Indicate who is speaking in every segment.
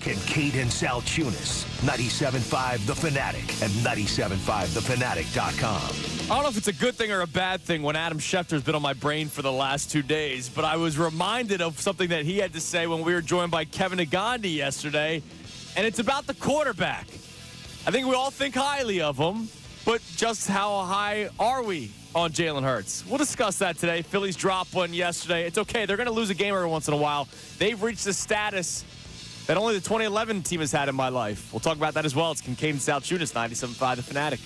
Speaker 1: Kincade Salciunas, 97.5 The Fanatic and 97.5thefanatic.com.
Speaker 2: I don't know if it's a good thing or a bad thing when Adam Schefter's been on my brain for the last 2 days, but I was reminded of something that he had to say when we were joined by Kevin Nagandi yesterday, and it's about the quarterback. I think we all think highly of him, but just how high are we on Jaylen Hurts? We'll discuss that today. Phillies dropped one yesterday. It's okay. They're going to lose a game every once in a while. They've reached the status that only the 2011 team has had in my life. We'll talk about that as well. It's Kincade Salciunas, 97.5 The Fanatic.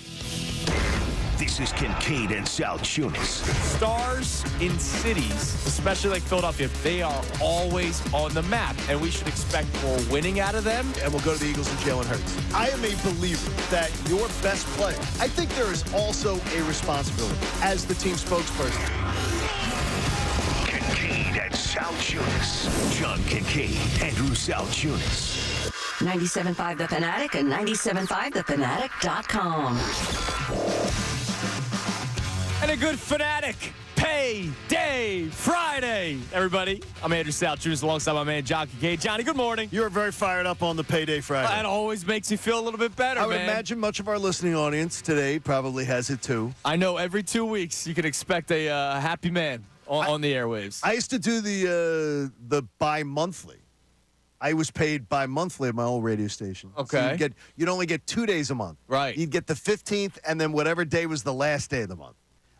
Speaker 1: This is Kincade Salciunas.
Speaker 2: Stars in cities, especially like Philadelphia, they are always on the map, and we should expect more winning out of them.
Speaker 3: And we'll go to the Eagles and Jaylen Hurts. I am a believer that your best player, I think there is also a responsibility as the team spokesperson.
Speaker 1: Kincade Salciunas. John Kincade, Andrew Salciunas.
Speaker 4: 97.5 The Fanatic and 97.5thefanatic.com.
Speaker 2: And a good Fanatic Payday Friday, everybody. I'm Andrew Salciunas alongside my man John Kincade. Johnny, good morning.
Speaker 3: You're very fired up on the Payday Friday.
Speaker 2: That always makes you feel a little bit better,
Speaker 3: I would
Speaker 2: man.
Speaker 3: imagine much of our listening audience today probably has it too.
Speaker 2: I know every 2 weeks you can expect a happy man on the airwaves.
Speaker 3: I used to do the bi-monthly. I was paid bi-monthly at my old radio station.
Speaker 2: Okay.
Speaker 3: So you'd only get 2 days a month.
Speaker 2: Right.
Speaker 3: You'd get the 15th and then whatever day was the last day of the month.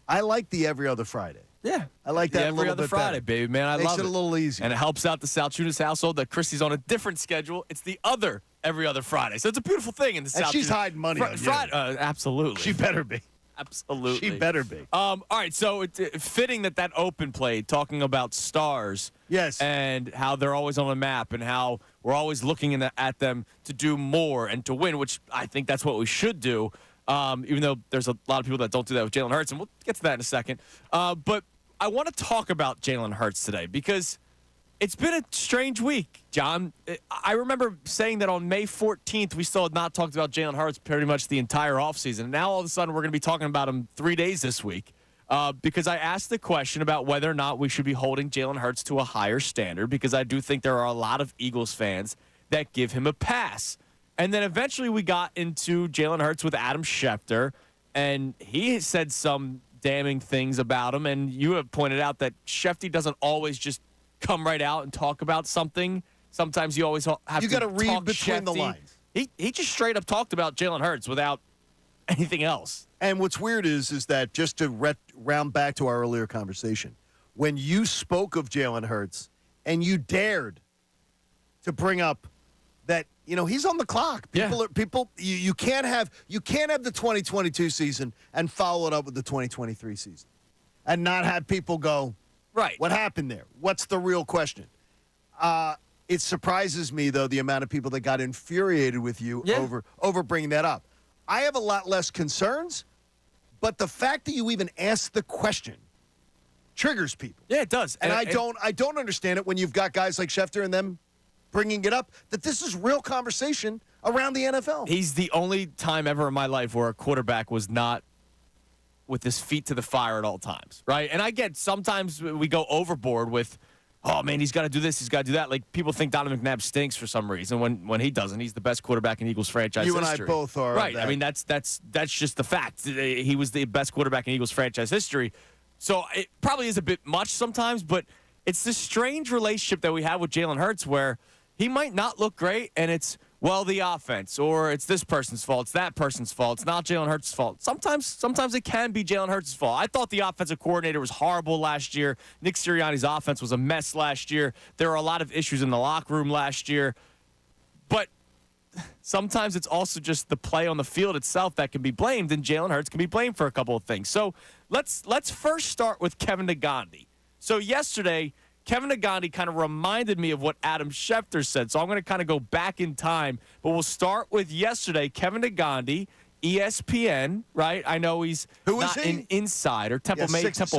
Speaker 3: I like the every other Friday.
Speaker 2: Yeah.
Speaker 3: I like that a
Speaker 2: every
Speaker 3: little
Speaker 2: other
Speaker 3: bit
Speaker 2: Friday,
Speaker 3: better.
Speaker 2: baby, man. I
Speaker 3: Makes
Speaker 2: love
Speaker 3: it a little easier.
Speaker 2: And it helps out the Salciunas household that Christy's on a different schedule. It's the other every other Friday. So it's a beautiful thing in the Salciunas.
Speaker 3: And she's hiding money on you.
Speaker 2: Absolutely.
Speaker 3: She better be.
Speaker 2: Absolutely.
Speaker 3: She better be.
Speaker 2: All right, so it's fitting that open play, talking about stars.
Speaker 3: Yes.
Speaker 2: And how they're always on the map and how we're always looking at them to do more and to win, which I think that's what we should do, even though there's a lot of people that don't do that with Jaylen Hurts, and we'll get to that in a second. But I want to talk about Jaylen Hurts today because it's been a strange week, John. I remember saying that on May 14th, we still had not talked about Jaylen Hurts pretty much the entire offseason. And now all of a sudden we're going to be talking about him 3 days this week because I asked the question about whether or not we should be holding Jaylen Hurts to a higher standard because I do think there are a lot of Eagles fans that give him a pass. And then eventually we got into Jaylen Hurts with Adam Schefter, and he said some damning things about him. And you have pointed out that Schefter doesn't always just come right out and talk about something. Sometimes you always have
Speaker 3: you got to read between the lines.
Speaker 2: He just straight up talked about Jaylen Hurts without anything else.
Speaker 3: And what's weird is that just to round back to our earlier conversation, when you spoke of Jaylen Hurts and you dared to bring up that he's on the clock. You can't have the 2022 season and follow it up with the 2023 season, and not have people go,
Speaker 2: right,
Speaker 3: what happened there? What's the real question? It surprises me, though, the amount of people that got infuriated with you over bringing that up. I have a lot less concerns, but the fact that you even asked the question triggers people.
Speaker 2: Yeah, it does.
Speaker 3: And I don't understand it when you've got guys like Schefter and them bringing it up, that this is real conversation around the NFL.
Speaker 2: He's the only time ever in my life where a quarterback was not with his feet to the fire at all times, right? And I get sometimes we go overboard with, oh, man, he's got to do this, he's got to do that. Like, people think Donovan McNabb stinks for some reason when he doesn't. He's the best quarterback in Eagles franchise history.
Speaker 3: You and I both are.
Speaker 2: Right. I mean, that's just the fact. He was the best quarterback in Eagles franchise history. So it probably is a bit much sometimes, but it's this strange relationship that we have with Jaylen Hurts where he might not look great, and it's, well, the offense, or it's this person's fault, it's that person's fault, it's not Jaylen Hurts' fault. Sometimes it can be Jaylen Hurts' fault. I thought the offensive coordinator was horrible last year. Nick Sirianni's offense was a mess last year. There were a lot of issues in the locker room last year. But sometimes it's also just the play on the field itself that can be blamed, and Jaylen Hurts can be blamed for a couple of things. So let's first start with Kevin Nagandi. So yesterday, Kevin Nagandi kind of reminded me of what Adam Schefter said. So I'm going to kind of go back in time. But we'll start with yesterday. Kevin Nagandi, ESPN, right? I know he's not an insider. Temple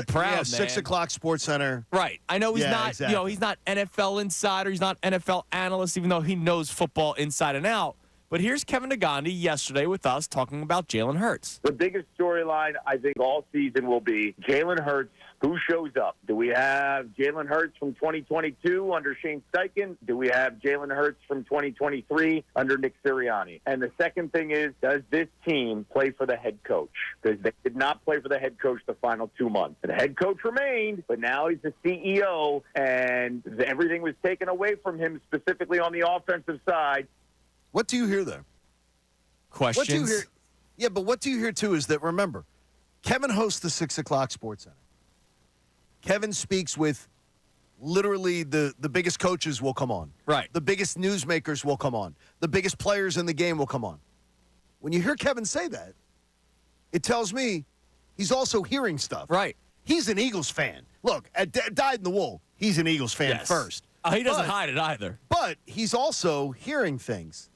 Speaker 2: Proud, man.
Speaker 3: 6 o'clock Sports Center.
Speaker 2: Right. I know he's not,
Speaker 3: exactly.
Speaker 2: He's not NFL insider. He's not NFL analyst, even though he knows football inside and out. But here's Kevin Nagandi yesterday with us talking about Jalen Hurts.
Speaker 5: The biggest storyline, I think, all season will be Jalen Hurts. Who shows up? Do we have Jalen Hurts from 2022 under Shane Steichen? Do we have Jalen Hurts from 2023 under Nick Sirianni? And the second thing is, does this team play for the head coach? Because they did not play for the head coach the final 2 months. The head coach remained, but now he's the CEO, and everything was taken away from him, specifically on the offensive side.
Speaker 3: What do you hear there?
Speaker 2: Questions?
Speaker 3: What do you hear? Yeah, but what do you hear, too, is that, remember, Kevin hosts the 6 o'clock Sports Center. Kevin speaks with literally the biggest coaches will come on.
Speaker 2: Right.
Speaker 3: The biggest newsmakers will come on. The biggest players in the game will come on. When you hear Kevin say that, it tells me he's also hearing stuff.
Speaker 2: Right.
Speaker 3: He's an Eagles fan. Look, at dyed in the wool, he's an Eagles fan
Speaker 2: Yes.
Speaker 3: first.
Speaker 2: He doesn't hide it either.
Speaker 3: But he's also hearing things.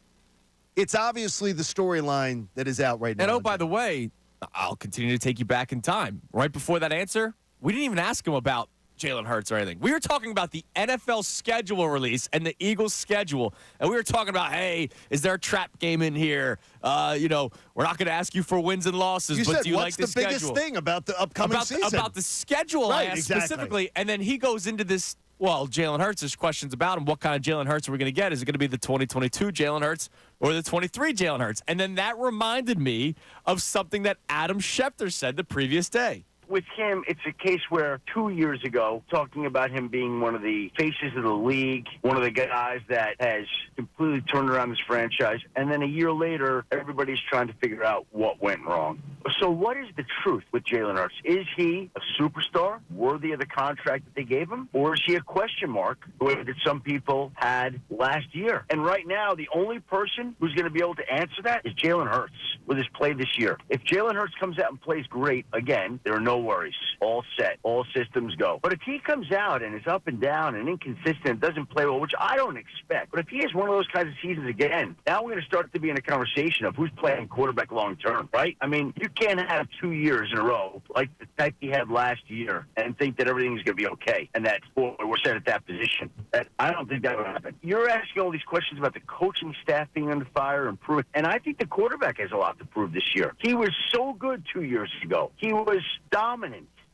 Speaker 3: It's obviously the storyline that is out right now.
Speaker 2: And by the way, I'll continue to take you back in time. Right before that answer, we didn't even ask him about Jalen Hurts or anything. We were talking about the NFL schedule release and the Eagles schedule. And we were talking about, hey, is there a trap game in here? We're not going to ask you for wins and losses,
Speaker 3: you
Speaker 2: but
Speaker 3: said,
Speaker 2: do you
Speaker 3: what's
Speaker 2: like the schedule?
Speaker 3: biggest thing about the upcoming season?
Speaker 2: About the schedule,
Speaker 3: Right,
Speaker 2: I asked
Speaker 3: exactly.
Speaker 2: specifically. And then he goes into this, Jalen Hurts, there's questions about him. What kind of Jalen Hurts are we going to get? Is it going to be the 2022 Jalen Hurts or the 23 Jalen Hurts? And then that reminded me of something that Adam Schefter said the previous day.
Speaker 6: With him, it's a case where 2 years ago, talking about him being one of the faces of the league, one of the guys that has completely turned around this franchise, and then a year later, everybody's trying to figure out what went wrong. So what is the truth with Jalen Hurts? Is he a superstar, worthy of the contract that they gave him, or is he a question mark, the way that some people had last year? And right now, the only person who's going to be able to answer that is Jalen Hurts with his play this year. If Jalen Hurts comes out and plays great again, there are no worries. All set. All systems go. But if he comes out and is up and down and inconsistent, doesn't play well, which I don't expect, but if he has one of those kinds of seasons again, now we're going to start to be in a conversation of who's playing quarterback long term, right? I mean, you can't have 2 years in a row like the type he had last year and think that everything's going to be okay and that we're set at that position. I don't think that would happen. You're asking all these questions about the coaching staff being under fire and prove, and I think the quarterback has a lot to prove this year. He was so good 2 years ago. He was dominant.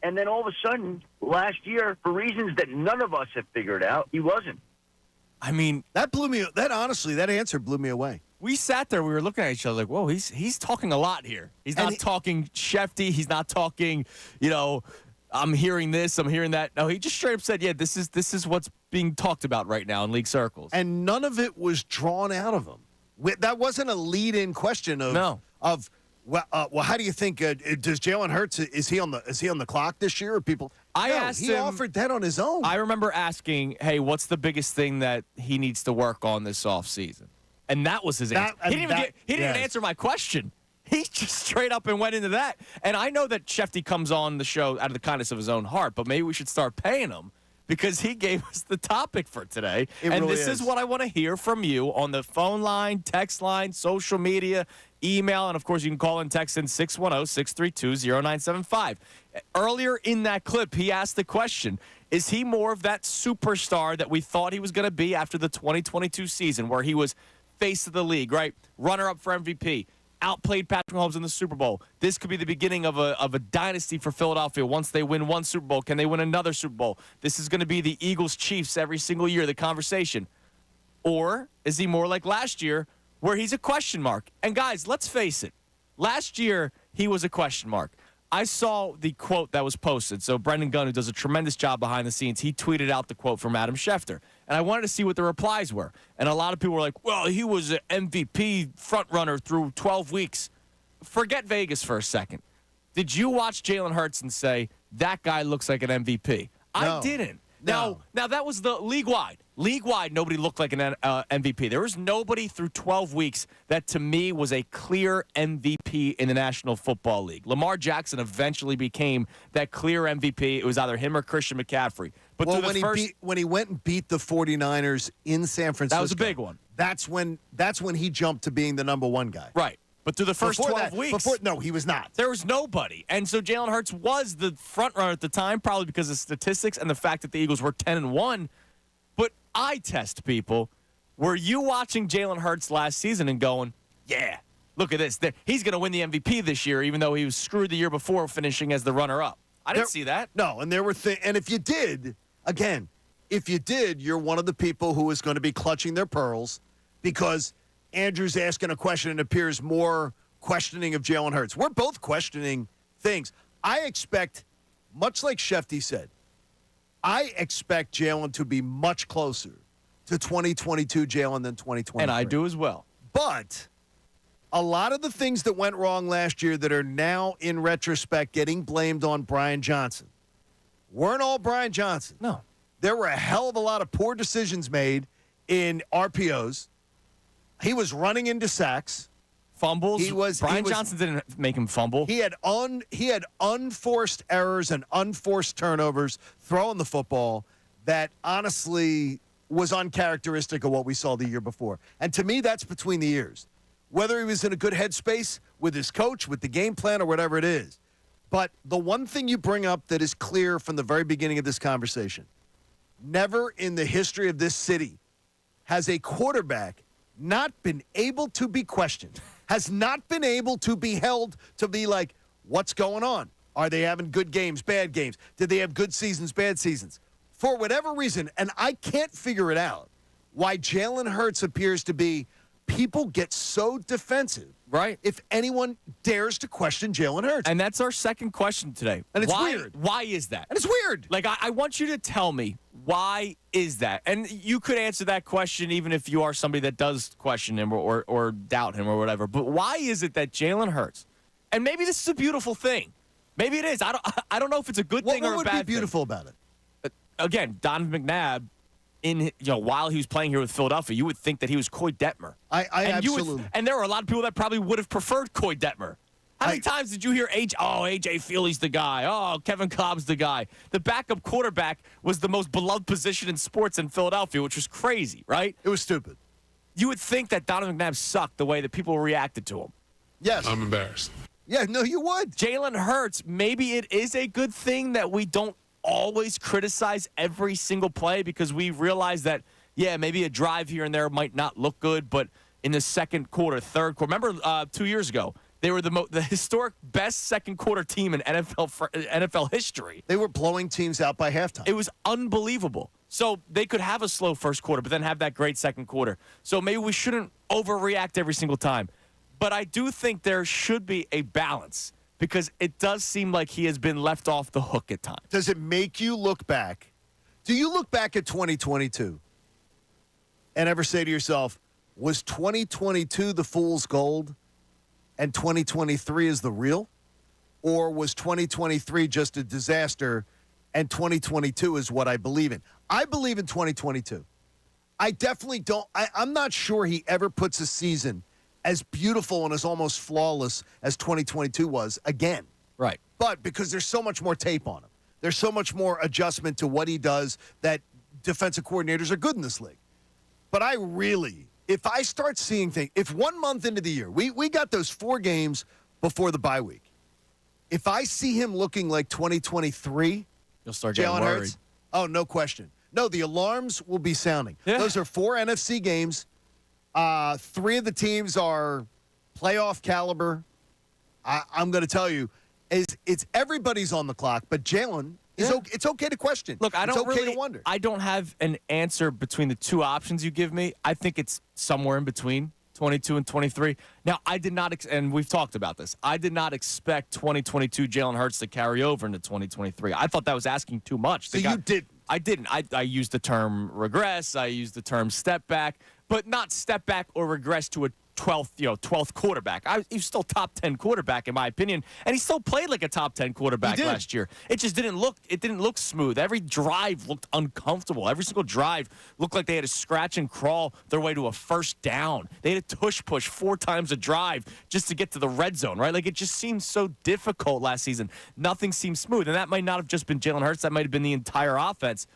Speaker 6: And then all of a sudden, last year, for reasons that none of us have figured out, he wasn't.
Speaker 2: I mean,
Speaker 3: that answer blew me away.
Speaker 2: we sat there, we were looking at each other like, whoa, he's talking a lot here. He's not talking Schefty. He's not talking, I'm hearing this, I'm hearing that. No, he just straight up said, yeah, this is what's being talked about right now in league circles.
Speaker 3: And none of it was drawn out of him. That wasn't a lead-in question of how do you think does Jalen Hurts is he on the clock this year? Or people,
Speaker 2: asked him,
Speaker 3: offered that on his own.
Speaker 2: I remember asking, hey, what's the biggest thing that he needs to work on this offseason? And that was his answer. He didn't even answer my question. He just straight up and went into that. And I know that Schefty comes on the show out of the kindness of his own heart, but maybe we should start paying him because he gave us the topic for today. This is what I want to hear from you on the phone line, text line, social media, email, and, of course, you can call and text in 610-632-0975. Earlier in that clip, he asked the question, is he more of that superstar that we thought he was going to be after the 2022 season where he was face of the league, right? Runner-up for MVP. Outplayed Patrick Mahomes in the Super Bowl. This could be the beginning of a dynasty for Philadelphia. Once they win one Super Bowl, can they win another Super Bowl? This is going to be the Eagles-Chiefs every single year, the conversation. Or is he more like last year where he's a question mark? And, guys, let's face it. Last year, he was a question mark. I saw the quote that was posted. So Brendan Gunn, who does a tremendous job behind the scenes, he tweeted out the quote from Adam Schefter. And I wanted to see what the replies were. And a lot of people were like, well, he was an MVP frontrunner through 12 weeks. Forget Vegas for a second. Did you watch Jalen Hurts and say, that guy looks like an MVP?
Speaker 3: No.
Speaker 2: I didn't.
Speaker 3: No.
Speaker 2: Now, that was the league-wide. League-wide, nobody looked like an MVP. There was nobody through 12 weeks that, to me, was a clear MVP in the National Football League. Lamar Jackson eventually became that clear MVP. It was either him or Christian McCaffrey. But
Speaker 3: when he went and beat the 49ers in San Francisco.
Speaker 2: That was a big one.
Speaker 3: That's when he jumped to being the number one guy.
Speaker 2: Right. But through the first 12 weeks.
Speaker 3: No, he was not.
Speaker 2: There was nobody. And so Jalen Hurts was the front runner at the time, probably because of statistics and the fact that the Eagles were 10-1. But eye test, people. Were you watching Jaylen Hurts last season and going, yeah, look at this. He's going to win the MVP this year, even though he was screwed the year before finishing as the runner-up? I didn't see that.
Speaker 3: No, and there were and if you did, again, if you did, you're one of the people who is going to be clutching their pearls because Andrew's asking a question and appears more questioning of Jaylen Hurts. We're both questioning things. I expect, much like Schefter said, I expect Jaylen to be much closer to 2022 Jaylen than 2023.
Speaker 2: And I do as well.
Speaker 3: But a lot of the things that went wrong last year that are now, in retrospect, getting blamed on Brian Johnson weren't all Brian Johnson.
Speaker 2: No.
Speaker 3: There were a hell of a lot of poor decisions made in RPOs. He was running into sacks.
Speaker 2: Fumbles. Brian Johnson didn't make him fumble.
Speaker 3: He had unforced errors and unforced turnovers throwing the football that honestly was uncharacteristic of what we saw the year before. And to me, that's between the ears. Whether he was in a good headspace with his coach, with the game plan, or whatever it is. But the one thing you bring up that is clear from the very beginning of this conversation, never in the history of this city has a quarterback not been able to be questioned, has not been able to be held to be like, what's going on? Are they having good games, bad games? Did they have good seasons, bad seasons? For whatever reason, and I can't figure it out, why Jaylen Hurts appears to be, people get so defensive.
Speaker 2: Right.
Speaker 3: If anyone dares to question Jaylen Hurts.
Speaker 2: And that's our second question today.
Speaker 3: And it's weird.
Speaker 2: Why is that?
Speaker 3: And it's weird.
Speaker 2: Like, I want you to tell me, why is that? And you could answer that question even if you are somebody that does question him or doubt him or whatever. But why is it that Jaylen Hurts, and maybe this is a beautiful thing. Maybe it is. I don't know if it's a good thing or a bad thing.
Speaker 3: What would be beautiful about it?
Speaker 2: Again, Donovan McNabb, while he was playing here with Philadelphia, you would think that he was Coy Detmer.
Speaker 3: I absolutely.
Speaker 2: And there are a lot of people that probably would have preferred Coy Detmer. How many times did you hear A.J. Feely's the guy? Oh, Kevin Cobb's the guy. The backup quarterback was the most beloved position in sports in Philadelphia, which was crazy, right?
Speaker 3: It was stupid.
Speaker 2: You would think that Donovan McNabb sucked the way that people reacted to him.
Speaker 3: Yes.
Speaker 7: I'm embarrassed.
Speaker 3: Yeah, no, you would.
Speaker 2: Jaylen Hurts, maybe it is a good thing that we don't always criticize every single play because we realize that, yeah, maybe a drive here and there might not look good, but in the second quarter, third quarter, remember 2 years ago, they were the historic best second quarter team in NFL history.
Speaker 3: They were blowing teams out by halftime.
Speaker 2: It was unbelievable. So they could have a slow first quarter, but then have that great second quarter. So maybe we shouldn't overreact every single time. But I do think there should be a balance because it does seem like he has been left off the hook at times.
Speaker 3: Does it make you look back? Do you look back at 2022 and ever say to yourself, was 2022 the fool's gold and 2023 is the real? Or was 2023 just a disaster and 2022 is what I believe in? I believe in 2022. I definitely don't. I'm not sure he ever puts a season as beautiful and as almost flawless as 2022 was again.
Speaker 2: Right.
Speaker 3: But because there's so much more tape on him, there's so much more adjustment to what he does that defensive coordinators are good in this league. But I really, if I start seeing things, if 1 month into the year, we got those 4 games before the bye week. If I see him looking like 2023,
Speaker 2: you'll start getting
Speaker 3: Jaylen
Speaker 2: worried.
Speaker 3: Hurts, oh, no question. No, the alarms will be sounding.
Speaker 2: Yeah.
Speaker 3: Those are 4 NFC games. 3 of the teams are playoff caliber. I'm going to tell you, it's everybody's on the clock, but Jaylen, it's okay to question.
Speaker 2: Look,
Speaker 3: it's okay to wonder.
Speaker 2: I don't have an answer between the two options you give me. I think it's somewhere in between 22 and 23. Now, I did not, and we've talked about this, I did not expect 2022 Jaylen Hurts to carry over into 2023. I thought that was asking too much.
Speaker 3: So you didn't?
Speaker 2: I didn't. I used the term regress. I used the term step back, but not step back or regress to a 12th quarterback. He's still top 10 quarterback in my opinion, and he still played like a top 10 quarterback last year. It just didn't look smooth. Every drive looked uncomfortable. Every single drive looked like they had to scratch and crawl their way to a first down. They had to push 4 times a drive just to get to the red zone, right? Like it just seemed so difficult last season. Nothing seemed smooth, and that might not have just been Jaylen Hurts. That might have been the entire offense.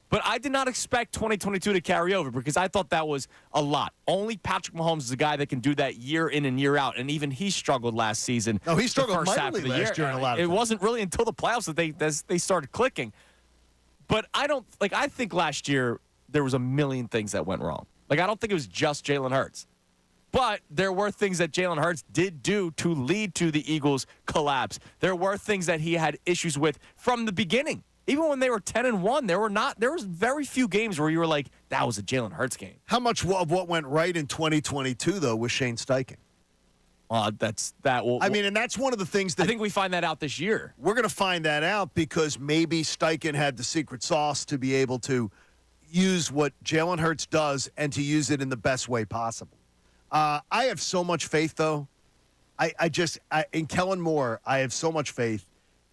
Speaker 2: But I did not expect 2022 to carry over because I thought that was a lot. Only Patrick Mahomes is a guy that can do that year in and year out, and even he struggled last season.
Speaker 3: No, he struggled
Speaker 2: the first half of
Speaker 3: mightily
Speaker 2: the
Speaker 3: last
Speaker 2: year.
Speaker 3: year in a lot of
Speaker 2: It
Speaker 3: times.
Speaker 2: wasn't really until the playoffs that they started clicking. But I think last year there was a million things that went wrong. Like, I don't think it was just Jalen Hurts. But there were things that Jalen Hurts did do to lead to the Eagles' collapse. There were things that he had issues with from the beginning. Even when they were 10-1, there was very few games where you were like, that was a Jalen Hurts game.
Speaker 3: How much of what went right in 2022, though, was Shane Steichen?
Speaker 2: And
Speaker 3: that's one of the things that
Speaker 2: I think we find that out this year.
Speaker 3: We're going to find that out because maybe Steichen had the secret sauce to be able to use what Jalen Hurts does and to use it in the best way possible. I have so much faith, though. In Kellen Moore, I have so much faith,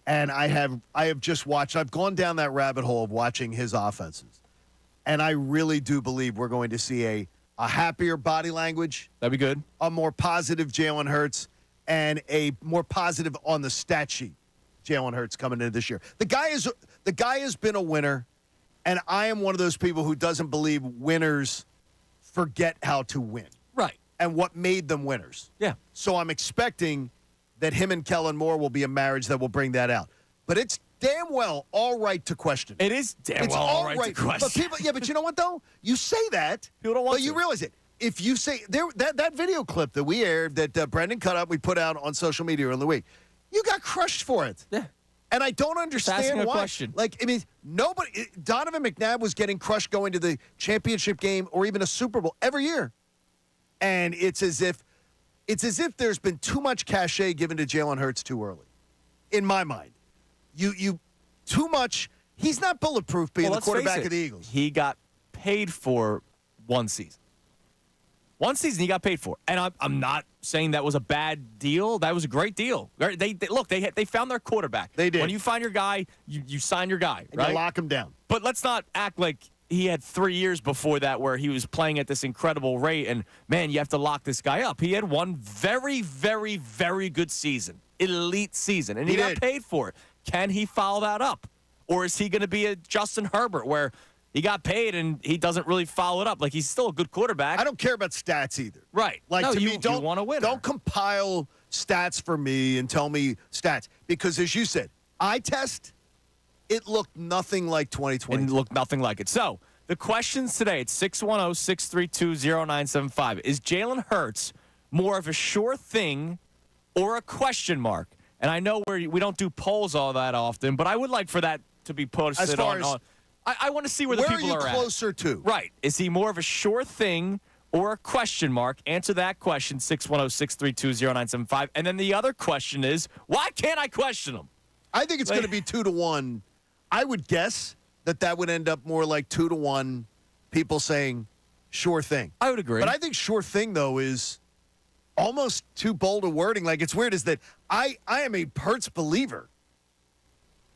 Speaker 3: and I have just watched. I've gone down that rabbit hole of watching his offenses, and I really do believe we're going to see a happier body language.
Speaker 2: That'd be good.
Speaker 3: A more positive Jalen Hurts, and a more positive on the stat sheet Jalen Hurts coming into this year. The guy has been a winner, and I am one of those people who doesn't believe winners forget how to win.
Speaker 2: Right.
Speaker 3: And what made them winners.
Speaker 2: Yeah.
Speaker 3: So I'm expecting that him and Kellen Moore will be a marriage that will bring that out. But it's damn well all right to question.
Speaker 2: It is damn well all right to question.
Speaker 3: But you know what, though? You say that,
Speaker 2: people don't want
Speaker 3: but you realize it. If you say that video clip that we aired that Brendan cut up, we put out on social media earlier in the week, you got crushed for it.
Speaker 2: Yeah.
Speaker 3: And I don't understand why.
Speaker 2: Question.
Speaker 3: Like, I mean, Donovan McNabb was getting crushed going to the championship game or even a Super Bowl every year. And it's as if there's been too much cachet given to Jalen Hurts too early, in my mind. You too much. He's not bulletproof being the quarterback of the Eagles.
Speaker 2: He got paid for one season. One season he got paid for, and I'm not saying that was a bad deal. That was a great deal. They found their quarterback.
Speaker 3: They did.
Speaker 2: When you find your guy, you sign your guy,
Speaker 3: and
Speaker 2: right?
Speaker 3: you lock him down.
Speaker 2: But let's not act like he had 3 years before that where he was playing at this incredible rate, and, man, you have to lock this guy up. He had one very, very, very good season, elite season, and he got paid for it. Can he follow that up? Or is he going to be a Justin Herbert where he got paid and he doesn't really follow it up? Like, he's still a good quarterback.
Speaker 3: I don't care about stats either.
Speaker 2: Right.
Speaker 3: Like,
Speaker 2: no,
Speaker 3: to
Speaker 2: you
Speaker 3: me, don't
Speaker 2: want to win.
Speaker 3: Don't compile stats for me and tell me stats. Because, as you said, eye test, it looked nothing like 2020.
Speaker 2: It looked nothing like it. So, the questions today, it's 610-632-0975. Is Jalen Hurts more of a sure thing or a question mark? And I know we don't do polls all that often, but I would like for that to be posted
Speaker 3: as far
Speaker 2: on. I want to see where the people are at.
Speaker 3: Where are you closer to?
Speaker 2: Right. Is he more of a sure thing or a question mark? Answer that question, 610-632-0975. And then the other question is, why can't I question him?
Speaker 3: I think it's going to be 2-1. I would guess that would end up more like 2-1 people saying sure thing.
Speaker 2: I would agree.
Speaker 3: But I think sure thing, though, is almost too bold a wording. Like, it's weird is that I am a Hurts believer.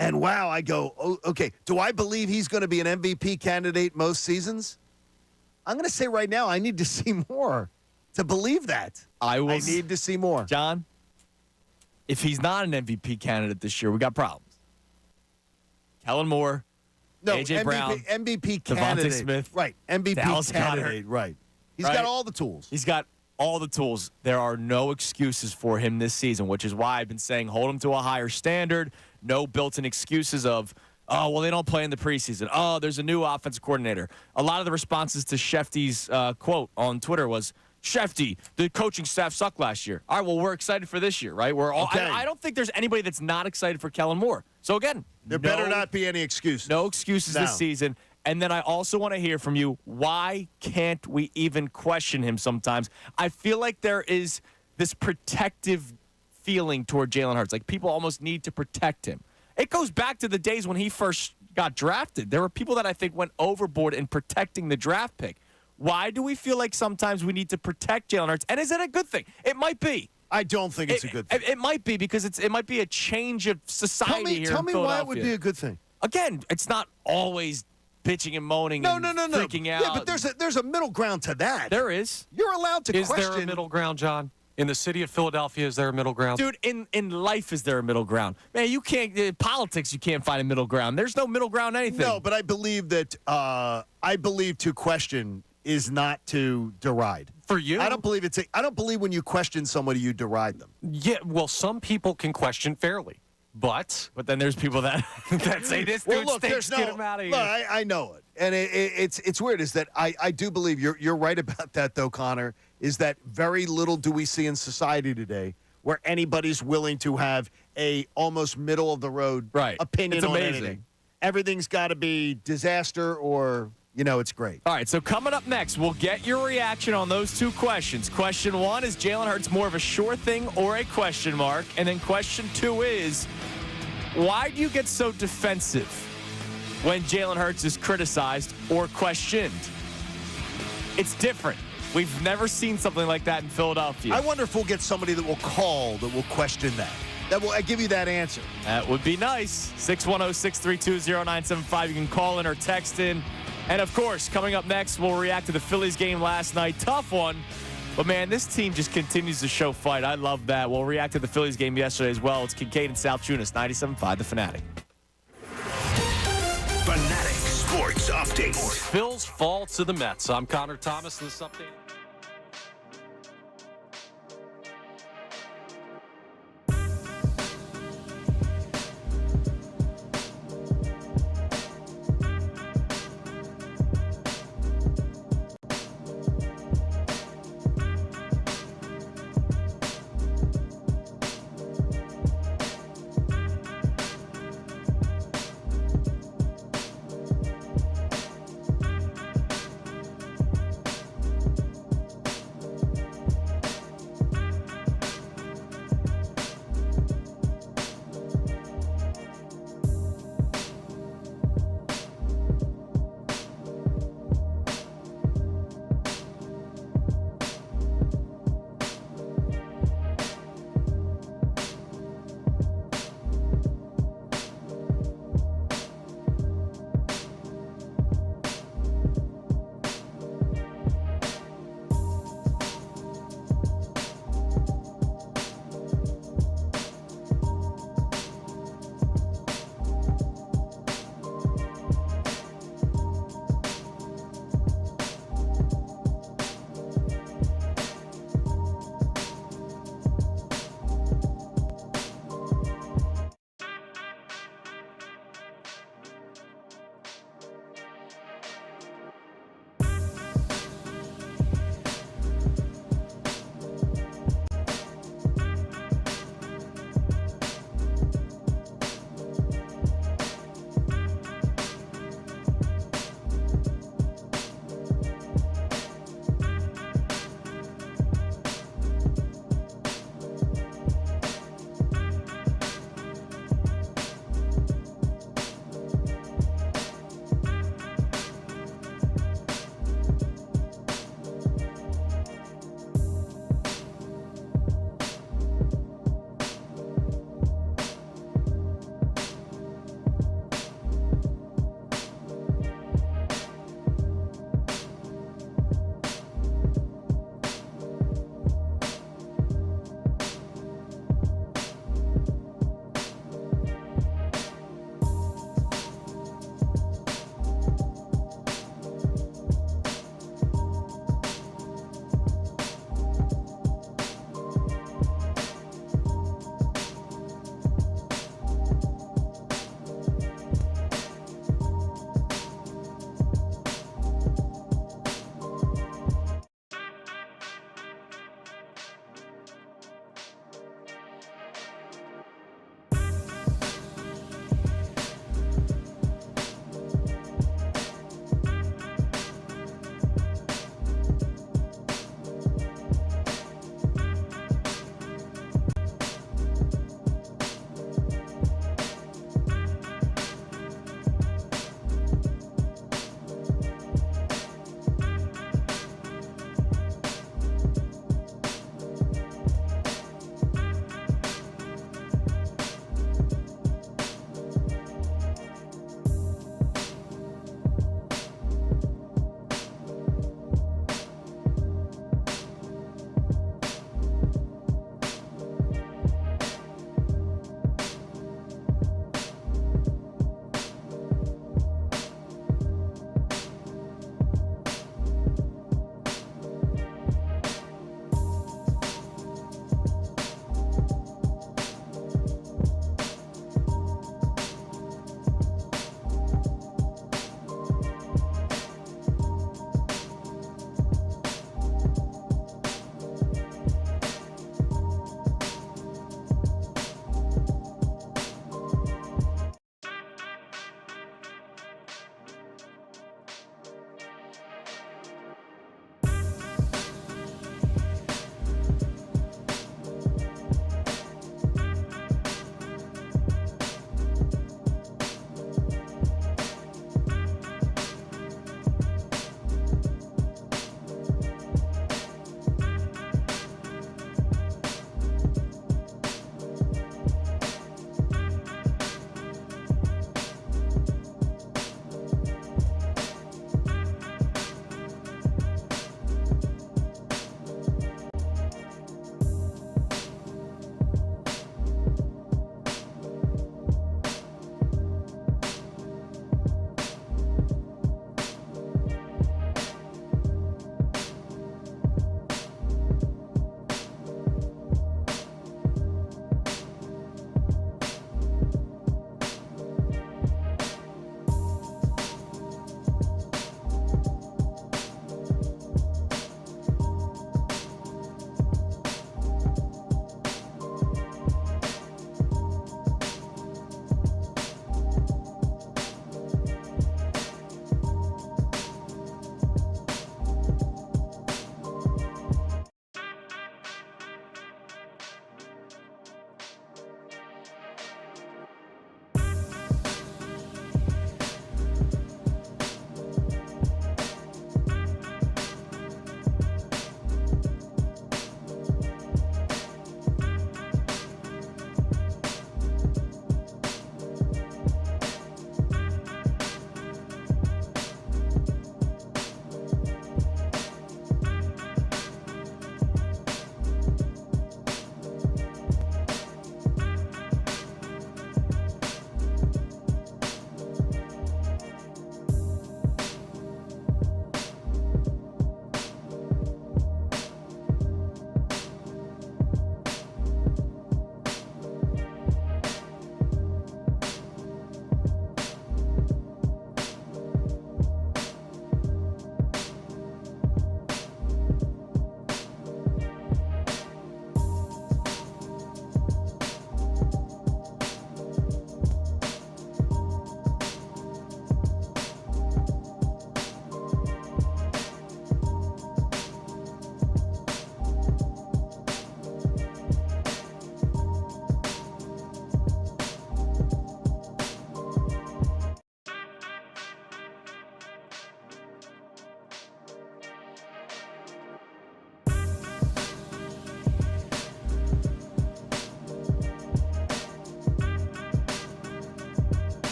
Speaker 3: And, wow, I go, oh, okay, do I believe he's going to be an MVP candidate most seasons? I'm going to say right now I need to see more to believe that. I need to see more.
Speaker 2: John, if he's not an MVP candidate this year, we got problems. Kellen Moore.
Speaker 3: No,
Speaker 2: AJ Brown,
Speaker 3: MVP
Speaker 2: Devontae
Speaker 3: candidate.
Speaker 2: Smith.
Speaker 3: Right, MVP
Speaker 2: Dallas
Speaker 3: candidate.
Speaker 2: Goedert.
Speaker 3: Right. He's got all the tools.
Speaker 2: He's got all the tools. There are no excuses for him this season, which is why I've been saying hold him to a higher standard. No built-in excuses of, oh, well, they don't play in the preseason. Oh, there's a new offensive coordinator. A lot of the responses to Shefty's quote on Twitter was, Schefty, the coaching staff sucked last year. All right, well, we're excited for this year, right? We're all.
Speaker 3: Okay.
Speaker 2: I don't think there's anybody that's not excited for Kellen Moore. So, again,
Speaker 3: there better not be any excuses.
Speaker 2: No excuses this season. And then I also want to hear from you, why can't we even question him sometimes? I feel like there is this protective feeling toward Jalen Hurts. Like, people almost need to protect him. It goes back to the days when he first got drafted. There were people that I think went overboard in protecting the draft pick. Why do we feel like sometimes we need to protect Jalen Hurts? And is it a good thing? It might be.
Speaker 3: I don't think it's a good thing.
Speaker 2: It might be because it might be a change of society here in Philadelphia.
Speaker 3: Tell me why it would be a good thing.
Speaker 2: Again, it's not always bitching and moaning and freaking out.
Speaker 3: Yeah, but there's a middle ground to that.
Speaker 2: There is.
Speaker 3: You're allowed to question.
Speaker 7: Is there a middle ground, John? In the city of Philadelphia, is there a middle ground?
Speaker 2: Dude, in life, is there a middle ground? Man, you can't, in politics, you can't find a middle ground. There's no middle ground anything.
Speaker 3: No, but I believe that, to question is not to deride.
Speaker 7: For you?
Speaker 3: I don't believe when you question somebody, you deride them.
Speaker 7: Yeah, well, some people can question fairly. But
Speaker 2: But then there's people that that say this dude stinks. Get him out of here.
Speaker 3: Look, I know it, and it's weird. Is that I do believe you're right about that though, Connor. Is that very little do we see in society today where anybody's willing to have a almost middle of the road opinion
Speaker 2: It's
Speaker 3: on
Speaker 2: amazing.
Speaker 3: anything. Everything's got to be disaster or it's great.
Speaker 2: All right, so coming up next, we'll get your reaction on those two questions. Question 1, is Jaylen Hurts more of a sure thing or a question mark? And then question 2 is, why do you get so defensive when Jaylen Hurts is criticized or questioned? It's different. We've never seen something like that in Philadelphia.
Speaker 3: I wonder if we'll get somebody that will call that will question that. That will give you that answer.
Speaker 2: That would be nice. 610-632-0975. You can call in or text in. And, of course, coming up next, we'll react to the Phillies game last night. Tough one. But, man, this team just continues to show fight. I love that. We'll react to the Phillies game yesterday as well. It's Kincade and Salciunas, 97.5 The Fanatic.
Speaker 1: Fanatic Sports Update.
Speaker 7: Phils fall to the Mets. I'm Connor Thomas in this update.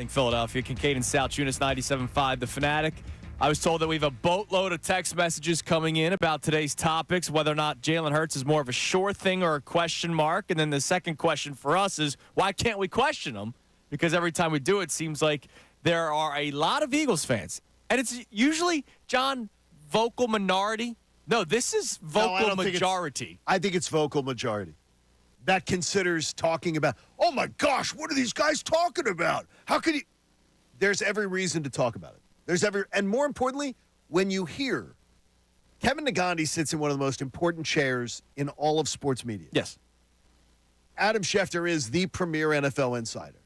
Speaker 2: morning, Philadelphia. Kincade and Salciunas, 97.5 The Fanatic. I was told that we have a boatload of text messages coming in about today's topics, whether or not Jaylen Hurts is more of a sure thing or a question mark. And then the second question for us is, why can't we question him? Because every time we do it, seems like there are a lot of Eagles fans. And it's usually, John, vocal minority. No, this is vocal majority.
Speaker 3: I think it's vocal majority. That considers talking about, oh my gosh, what are these guys talking about? How can you? There's every reason to talk about it. And more importantly, when you hear Kevin Nagandi sits in one of the most important chairs in all of sports media.
Speaker 2: Yes.
Speaker 3: Adam Schefter is the premier NFL insider.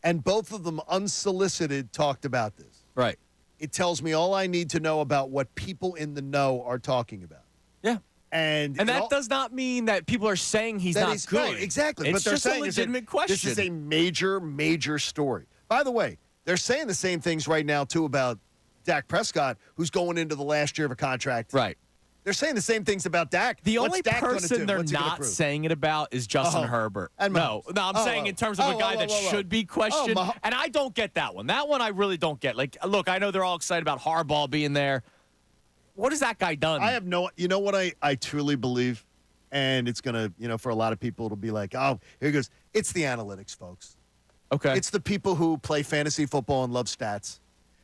Speaker 3: And both of them unsolicited talked about this.
Speaker 2: Right.
Speaker 3: It tells me all I need to know about what people in the know are talking about.
Speaker 2: Yeah.
Speaker 3: And
Speaker 2: that does not mean that people are saying he's not good.
Speaker 3: Right, exactly.
Speaker 2: It's
Speaker 3: but they're
Speaker 2: just
Speaker 3: saying
Speaker 2: a legitimate question.
Speaker 3: This is a major, major story. By the way, they're saying the same things right now, too, about Dak Prescott, who's going into the last year of a contract.
Speaker 2: Right.
Speaker 3: They're saying the same things about Dak.
Speaker 2: The
Speaker 3: What's
Speaker 2: only
Speaker 3: Dak
Speaker 2: person they're
Speaker 3: What's he
Speaker 2: not saying it about is Justin Herbert.
Speaker 3: And
Speaker 2: no, I'm saying in terms of a guy that should be questioned. And I don't get that one. That one I really don't get. Like, look, I know they're all excited about Harbaugh being there. What has that guy done?
Speaker 3: I have no – you know what I truly believe? And it's going to, for a lot of people, it'll be like, oh, here he goes. It's the analytics, folks.
Speaker 2: Okay.
Speaker 3: It's the people who play fantasy football and love stats.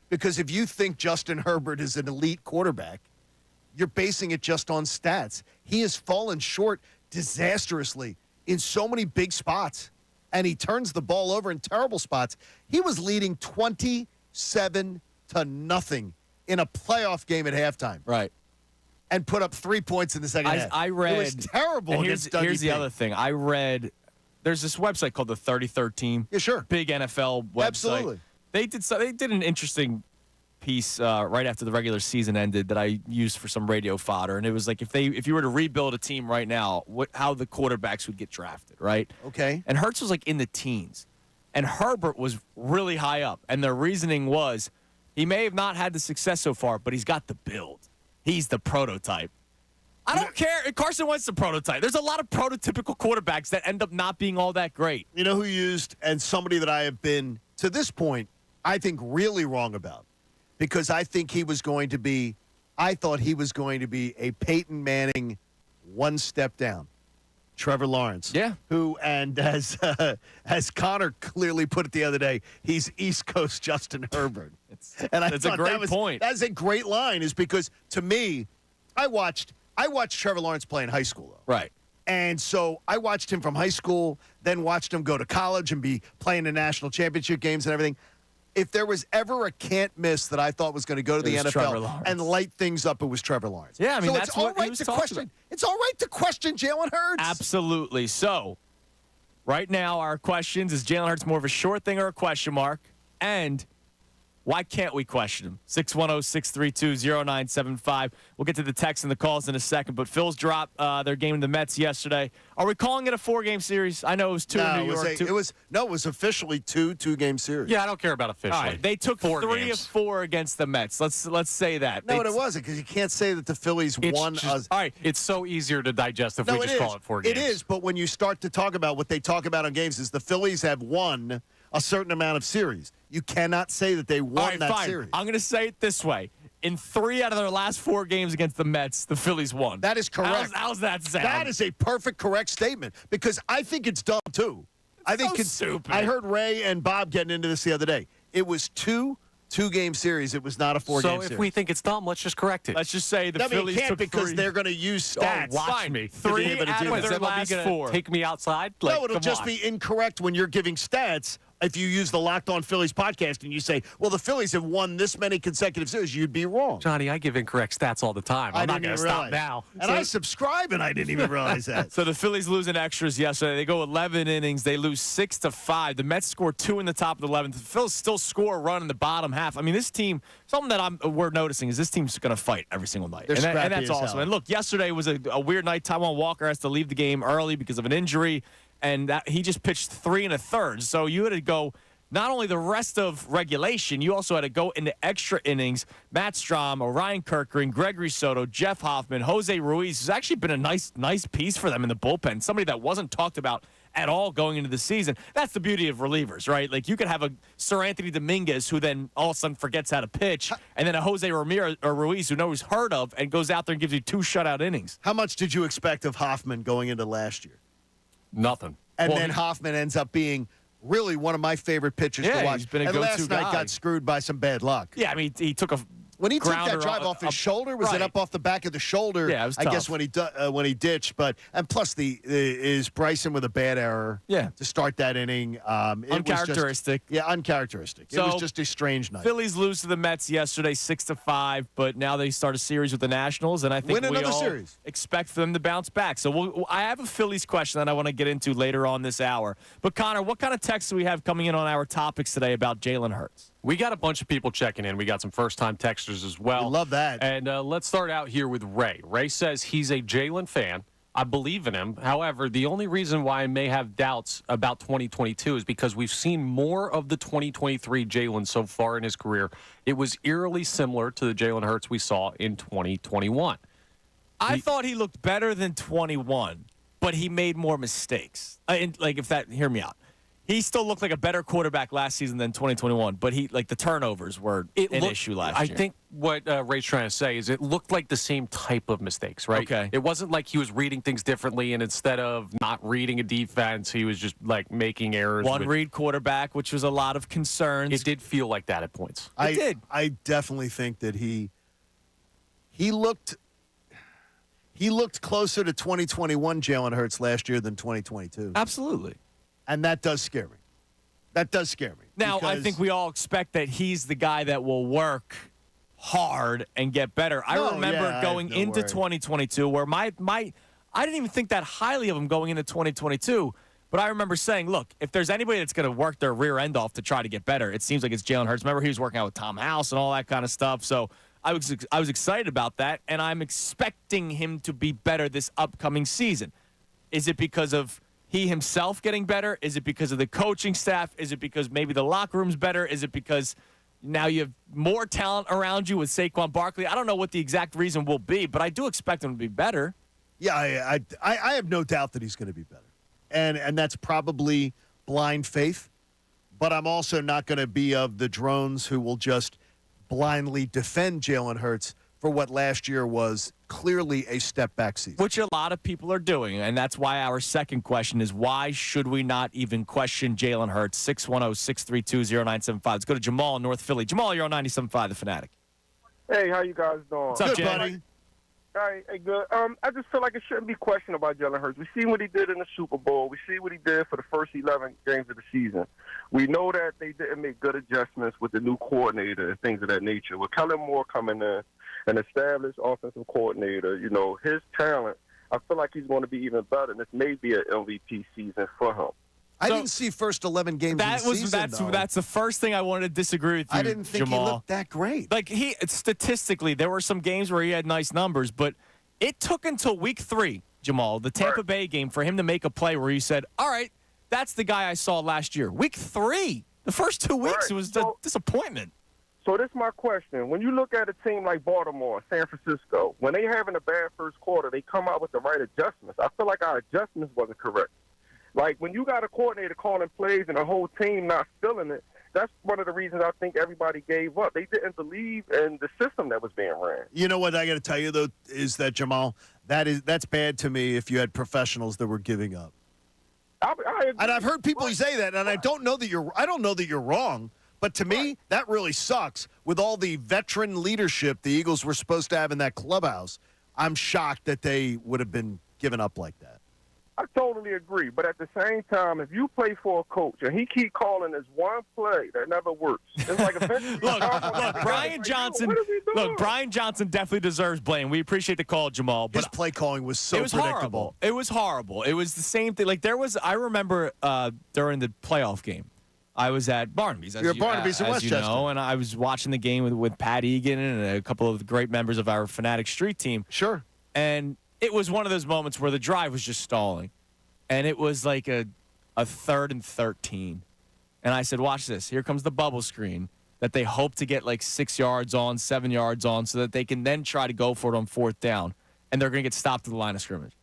Speaker 3: Because if you think Justin Herbert is an elite quarterback, you're basing it just on stats. He has fallen short disastrously in so many big spots, and he turns the ball over in terrible spots. He was leading 27-0 in a playoff game at halftime.
Speaker 2: Right.
Speaker 3: And put up 3 points in the second half.
Speaker 2: I read.
Speaker 3: It was terrible.
Speaker 2: And here's the other thing. I read. There's this website called the 33rd Team.
Speaker 3: Yeah, sure.
Speaker 2: Big NFL website.
Speaker 3: Absolutely.
Speaker 2: They did an interesting piece right after the regular season ended that I used for some radio fodder, and it was like if you were to rebuild a team right now, how the quarterbacks would get drafted, right?
Speaker 3: Okay.
Speaker 2: And Hurts was like in the teens, and Herbert was really high up, and their reasoning was he may have not had the success so far, but he's got the build. He's the prototype. I don't care. Carson Wentz the prototype. There's a lot of prototypical quarterbacks that end up not being all that great.
Speaker 3: You know who used, and somebody that I have been, to this point, I think really wrong about, because I thought he was going to be a Peyton Manning one step down. Trevor Lawrence.
Speaker 2: Yeah.
Speaker 3: Who, and as Connor clearly put it the other day, he's East Coast Justin Herbert.
Speaker 2: That's a great point.
Speaker 3: That's a great line, is because, to me, I watched Trevor Lawrence play in high school, though.
Speaker 2: Right.
Speaker 3: And so I watched him from high school, then watched him go to college and be playing in national championship games and everything. If there was ever a can't miss that I thought was going to go to the NFL and light things up, it was Trevor Lawrence.
Speaker 2: Yeah, I mean,
Speaker 3: so
Speaker 2: that's
Speaker 3: it's all
Speaker 2: what
Speaker 3: right
Speaker 2: he was
Speaker 3: to
Speaker 2: talking
Speaker 3: question.
Speaker 2: about.
Speaker 3: It's all right to question Jaylen Hurts.
Speaker 2: Absolutely. So, right now, our questions is Jaylen Hurts more of a short thing or a question mark? And why can't we question him? 610-632-0975. We'll get to the texts and the calls in a second. But Phil's dropped their game in the Mets yesterday. Are we calling it a 4-game series? I know it was 2 in New York.
Speaker 3: It was officially two-game series.
Speaker 7: Yeah, I don't care about officially.
Speaker 2: All right, they took 3 of 4 against the Mets. Let's say that.
Speaker 3: No, it wasn't, because you can't say that the Phillies won.
Speaker 7: All right, it's so easier to digest if we just call it 4 games.
Speaker 3: It is, but when you start to talk about what they talk about on games is the Phillies have won a certain amount of series. You cannot say that they won that series.
Speaker 2: I'm going to say it this way. In 3 out of their last 4 games against the Mets, the Phillies won.
Speaker 3: That is correct.
Speaker 2: How's that sound?
Speaker 3: That is a perfect, correct statement, because I think it's dumb, too. I think it's
Speaker 2: stupid.
Speaker 3: I heard Ray and Bob getting into this the other day. It was two-game series. It was not a 4-game series.
Speaker 7: So if we think it's dumb, let's just correct it.
Speaker 2: Let's just say the Phillies
Speaker 3: can't,
Speaker 2: took
Speaker 3: because
Speaker 2: 3.
Speaker 3: they're going to use stats.
Speaker 7: Watch me.
Speaker 2: 3 out of their last 4.
Speaker 7: Take me outside?
Speaker 3: No, it'll just be incorrect when you're giving stats. If you use the Locked On Phillies podcast and you say, well, the Phillies have won this many consecutive series, you'd be wrong.
Speaker 7: Johnny, I give incorrect stats all the time. I'm not going to stop now.
Speaker 3: And I subscribe, and I didn't even realize that.
Speaker 2: So the Phillies lose in extras yesterday. They go 11 innings. They lose 6-5. The Mets score 2 in the top of the 11th. The Phillies still score a run in the bottom half. I mean, this team, something that we're noticing is this team's going to fight every single night.
Speaker 3: They're
Speaker 2: and
Speaker 3: scrappy
Speaker 2: that's
Speaker 3: as
Speaker 2: awesome.
Speaker 3: hell.
Speaker 2: And look, yesterday was a weird night. Taijuan Walker has to leave the game early because of an injury, and he just pitched 3 1/3. So you had to go not only the rest of regulation, you also had to go into extra innings. Matt Strom, Orion Kirkering, Gregory Soto, Jeff Hoffman, Jose Ruiz has actually been a nice piece for them in the bullpen. Somebody that wasn't talked about at all going into the season. That's the beauty of relievers, right? Like you could have a Sir Anthony Dominguez who then all of a sudden forgets how to pitch, and then a Jose Ramirez or Ruiz who nobody's heard of and goes out there and gives you 2 shutout innings.
Speaker 3: How much did you expect of Hoffman going into last year?
Speaker 7: Nothing.
Speaker 3: And then Hoffman ends up being really one of my favorite pitchers to watch.
Speaker 2: He's been a
Speaker 3: and
Speaker 2: go-to
Speaker 3: last night
Speaker 2: guy.
Speaker 3: got screwed by some bad luck.
Speaker 2: Yeah, I mean, he took a
Speaker 3: When he took that
Speaker 2: grounder
Speaker 3: drive off his shoulder, was it
Speaker 2: right.
Speaker 3: up off the back of the shoulder?
Speaker 2: Yeah, it was
Speaker 3: I
Speaker 2: tough.
Speaker 3: guess when he ditched, and plus is Bryson with a bad error.
Speaker 2: Yeah.
Speaker 3: To start that inning,
Speaker 2: Uncharacteristic.
Speaker 3: uncharacteristic.
Speaker 2: So,
Speaker 3: it was just a strange night.
Speaker 2: Phillies lose to the Mets yesterday, 6-5, but now they start a series with the Nationals, and I think
Speaker 3: Win
Speaker 2: we
Speaker 3: another
Speaker 2: all
Speaker 3: series.
Speaker 2: expect them to bounce back. So I have a Phillies question that I want to get into later on this hour. But Connor, what kind of texts do we have coming in on our topics today about Jaylen Hurts?
Speaker 7: We got a bunch of people checking in. We got some first-time texters as well.
Speaker 3: We love that.
Speaker 7: And let's start out here with Ray. Ray says he's a Jaylen fan. I believe in him. However, the only reason why I may have doubts about 2022 is because we've seen more of the 2023 Jaylen so far in his career. It was eerily similar to the Jaylen Hurts we saw in 2021.
Speaker 2: I thought he looked better than 21, but he made more mistakes. Hear me out. He still looked like a better quarterback last season than 2021, but the turnovers were an issue last year.
Speaker 7: I think what Ray's trying to say is it looked like the same type of mistakes, right?
Speaker 2: Okay.
Speaker 7: It wasn't like he was reading things differently, and instead of not reading a defense, he was just making errors.
Speaker 2: One read quarterback, which was a lot of concerns.
Speaker 7: It did feel like that at points.
Speaker 2: It did.
Speaker 3: I definitely think that he looked closer to 2021 Jaylen Hurts last year than 2022.
Speaker 2: Absolutely.
Speaker 3: And that does scare me.
Speaker 2: Now, I
Speaker 3: because-
Speaker 2: think we all expect that he's the guy that will work hard and get better. I remember
Speaker 3: I
Speaker 2: going
Speaker 3: have no
Speaker 2: into
Speaker 3: worry.
Speaker 2: 2022 where I didn't even think that highly of him going into 2022, but I remember saying, look, if there's anybody that's going to work their rear end off to try to get better, it seems like it's Jaylen Hurts. Remember, he was working out with Tom House and all that kind of stuff, so I was excited about that, and I'm expecting him to be better this upcoming season. Is it because of he himself getting better? Is it because of the coaching staff? Is it because maybe the locker room's better? Is it because now you have more talent around you with Saquon Barkley? I don't know what the exact reason will be, but I do expect him to be better.
Speaker 3: Yeah, I have no doubt that he's going to be better. And that's probably blind faith, but I'm also not going to be of the drones who will just blindly defend Jaylen Hurts for what last year was clearly a step-back season.
Speaker 2: Which a lot of people are doing, and that's why our second question is, why should we not even question Jaylen Hurts? 610-632-0975. Let's go to Jamal in North Philly. Jamal, you're on 97.5 The Fanatic.
Speaker 8: Hey, how you guys doing?
Speaker 2: What's up,
Speaker 3: Good,
Speaker 2: Jay?
Speaker 3: buddy.
Speaker 8: All right, hey, good. I just feel like it shouldn't be questioned about Jaylen Hurts. We see what he did in the Super Bowl. We see what he did for the first 11 games of the season. We know that they didn't make good adjustments with the new coordinator and things of that nature. With Kellen Moore coming in, an established offensive coordinator, his talent, I feel like he's going to be even better. And this may be an MVP season for him.
Speaker 3: I
Speaker 2: So-
Speaker 3: didn't see first 11 games of the season, though.
Speaker 2: That's the first thing I wanted to disagree with you,
Speaker 3: I didn't think
Speaker 2: Jamal.
Speaker 3: he looked that great.
Speaker 2: Like statistically, there were some games where he had nice numbers, but it took until week 3, Jamal, the Tampa Bay game, for him to make a play where you said, all right, that's the guy I saw last year. Week 3, the first 2 weeks,
Speaker 8: Right.
Speaker 2: it was a disappointment.
Speaker 8: So this is my question. When you look at a team like Baltimore, San Francisco, when they having a bad first quarter, they come out with the right adjustments. I feel like our adjustments wasn't correct. Like when you got a coordinator calling plays and the whole team not feeling it, that's one of the reasons I think everybody gave up. They didn't believe in the system that was being ran.
Speaker 3: You know what I got to tell you, though, is that, Jamal, that's bad to me if you had professionals that were giving up.
Speaker 8: I agree.
Speaker 3: And I've heard people say that, and I don't know that you're wrong. But to me, that really sucks. With all the veteran leadership the Eagles were supposed to have in that clubhouse, I'm shocked that they would have been given up like that.
Speaker 8: I totally agree. But at the same time, if you play for a coach and he keep calling this one play that never works, it's like eventually.
Speaker 2: Look, Brian Johnson.
Speaker 8: What is he doing?
Speaker 2: Look, Brian Johnson definitely deserves blame. We appreciate the call, Jamal. But
Speaker 3: His play calling was so
Speaker 2: it was
Speaker 3: predictable.
Speaker 2: horrible. It was horrible. It was the same thing. I remember during the playoff game, I was at Barnaby's.
Speaker 3: You're at Barnaby's in
Speaker 2: as
Speaker 3: Westchester.
Speaker 2: you know, and I was watching the game with Pat Egan and a couple of the great members of our Fanatic Street team.
Speaker 3: Sure.
Speaker 2: And it was one of those moments where the drive was just stalling. And it was like a 3rd and 13. And I said, watch this. Here comes the bubble screen that they hope to get like 6 yards on, 7 yards on, so that they can then try to go for it on 4th down. And they're going to get stopped at the line of scrimmage.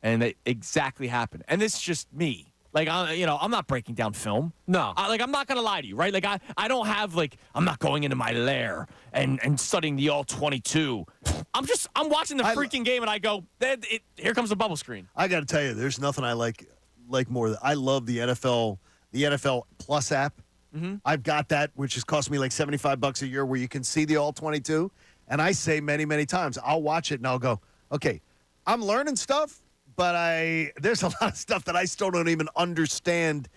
Speaker 2: And it exactly happened. And this is just me. Like, I'm not breaking down film.
Speaker 7: No.
Speaker 2: I'm not going to lie to you, right? Like, I don't have, I'm not going into my lair and studying the all-22. I'm watching the freaking game, and I go, here comes the bubble screen.
Speaker 3: I got to tell you, there's nothing I like more. I love the NFL Plus app. Mm-hmm. I've got that, which has cost me like $75 a year, where you can see the all-22. And I say many, many times, I'll watch it, and I'll go, okay, I'm learning stuff, but there's a lot of stuff that I still don't even understand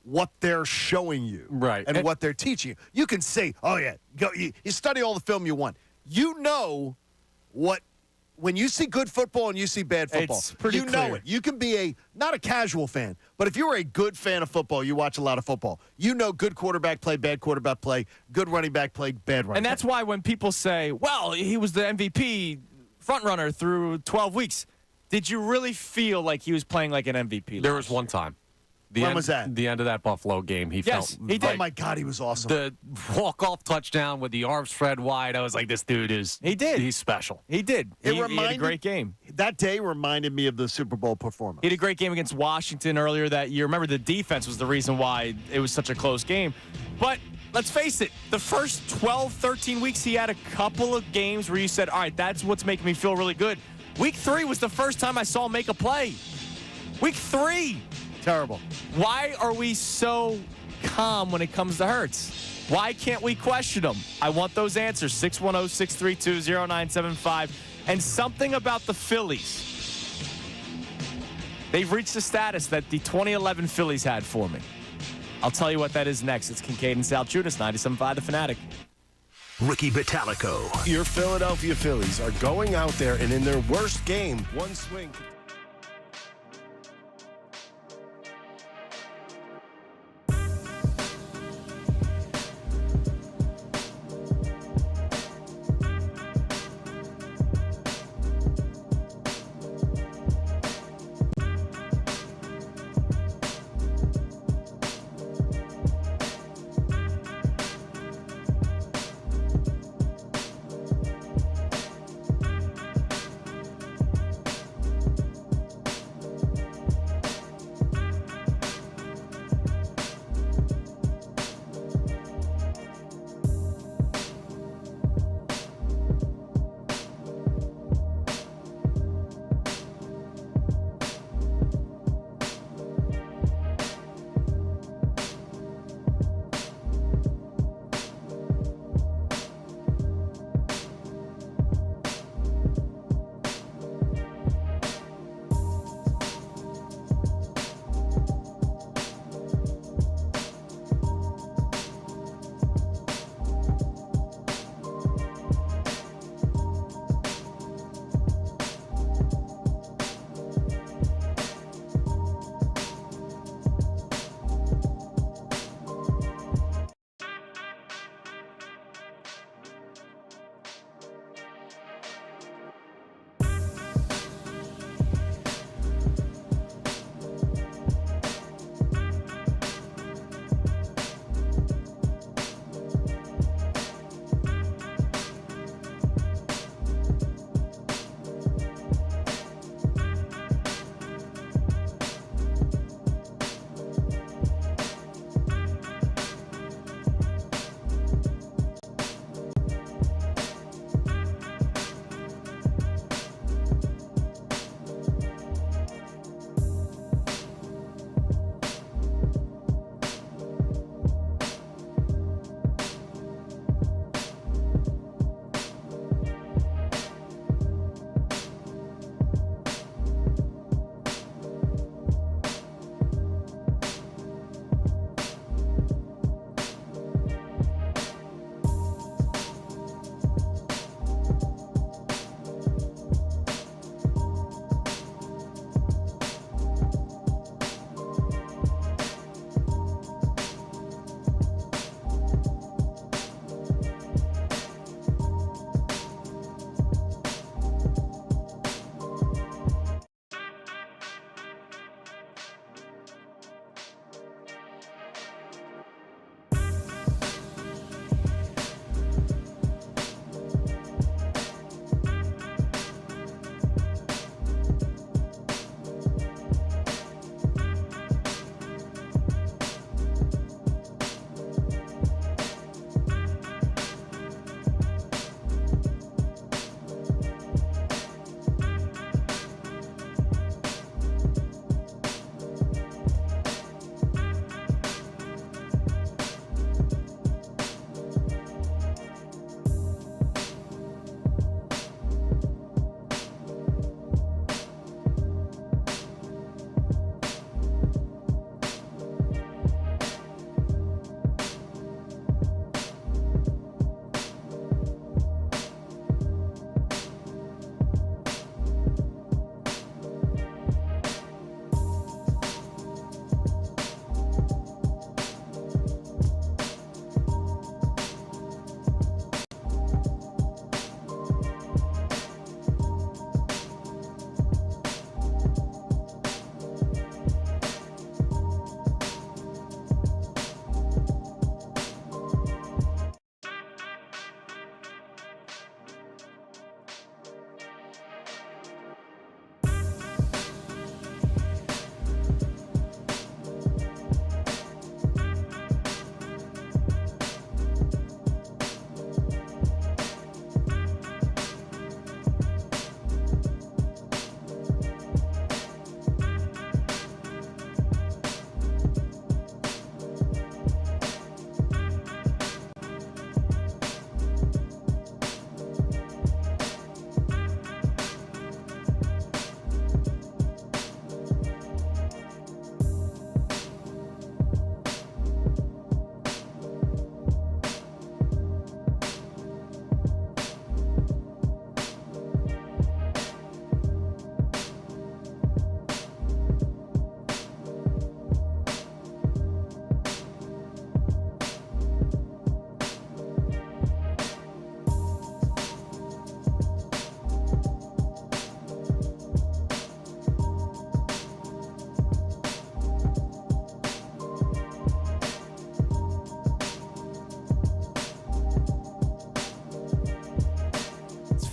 Speaker 3: what they're showing you,
Speaker 7: right,
Speaker 3: and what they're teaching you. You can say, oh, yeah, go, you study all the film you want. You know when you see good football and you see bad football,
Speaker 2: it's pretty
Speaker 3: you
Speaker 2: clear.
Speaker 3: know it. You can be not a casual fan, but if you're a good fan of football, you watch a lot of football. You know good quarterback play, bad quarterback play, good running back play, bad running
Speaker 2: And that's why when people say, well, he was the MVP frontrunner through 12 weeks, did you really feel like he was playing like an MVP?
Speaker 7: There was one time.
Speaker 3: When was that?
Speaker 7: The end of that Buffalo game. He
Speaker 2: Yes,
Speaker 7: felt
Speaker 2: he did.
Speaker 3: Oh, my God, he was awesome.
Speaker 7: The walk-off touchdown with the arms spread wide. I was like, this dude is...
Speaker 2: He did.
Speaker 7: He's special.
Speaker 2: He did. He had a great game.
Speaker 3: That day reminded me of the Super Bowl performance.
Speaker 2: He had a great game against Washington earlier that year. Remember, the defense was the reason why it was such a close game. But let's face it, the first 12, 13 weeks, he had a couple of games where you said, all right, that's what's making me feel really good. Week 3 was the first time I saw him make a play. Week 3.
Speaker 3: Terrible.
Speaker 2: Why are we so calm when it comes to Hurts? Why can't we question him? I want those answers. 610-632-0975. And something about the Phillies. They've reached the status that the 2011 Phillies had for me. I'll tell you what that is next. It's Kincade and Salciunas, 97.5 The Fanatic.
Speaker 1: Ricky Bottalico.
Speaker 9: Your Philadelphia Phillies are going out there and in their worst game, one swing.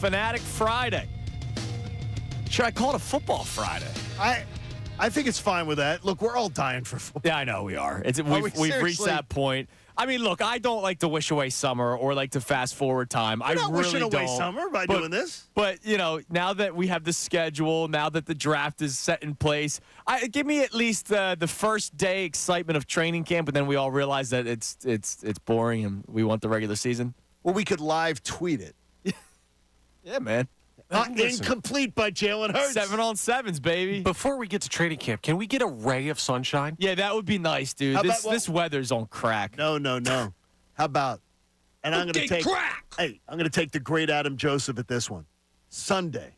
Speaker 2: Fanatic Friday. Should I call it a Football Friday?
Speaker 3: I think it's fine with that. Look, we're all dying for football.
Speaker 2: Yeah, I know we are. We've reached that point. I mean, look, I don't like to wish away summer or like to fast forward time.
Speaker 3: We're not wishing away
Speaker 2: don't.
Speaker 3: summer by doing this.
Speaker 2: But, now that we have the schedule, now that the draft is set in place, give me at least the first day excitement of training camp, and then we all realize that it's boring and we want the regular season.
Speaker 3: Well, we could live tweet it.
Speaker 2: Yeah, man.
Speaker 3: Incomplete by Jaylen Hurts.
Speaker 2: 7-on-7s, baby.
Speaker 7: Before we get to training camp, can we get a ray of sunshine?
Speaker 2: Yeah, that would be nice, dude. This weather's on crack.
Speaker 3: No. How about? And I'm going to take. Hey, I'm going to take the great Adam Joseph at this one. Sunday,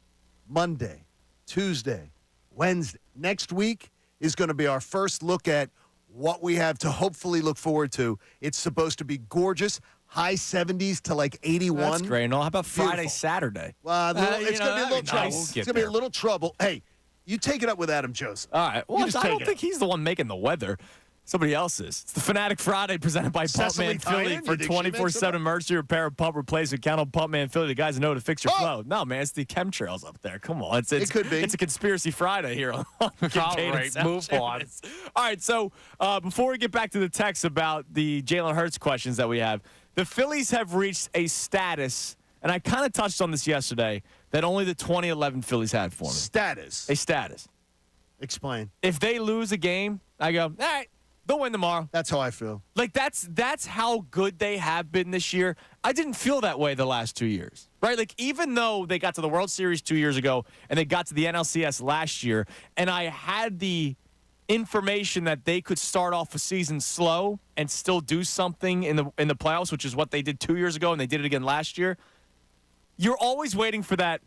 Speaker 3: Monday, Tuesday, Wednesday. Next week is going to be our first look at what we have to hopefully look forward to. It's supposed to be gorgeous. High 70s to like 81.
Speaker 2: That's great. And how about Friday,
Speaker 3: Beautiful.
Speaker 2: Saturday?
Speaker 3: It's going to be a little trouble.
Speaker 2: Nice.
Speaker 3: It's going to be a little trouble. Hey, you take it up with Adam Joseph.
Speaker 2: All right. Well,
Speaker 3: You just
Speaker 2: I
Speaker 3: take
Speaker 2: don't
Speaker 3: it
Speaker 2: think
Speaker 3: up.
Speaker 2: he's the one making the weather. Somebody else is. It's the Fanatic Friday presented by
Speaker 3: Cecily
Speaker 2: Pumpman Philly
Speaker 3: Tynan?
Speaker 2: for
Speaker 3: You think she makes
Speaker 2: 24/7 emergency repair and pump replacement. Count on Pumpman Philly. The guys know to fix your
Speaker 3: Oh!
Speaker 2: flow. No, man, it's the chemtrails up there. Come on. It
Speaker 3: could be.
Speaker 2: It's a conspiracy Friday here on Kincade
Speaker 7: right,
Speaker 2: and
Speaker 7: move on.
Speaker 2: Salciunas. All right, so before we get back to the text about the Jaylen Hurts questions that we have, the Phillies have reached a status, and I kind of touched on this yesterday, that only the 2011 Phillies had for me.
Speaker 3: Status.
Speaker 2: A status.
Speaker 3: Explain.
Speaker 2: If they lose a game, I go, all right, they'll win tomorrow.
Speaker 3: That's how I feel.
Speaker 2: Like, that's how good they have been this year. I didn't feel that way the last 2 years, right? Like, even though they got to the World Series 2 years ago and they got to the NLCS last year, and I had the information that they could start off a season slow and still do something in the playoffs, which is what they did 2 years ago, and they did it again last year. You're always waiting for that.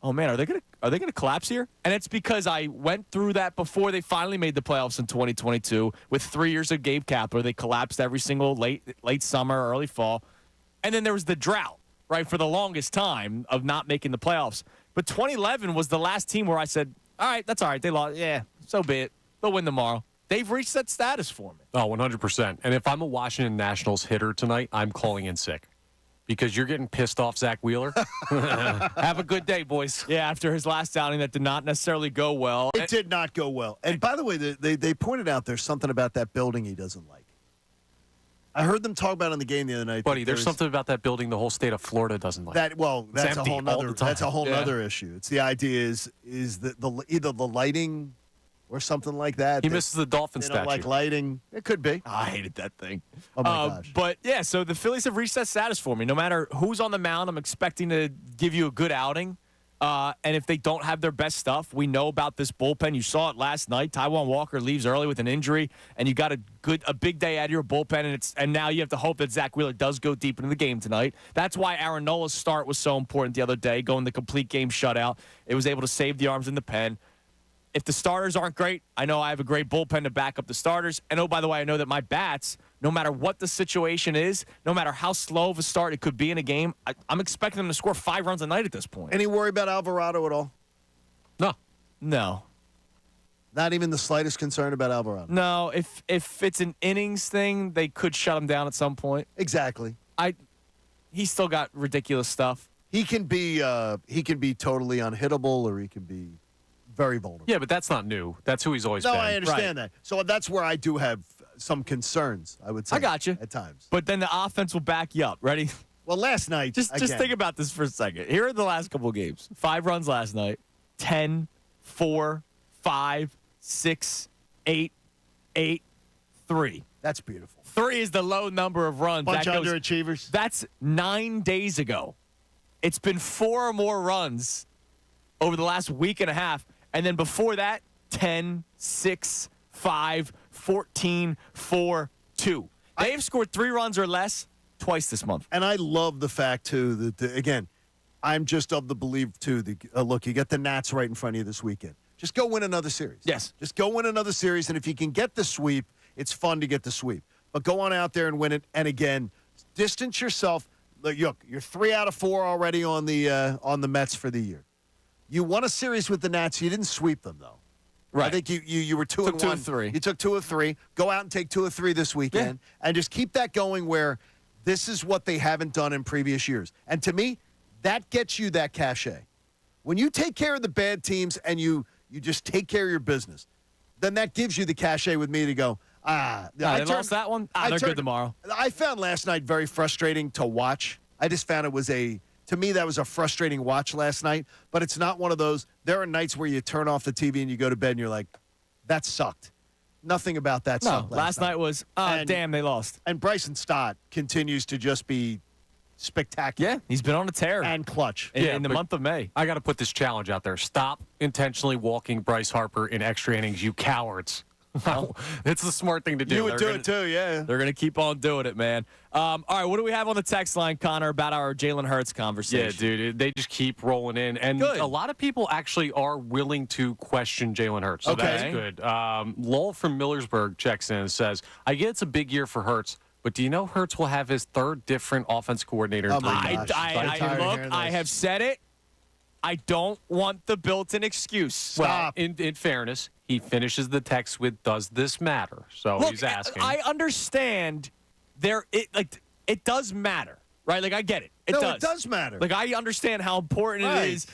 Speaker 2: Oh man, are they gonna collapse here? And it's because I went through that before they finally made the playoffs in 2022 with 3 years of Gabe Kapler. They collapsed every single late summer, early fall, and then there was the drought, right, for the longest time of not making the playoffs. But 2011 was the last team where I said, all right, that's all right. They lost. Yeah, so be it. They'll win tomorrow. They've reached that status for me.
Speaker 7: Oh, 100%. And if I'm a Washington Nationals hitter tonight, I'm calling in sick. Because you're getting pissed off Zach Wheeler. Have a good day, boys.
Speaker 2: Yeah, after his last outing that did not necessarily go well.
Speaker 3: It did not go well. And by the way, they pointed out there's something about that building he doesn't like. I heard them talk about it on the game the other night.
Speaker 7: Buddy, there's something about that building the whole state of Florida doesn't like.
Speaker 3: That's a
Speaker 7: empty
Speaker 3: whole
Speaker 7: all
Speaker 3: nother.
Speaker 7: the time.
Speaker 3: That's a whole
Speaker 2: Yeah.
Speaker 3: nother issue. It's the idea is that either the lighting or something like that.
Speaker 7: He misses the dolphin
Speaker 3: They
Speaker 7: statue.
Speaker 3: don't like lighting. It could be.
Speaker 2: I hated that thing.
Speaker 3: Oh, my gosh.
Speaker 2: But, yeah, so the Phillies have reached that status for me. No matter who's on the mound, I'm expecting to give you a good outing. And if they don't have their best stuff, we know about this bullpen. You saw it last night. Taijuan Walker leaves early with an injury, and you got a big day out of your bullpen, and now you have to hope that Zach Wheeler does go deep into the game tonight. That's why Aaron Nola's start was so important the other day, going the complete game shutout. It was able to save the arms in the pen. If the starters aren't great, I know I have a great bullpen to back up the starters. And, oh, by the way, I know that my bats, no matter what the situation is, no matter how slow of a start it could be in a game, I'm expecting them to score 5 runs a night at this point.
Speaker 3: Any worry about Alvarado at all?
Speaker 2: No.
Speaker 3: Not even the slightest concern about Alvarado.
Speaker 2: No, if it's an innings thing, they could shut him down at some point.
Speaker 3: Exactly.
Speaker 2: He's still got ridiculous stuff.
Speaker 3: He can be totally unhittable, or he can be very vulnerable.
Speaker 7: Yeah, but that's not new. That's who he's always
Speaker 3: No,
Speaker 7: been.
Speaker 3: I understand that. So that's where I do have some concerns, I would say.
Speaker 2: I got you.
Speaker 3: At times.
Speaker 2: But then the offense will back you up. Ready?
Speaker 3: Well, last night,
Speaker 2: Just think about this for a second. Here are the last couple of games. 5 runs last night. 10, 4, 5, 6, 8, 8, 3.
Speaker 3: That's beautiful.
Speaker 2: 3 is the low number of runs.
Speaker 3: Bunch
Speaker 2: That
Speaker 3: of
Speaker 2: goes-
Speaker 3: underachievers.
Speaker 2: That's 9 days ago. It's been 4 or more runs over the last week and a half. And then before that, 10, 6, 5, 14, 4, 2. They've scored 3 runs or less twice this month.
Speaker 3: And I love the fact, too, that, again, I'm just of the belief, too, look, you got the Nats right in front of you this weekend. Just go win another series.
Speaker 2: Yes.
Speaker 3: Just go win another series, and if you can get the sweep, it's fun to get the sweep. But go on out there and win it. And, again, distance yourself. Look, you're 3 out of 4 already on the Mets for the year. You won a series with the Nats. You didn't sweep them, though.
Speaker 2: Right.
Speaker 3: I think you were 2
Speaker 2: Took
Speaker 3: and
Speaker 2: 2
Speaker 3: 1.
Speaker 2: of 3.
Speaker 3: You took 2 of 3. Go out and take 2 of 3 this weekend, and just keep that going. Where this is what they haven't done in previous years. And to me, that gets you that cachet. When you take care of the bad teams and you just take care of your business, then that gives you the cachet with me to go,
Speaker 2: they lost that one? They're good tomorrow.
Speaker 3: I found last night very frustrating to watch. I just found it was to me, that was a frustrating watch last night, but it's not one of those. There are nights where you turn off the TV and you go to bed and you're like, that sucked. Nothing about that sucked
Speaker 2: last night was, damn, they lost.
Speaker 3: And Bryson Stott continues to just be spectacular.
Speaker 2: Yeah, he's been on a tear.
Speaker 3: And clutch.
Speaker 2: In the month of May.
Speaker 7: I got to put this challenge out there. Stop intentionally walking Bryce Harper in extra innings, you cowards. It's the smart thing to do.
Speaker 3: You would do it too, yeah.
Speaker 2: They're going to keep on doing it, man. All right, what do we have on the text line, Connor, about our Jaylen Hurts conversation?
Speaker 7: Yeah, dude, they just keep rolling in. And
Speaker 2: good.
Speaker 7: A lot of people actually are willing to question Jaylen Hurts, so that's good. Lowell from Millersburg checks in and says, I get it's a big year for Hurts, but do you know Hurts will have his third different offense coordinator in 3 years?
Speaker 2: I have said it. I don't want the built-in excuse.
Speaker 3: Stop.
Speaker 7: Well, in fairness, he finishes the text with, does this matter? So
Speaker 2: Look,
Speaker 7: he's asking.
Speaker 2: I understand it does matter, right? Like, I get it. It
Speaker 3: does matter.
Speaker 2: Like, I understand how important it is.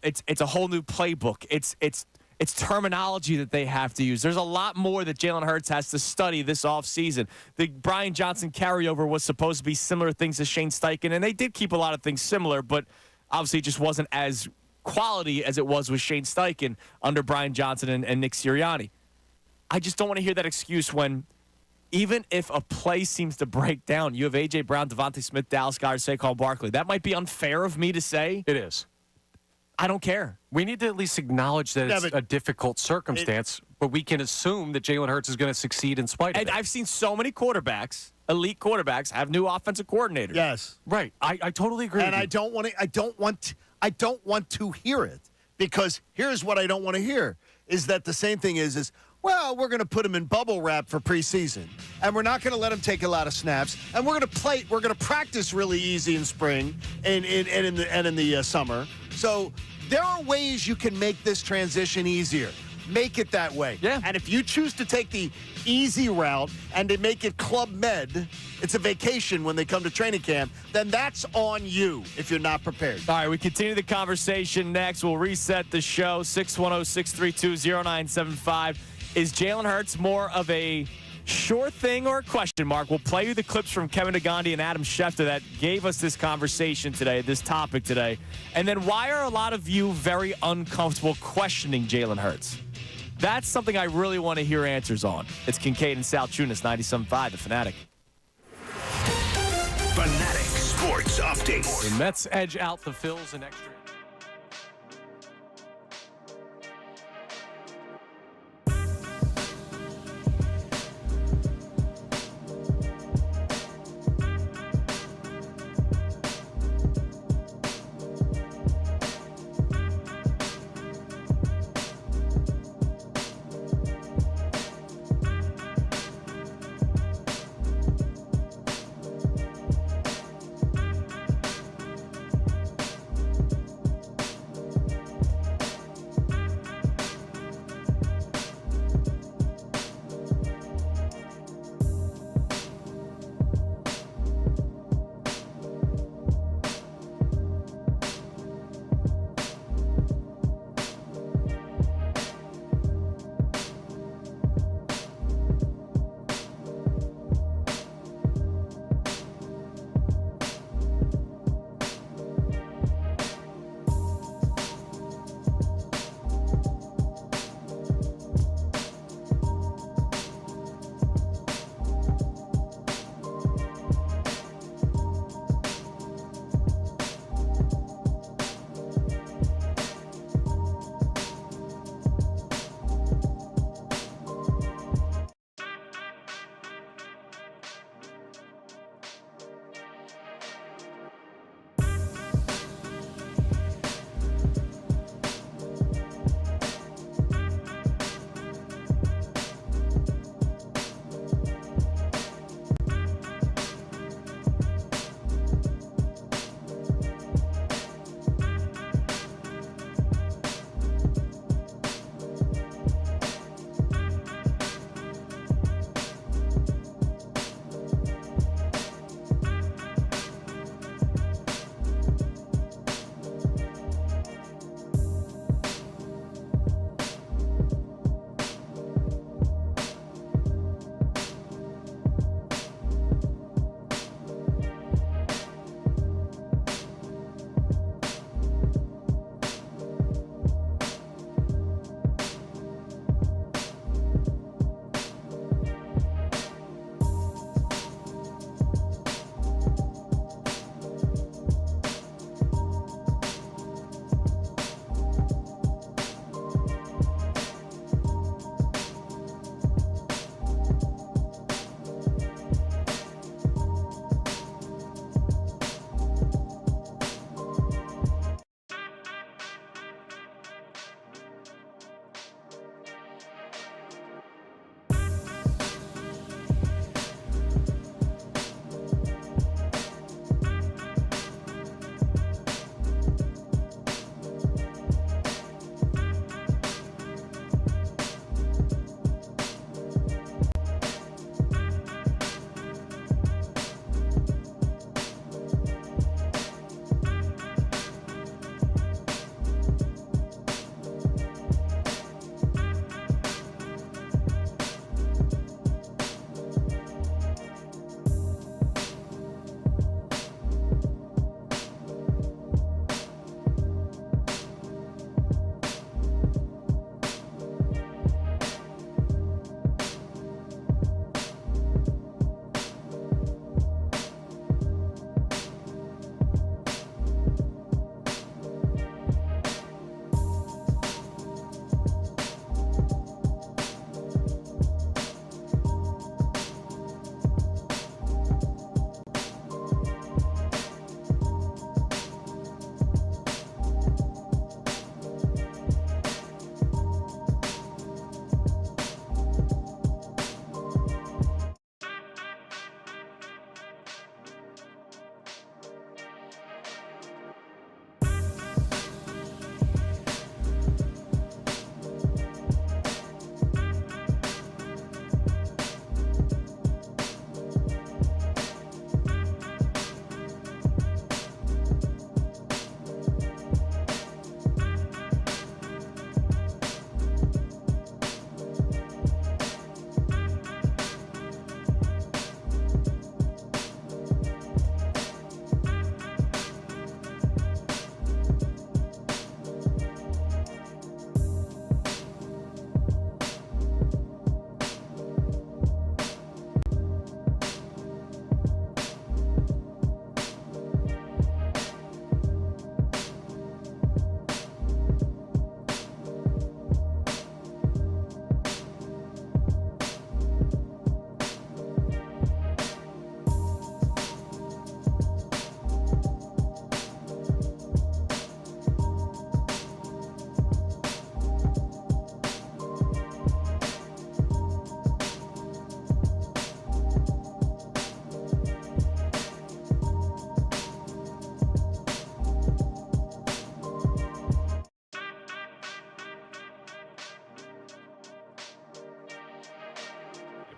Speaker 2: It's a whole new playbook. It's terminology that they have to use. There's a lot more that Jaylen Hurts has to study this offseason. The Brian Johnson carryover was supposed to be similar things to Shane Steichen, and they did keep a lot of things similar, but obviously it just wasn't as quality as it was with Shane Steichen under Brian Johnson and Nick Sirianni. I just don't want to hear that excuse when even if a play seems to break down, you have A.J. Brown, Devontae Smith, Dallas Goedert, Saquon Barkley. That might be unfair of me to say.
Speaker 7: It is.
Speaker 2: I don't care.
Speaker 7: We need to at least acknowledge that it's a difficult circumstance, but we can assume that Jaylen Hurts is going to succeed in spite of it.
Speaker 2: And I've seen so many quarterbacks, elite quarterbacks, have new offensive coordinators.
Speaker 3: Yes.
Speaker 7: Right. I totally agree.
Speaker 3: And
Speaker 7: with you.
Speaker 3: I don't want to hear it, because here's what I don't want to hear is that the same thing is well, we're going to put him in bubble wrap for preseason, and we're not going to let him take a lot of snaps, and we're going to practice really easy in spring and in the summer. So there are ways you can make this transition easier. Make it that way.
Speaker 2: Yeah.
Speaker 3: And if you choose to take the easy route and to make it Club Med, it's a vacation when they come to training camp, then that's on you if you're not prepared.
Speaker 2: All right, we continue the conversation next. We'll reset the show. 610-632-0975. Is Jaylen Hurts more of a sure thing or a question mark? We'll play you the clips from Kevin Nandhi and Adam Schefter that gave us this conversation today, this topic today. And then why are a lot of you very uncomfortable questioning Jaylen Hurts? That's something I really want to hear answers on. It's Kincade and Salciunas, 97.5, The Fanatic.
Speaker 1: Fanatic Sports Update.
Speaker 7: The Mets edge out the Phillies in extra.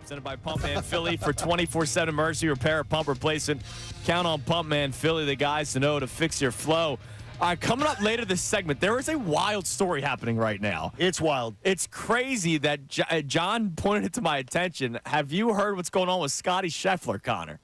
Speaker 2: Presented by Pump Man Philly for 24/7 emergency repair, pump replacement. Count on Pump Man Philly, the guys to know to fix your flow. All right, coming up later this segment, there is a wild story happening right now.
Speaker 3: It's wild.
Speaker 2: It's crazy that John pointed it to my attention. Have you heard what's going on with Scottie Scheffler, Connor?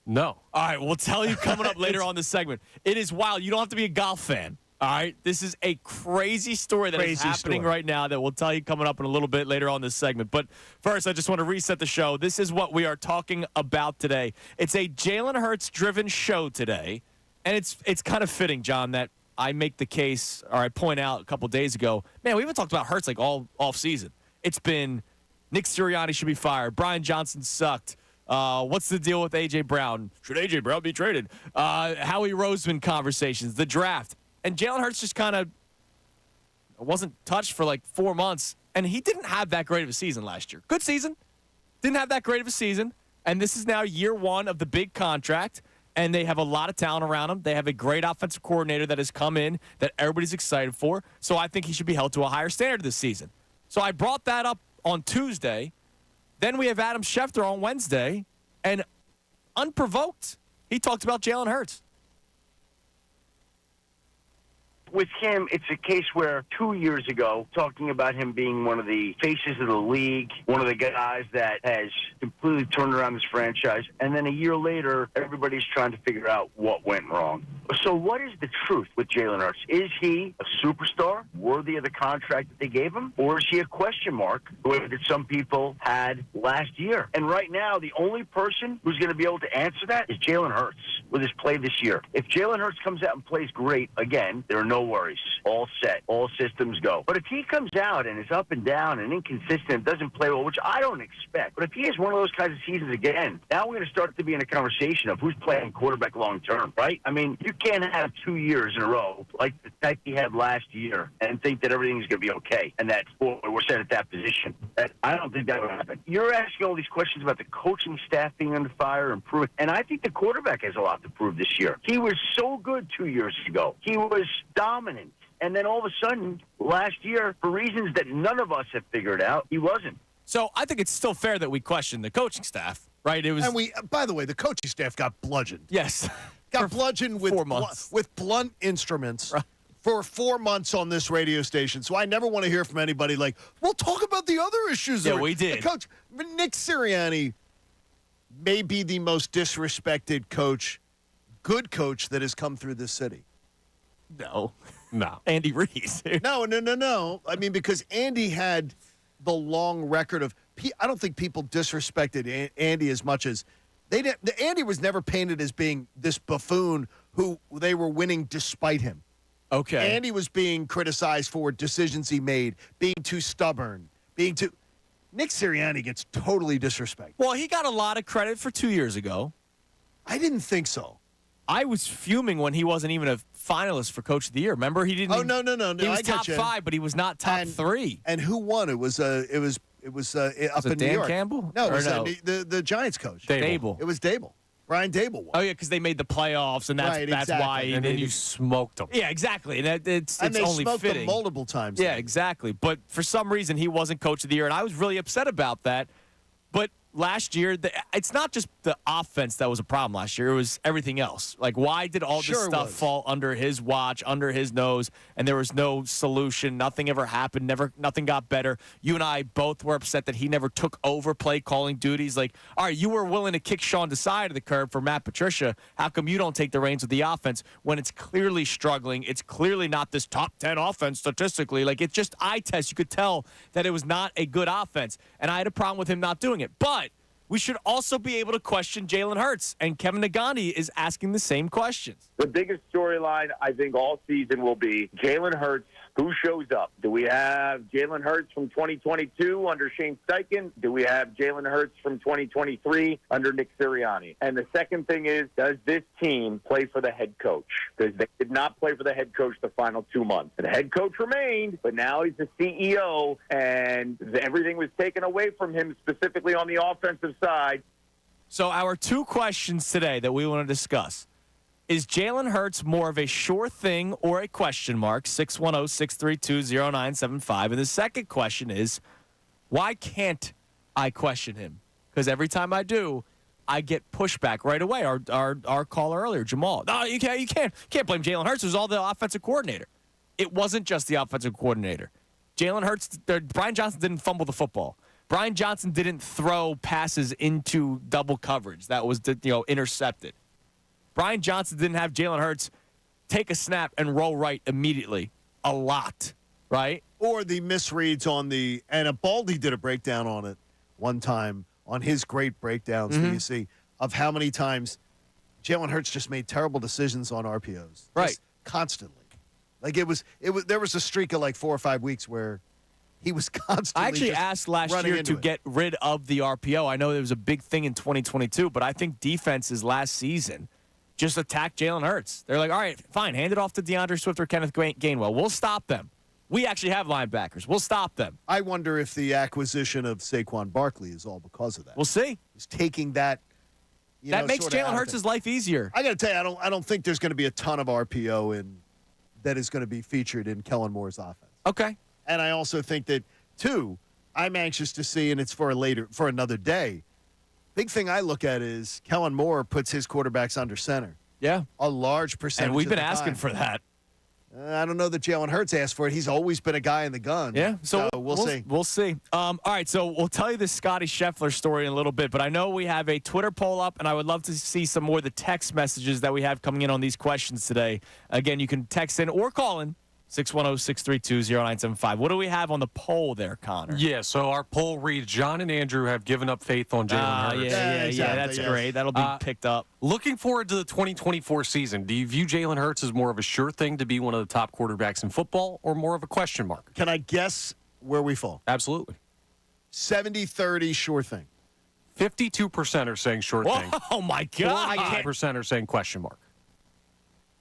Speaker 7: No.
Speaker 2: All right, we'll tell you coming up later on this segment. It is wild. You don't have to be a golf fan. All right, this is a crazy story that is happening right now that we'll tell you coming up in a little bit later on this segment. But first, I just want to reset the show. This is what we are talking about today. It's a Jaylen Hurts-driven show today, and it's kind of fitting, John, that I make the case, or I point out a couple days ago, man, we haven't talked about Hurts like all off-season. It's been Nick Sirianni should be fired. Brian Johnson sucked. What's the deal with A.J. Brown? Should A.J. Brown be traded? Howie Roseman conversations, the draft. And Jaylen Hurts just kind of wasn't touched for like 4 months. And he didn't have that great of a season last year. Good season. Didn't have that great of a season. And this is now year one of the big contract. And they have a lot of talent around him. They have a great offensive coordinator that has come in that everybody's excited for. So I think he should be held to a higher standard this season. So I brought that up on Tuesday. Then we have Adam Schefter on Wednesday. And unprovoked, he talked about Jaylen Hurts.
Speaker 6: With him, it's a case where 2 years ago, talking about him being one of the faces of the league, one of the guys that has completely turned around this franchise, and then a year later, everybody's trying to figure out what went wrong. So what is the truth with Jaylen Hurts? Is he a superstar, worthy of the contract that they gave him, or is he a question mark, the way that some people had last year? And right now, the only person who's going to be able to answer that is Jaylen Hurts with his play this year. If Jaylen Hurts comes out and plays great again, there are no worries. All set. All systems go. But if he comes out and is up and down and inconsistent, doesn't play well, which I don't expect, but if he has one of those kinds of seasons again, now we're going to start to be in a conversation of who's playing quarterback long term, right? I mean, you can't have 2 years in a row like the type he had last year and think that everything's going to be okay and that we're set at that position. I don't think that would happen. You're asking all these questions about the coaching staff being under fire and prove it, and I think the quarterback has a lot to prove this year. He was so good 2 years ago. He was dominant. And then all of a sudden, last year, for reasons that none of us have figured out, he wasn't.
Speaker 2: So I think it's still fair that we question the coaching staff, right? It was,
Speaker 3: And by the way, the coaching staff got bludgeoned.
Speaker 2: yes,
Speaker 3: Got bludgeoned with
Speaker 2: 4 months.
Speaker 3: with blunt instruments
Speaker 2: Right.
Speaker 3: for 4 months on this radio station. So I never want to hear from anybody like, we'll talk about the other issues.
Speaker 2: Yeah, we did.
Speaker 3: The coach, Nick Sirianni may be the most disrespected coach, good coach that has come through this city.
Speaker 2: no,
Speaker 7: No.
Speaker 2: Andy Reid.
Speaker 3: No. I mean, because Andy had the long record of I don't think people disrespected Andy as much as they did. Andy was never painted as being this buffoon who they were winning despite him.
Speaker 2: Okay.
Speaker 3: Andy was being criticized for decisions he made, being too stubborn, being too. Nick Sirianni gets totally disrespected.
Speaker 2: Well, he got a lot of credit for 2 years ago.
Speaker 3: I didn't think so.
Speaker 2: I was fuming when he wasn't even a finalist for Coach of the Year. Remember, he didn't.
Speaker 3: Oh,
Speaker 2: even,
Speaker 3: no.
Speaker 2: He was
Speaker 3: I get
Speaker 2: top
Speaker 3: you.
Speaker 2: 5, but he was not top 3.
Speaker 3: And who won? It was up
Speaker 2: Was
Speaker 3: in
Speaker 2: it
Speaker 3: New
Speaker 2: Dan
Speaker 3: York.
Speaker 2: Campbell?
Speaker 3: No, it
Speaker 2: Or
Speaker 3: was
Speaker 2: no?
Speaker 3: The Giants coach.
Speaker 2: Dable.
Speaker 3: It was Dable. Brian Dable won.
Speaker 2: Oh yeah, because they made the playoffs, and that's
Speaker 3: Right,
Speaker 2: that's
Speaker 3: exactly.
Speaker 2: why.
Speaker 7: And then you smoked him.
Speaker 2: Yeah, exactly. And it's
Speaker 3: and they
Speaker 2: only
Speaker 3: smoked
Speaker 2: fitting.
Speaker 3: him multiple times.
Speaker 2: Yeah,
Speaker 3: then.
Speaker 2: exactly. But for some reason, he wasn't Coach of the Year, and I was really upset about that. But last year, it's not just the offense that was a problem last year. It was everything else. Like, why did all
Speaker 3: Sure
Speaker 2: this
Speaker 3: it
Speaker 2: stuff
Speaker 3: was.
Speaker 2: fall under his watch, under his nose, and there was no solution? Nothing ever happened. Nothing got better. You and I both were upset that he never took over play calling duties. Like, all right, you were willing to kick Sean Desai to the curb for Matt Patricia. How come you don't take the reins of the offense when it's clearly struggling? It's clearly not this top 10 offense statistically. Like, it's just eye test. You could tell that it was not a good offense, and I had a problem with him not doing it. But we should also be able to question Jaylen Hurts, and Kevin Nagandi is asking the same questions.
Speaker 5: The biggest storyline, I think, all season will be Jaylen Hurts. Who shows up? Do we have Jaylen Hurts from 2022 under Shane Steichen? Do we have Jaylen Hurts from 2023 under Nick Sirianni? And the second thing is, does this team play for the head coach? Because they did not play for the head coach the final 2 months. The head coach remained, but now he's the CEO, and everything was taken away from him, specifically on the offensive side.
Speaker 2: So our 2 questions today that we want to discuss. Is Jaylen Hurts more of a sure thing or a question mark? 610-632-0975. And the second question is, why can't I question him? because every time I do, I get pushback right away. Our caller earlier, Jamal. No, you can't blame Jalen Hurts. It was all the offensive coordinator. It wasn't just the offensive coordinator. Jalen Hurts, Brian Johnson didn't fumble the football. Brian Johnson didn't throw passes into double coverage that was intercepted. Brian Johnson didn't have Jalen Hurts take a snap and roll right immediately a lot, right?
Speaker 3: Or the misreads on and Baldy did a breakdown on it one time on his great breakdowns that you see of how many times Jalen Hurts just made terrible decisions on RPOs.
Speaker 2: Right.
Speaker 3: Just constantly. Like there was a streak of like 4 or 5 weeks where he was constantly
Speaker 2: I actually
Speaker 3: just
Speaker 2: asked last
Speaker 3: running
Speaker 2: year
Speaker 3: into
Speaker 2: to
Speaker 3: it.
Speaker 2: get rid of the RPO. I know there was a big thing in 2022, but I think defenses last season just attacked Jalen Hurts. They're like, all right, fine, hand it off to DeAndre Swift or Kenneth Gainwell. We'll stop them. We actually have linebackers. We'll stop them.
Speaker 3: I wonder if the acquisition of Saquon Barkley is all because of that.
Speaker 2: We'll see.
Speaker 3: He's taking that.
Speaker 2: That makes
Speaker 3: sorta out
Speaker 2: Jalen
Speaker 3: of
Speaker 2: Hurts'
Speaker 3: it.
Speaker 2: life easier.
Speaker 3: I got to tell you, I don't think there's going to be a ton of RPO that is going to be featured in Kellen Moore's offense.
Speaker 2: Okay.
Speaker 3: And I also think that, too, I'm anxious to see, and it's for another day. Big thing I look at is Kellen Moore puts his quarterbacks under center.
Speaker 2: Yeah.
Speaker 3: A large percentage.
Speaker 2: And we've been
Speaker 3: of the
Speaker 2: asking
Speaker 3: time.
Speaker 2: for that.
Speaker 3: I don't know that Jalen Hurts asked for it. He's always been a guy in the gun.
Speaker 2: Yeah,
Speaker 3: so we'll see.
Speaker 2: We'll see. All right, so we'll tell you the Scottie Scheffler story in a little bit, but I know we have a Twitter poll up, and I would love to see some more of the text messages that we have coming in on these questions today. Again, you can text in or call in 610-632-0975. What do we have on the poll there, Connor?
Speaker 7: Yeah, so our poll reads, John and Andrew have given up faith on Jalen Hurts.
Speaker 2: Yeah,
Speaker 3: exactly,
Speaker 2: that's
Speaker 3: yes.
Speaker 2: great. That'll be picked up.
Speaker 7: Looking forward to the 2024 season, do you view Jalen Hurts as more of a sure thing to be one of the top quarterbacks in football or more of a question mark?
Speaker 3: Can I guess where we fall?
Speaker 7: Absolutely.
Speaker 3: 70-30, sure thing.
Speaker 7: 52% are saying sure thing.
Speaker 2: Oh, my God.
Speaker 7: 5% are saying question mark.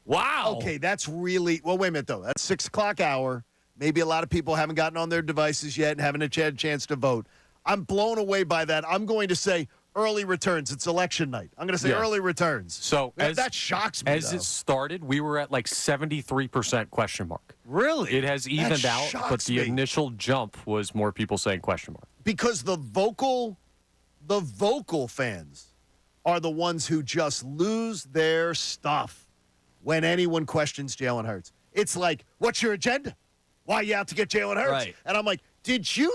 Speaker 2: Wow.
Speaker 3: Okay, that's really – well, wait a minute, though. That's 6 o'clock hour. Maybe a lot of people haven't gotten on their devices yet and haven't had a chance to vote. I'm blown away by that. I'm going to say early returns. It's election night. I'm going to say early returns.
Speaker 7: So
Speaker 3: that shocks me,
Speaker 7: As
Speaker 3: though.
Speaker 7: it started, we were at like 73% question mark.
Speaker 2: Really?
Speaker 7: It has evened out, but
Speaker 3: shocks
Speaker 7: the
Speaker 3: me.
Speaker 7: initial jump was more people saying question mark.
Speaker 3: Because the vocal fans are the ones who just lose their stuff when anyone questions Jalen Hurts. It's like, what's your agenda? Why are you out to get Jalen Hurts?
Speaker 2: Right.
Speaker 3: And I'm like, did you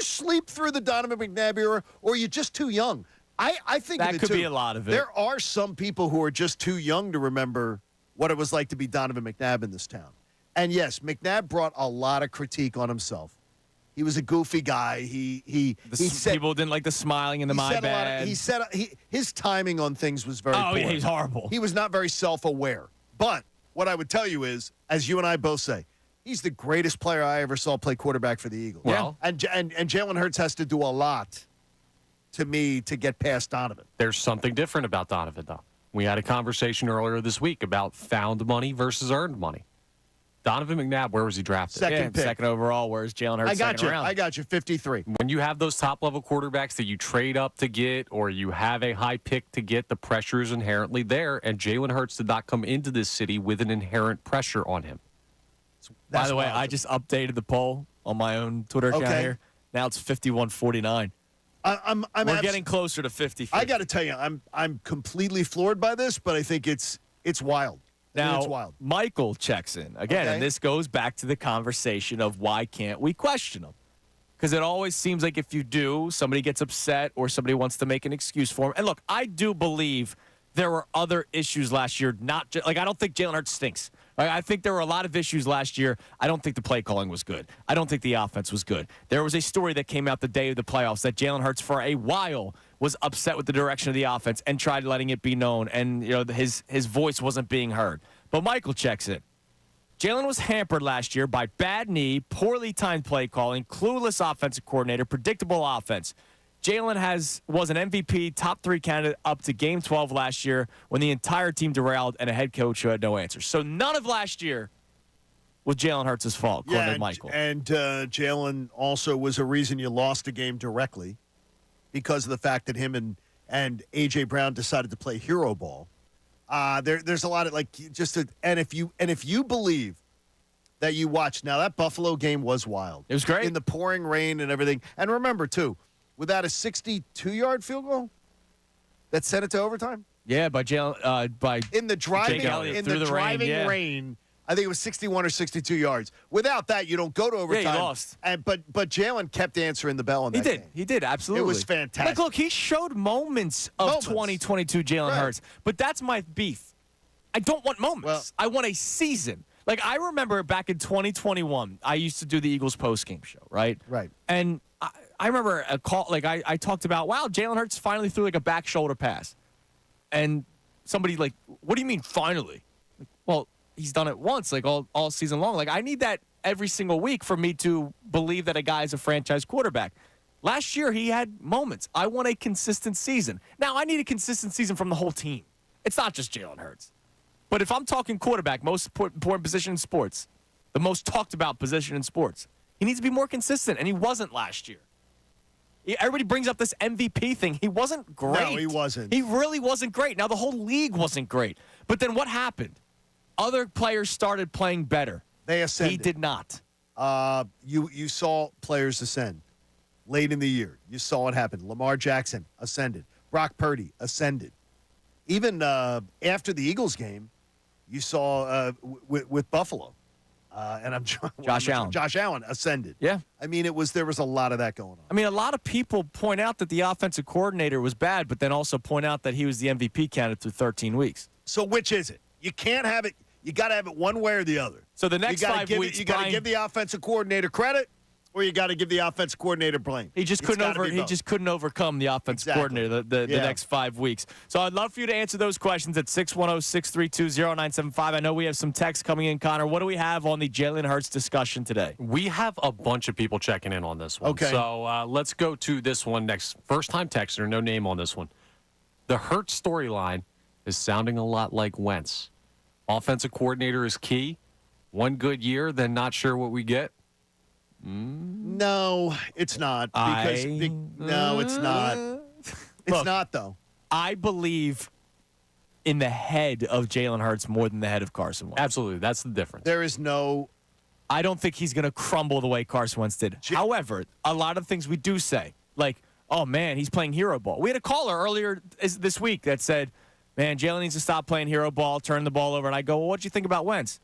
Speaker 3: sleep through the Donovan McNabb era, or are you just too young? I think
Speaker 2: That
Speaker 3: of it
Speaker 2: could
Speaker 3: too.
Speaker 2: be a lot of it.
Speaker 3: There are some people who are just too young to remember what it was like to be Donovan McNabb in this town. And yes, McNabb brought a lot of critique on himself. He was a goofy guy. He said
Speaker 2: people didn't like the smiling and the my bad.
Speaker 3: His timing on things was very poor.
Speaker 2: Yeah, he's horrible.
Speaker 3: He was not very self-aware. But what I would tell you is, as you and I both say, he's the greatest player I ever saw play quarterback for the Eagles.
Speaker 7: Well-
Speaker 3: and Jalen Hurts has to do a lot to me to get past Donovan.
Speaker 7: There's something different about Donovan, though. We had a conversation earlier this week about found money versus earned money. Donovan McNabb, where was he drafted?
Speaker 3: Second pick.
Speaker 2: Second overall. Where's Jalen Hurts? Second round.
Speaker 3: I got you. 53.
Speaker 7: When you have those top-level quarterbacks that you trade up to get or you have a high pick to get, the pressure is inherently there, and Jalen Hurts did not come into this city with an inherent pressure on him.
Speaker 2: By the way,
Speaker 3: wild.
Speaker 2: I just updated the poll on my own Twitter account
Speaker 3: Okay.
Speaker 2: here. Now it's 51-49. We're getting closer to 50-50.
Speaker 3: I got to tell you, I'm completely floored by this, but I think it's wild. I think
Speaker 2: Now,
Speaker 3: it's wild.
Speaker 2: Michael checks in again,
Speaker 3: Okay.
Speaker 2: and this goes back to the conversation of why can't we question him? Because it always seems like if you do, somebody gets upset or somebody wants to make an excuse for him. And look, I do believe there were other issues last year. Not just, like I don't think Jalen Hurts stinks. I think there were a lot of issues last year. I don't think the play calling was good. I don't think the offense was good. There was a story that came out the day of the playoffs that Jalen Hurts for a while was upset with the direction of the offense and tried letting it be known, and his voice wasn't being heard. But Michael checks in. Jalen was hampered last year by bad knee, poorly timed play calling, clueless offensive coordinator, predictable offense. Jalen was an MVP, top 3 candidate up to Game 12 last year when the entire team derailed and a head coach who had no answers. So none of last year was Jalen Hurts' fault, according to Michael.
Speaker 3: And Jalen also was a reason you lost a game directly because of the fact that him and A.J. Brown decided to play hero ball. There's a lot of and if you believe that you watched, now that Buffalo game was wild.
Speaker 2: It was great.
Speaker 3: In the pouring rain and everything. And remember, too, without a 62-yard field goal that sent it to overtime?
Speaker 2: Yeah, by Jalen, by
Speaker 3: In the driving,
Speaker 2: Jake Elliott
Speaker 3: in
Speaker 2: through
Speaker 3: the
Speaker 2: the rain,
Speaker 3: driving
Speaker 2: yeah.
Speaker 3: rain, I think it was 61 or 62 yards. Without that, you don't go to overtime.
Speaker 2: Yeah, you lost.
Speaker 3: But Jalen kept answering the bell in that game.
Speaker 2: He did, absolutely.
Speaker 3: It was fantastic.
Speaker 2: Like, look, he showed moments of 2022 Jalen
Speaker 3: Right.
Speaker 2: Hurts, but that's my beef. I don't want moments.
Speaker 3: Well-
Speaker 2: I want a season. Like, I remember back in 2021, I used to do the Eagles postgame show, right?
Speaker 3: Right.
Speaker 2: And I remember a call, like, I talked about, wow, Jalen Hurts finally threw, like, a back shoulder pass. And somebody, like, what do you mean, finally? Like, well, he's done it once, like, all season long. Like, I need that every single week for me to believe that a guy is a franchise quarterback. Last year, he had moments. I want a consistent season. Now, I need a consistent season from the whole team. It's not just Jalen Hurts. But if I'm talking quarterback, most important position in sports, the most talked about position in sports, he needs to be more consistent, and he wasn't last year. Everybody brings up this MVP thing. He wasn't great.
Speaker 3: No, he wasn't.
Speaker 2: He really wasn't great. Now, the whole league wasn't great. But then what happened? Other players started playing better.
Speaker 3: They ascended.
Speaker 2: He did not.
Speaker 3: You saw players ascend late in the year. You saw it happen. Lamar Jackson ascended. Brock Purdy ascended. Even after the Eagles game, you saw with Buffalo, and I'm
Speaker 2: Josh Allen.
Speaker 3: Josh Allen ascended.
Speaker 2: Yeah.
Speaker 3: I mean, there was a lot of that going on.
Speaker 2: I mean, a lot of people point out that the offensive coordinator was bad, but then also point out that he was the MVP candidate through 13 weeks.
Speaker 3: So which is it? You can't have it. You got to have it one way or the other.
Speaker 2: So the next 5 weeks,
Speaker 3: you got to give the offensive coordinator credit, or you got to give the offensive coordinator blame.
Speaker 2: He just couldn't overcome the offensive coordinator the next 5 weeks. So I'd love for you to answer those questions at 610-632-0975. I know we have some texts coming in, Connor. What do we have on the Jalen Hurts discussion today?
Speaker 7: We have a bunch of people checking in on this one.
Speaker 3: Okay.
Speaker 7: So let's go to this one next. First-time texter, no name on this one. The Hurts storyline is sounding a lot like Wentz. Offensive coordinator is key. One good year, then not sure what we get.
Speaker 3: No, it's not. No, it's not. It's not, though.
Speaker 2: I believe in the head of Jalen Hurts more than the head of Carson Wentz.
Speaker 7: Absolutely. That's the difference.
Speaker 3: There is no.
Speaker 2: I don't think he's going to crumble the way Carson Wentz did. However, a lot of things we do say, like, oh, man, he's playing hero ball. We had a caller earlier this week that said, man, Jalen needs to stop playing hero ball, turn the ball over. And I go, well, what'd you think about Wentz?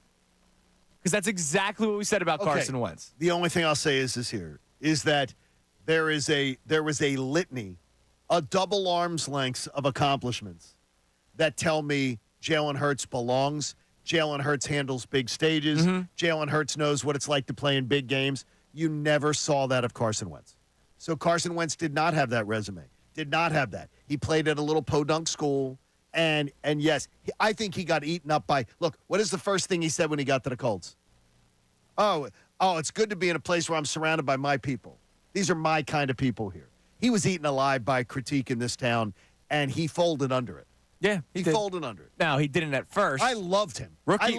Speaker 2: Because that's exactly what we said about Carson Wentz.
Speaker 3: The only thing I'll say is that there was a litany, a double arm's length of accomplishments that tell me Jalen Hurts belongs. Jalen Hurts handles big stages. Jalen Hurts knows what it's like to play in big games. You never saw that of Carson Wentz. So Carson Wentz did not have that resume. Did not have that. He played at a little podunk school. And yes, I think he got eaten up by, look, what is the first thing he said when he got to the Colts? Oh, it's good to be in a place where I'm surrounded by my people. These are my kind of people here. He was eaten alive by critique in this town, and he folded under it.
Speaker 2: Yeah,
Speaker 3: he folded under it.
Speaker 2: Now, he didn't at first.
Speaker 3: I loved him.
Speaker 2: Rookie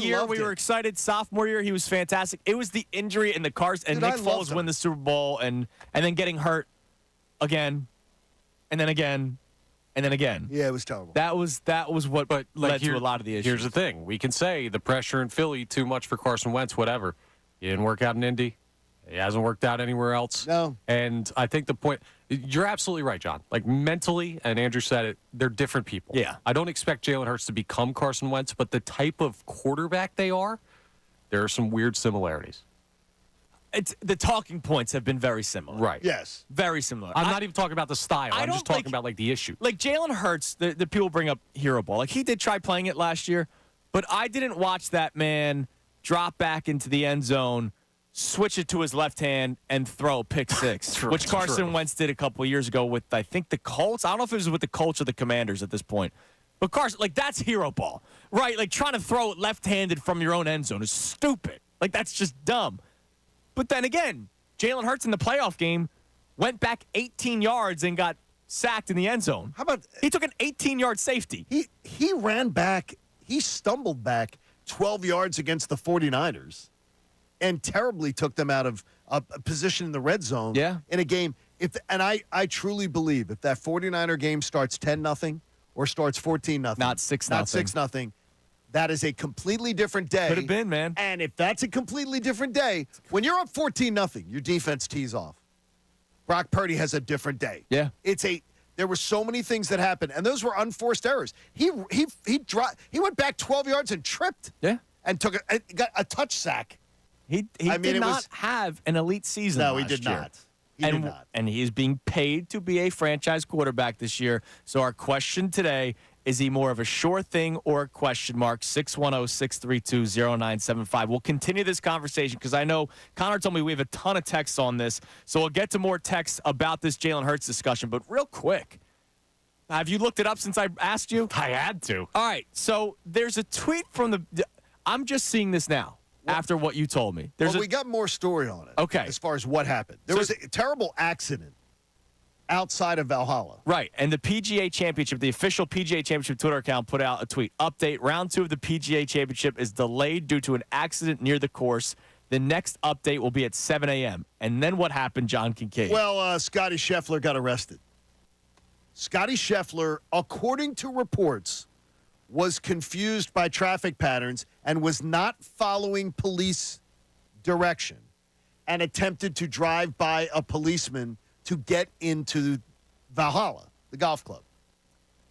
Speaker 2: year, we were excited. Sophomore year, he was fantastic. It was the injury and the cars, and Nick Foles win the Super Bowl, and then getting hurt again, and then again. And then again.
Speaker 3: Yeah, it was terrible.
Speaker 2: That was what led to a lot of the issues.
Speaker 7: Here's the thing. We can say the pressure in Philly, too much for Carson Wentz, whatever. He didn't work out in Indy. He hasn't worked out anywhere else.
Speaker 3: No.
Speaker 7: And I think the point – you're absolutely right, John. Like, mentally, and Andrew said it, they're different people.
Speaker 2: Yeah.
Speaker 7: I don't expect Jalen Hurts to become Carson Wentz, but the type of quarterback they are, there are some weird similarities.
Speaker 2: The talking points have been very similar.
Speaker 7: Right.
Speaker 3: Yes.
Speaker 2: Very similar.
Speaker 7: I'm not even talking about the style. I'm just talking about, like, the issue.
Speaker 2: Like, Jalen Hurts, the people bring up hero ball. Like, he did try playing it last year, but I didn't watch that man drop back into the end zone, switch it to his left hand, and throw a pick six, which Carson Wentz did a couple of years ago with, I think, the Colts. I don't know if it was with the Colts or the Commanders at this point. But Carson, like, that's hero ball, right? Like, trying to throw it left-handed from your own end zone is stupid. Like, that's just dumb. But then again, Jalen Hurts in the playoff game went back 18 yards and got sacked in the end zone.
Speaker 3: How about
Speaker 2: he took an 18-yard safety?
Speaker 3: He ran back. He stumbled back 12 yards against the 49ers and terribly took them out of a position in the red zone in a game. I truly believe if that 49er game starts 10-0 or starts 14-0,
Speaker 2: not 6-0.
Speaker 3: Not 6-0. That is a completely different day.
Speaker 2: Could have been, man.
Speaker 3: And if that's a completely different day, when you're up 14-0, your defense tees off. Brock Purdy has a different day.
Speaker 2: Yeah.
Speaker 3: There were so many things that happened, and those were unforced errors. He went back 12 yards and tripped.
Speaker 2: Yeah.
Speaker 3: And got a touch sack.
Speaker 2: He did not have an elite season.
Speaker 3: No, he
Speaker 2: last
Speaker 3: did
Speaker 2: year.
Speaker 3: not. He did not.
Speaker 2: And he is being paid to be a franchise quarterback this year. So our question today, is he more of a sure thing or a question mark? 610-632-0975. We'll continue this conversation because I know Connor told me we have a ton of texts on this. So we'll get to more texts about this Jaylen Hurts discussion. But real quick, have you looked it up since I asked you?
Speaker 7: I had to.
Speaker 2: All right. So there's a tweet from the – I'm just seeing this now. After what you told me.
Speaker 3: We got more story on it.
Speaker 2: Okay.
Speaker 3: As far as what happened. There was a terrible accident outside of Valhalla.
Speaker 2: Right. And the PGA Championship, the official PGA Championship Twitter account put out a tweet. Update, round 2 of the PGA Championship is delayed due to an accident near the course. The next update will be at 7 a.m. And then what happened, John Kincade?
Speaker 3: Well, Scottie Scheffler got arrested. Scottie Scheffler, according to reports, was confused by traffic patterns and was not following police direction and attempted to drive by a policeman to get into Valhalla, the golf club.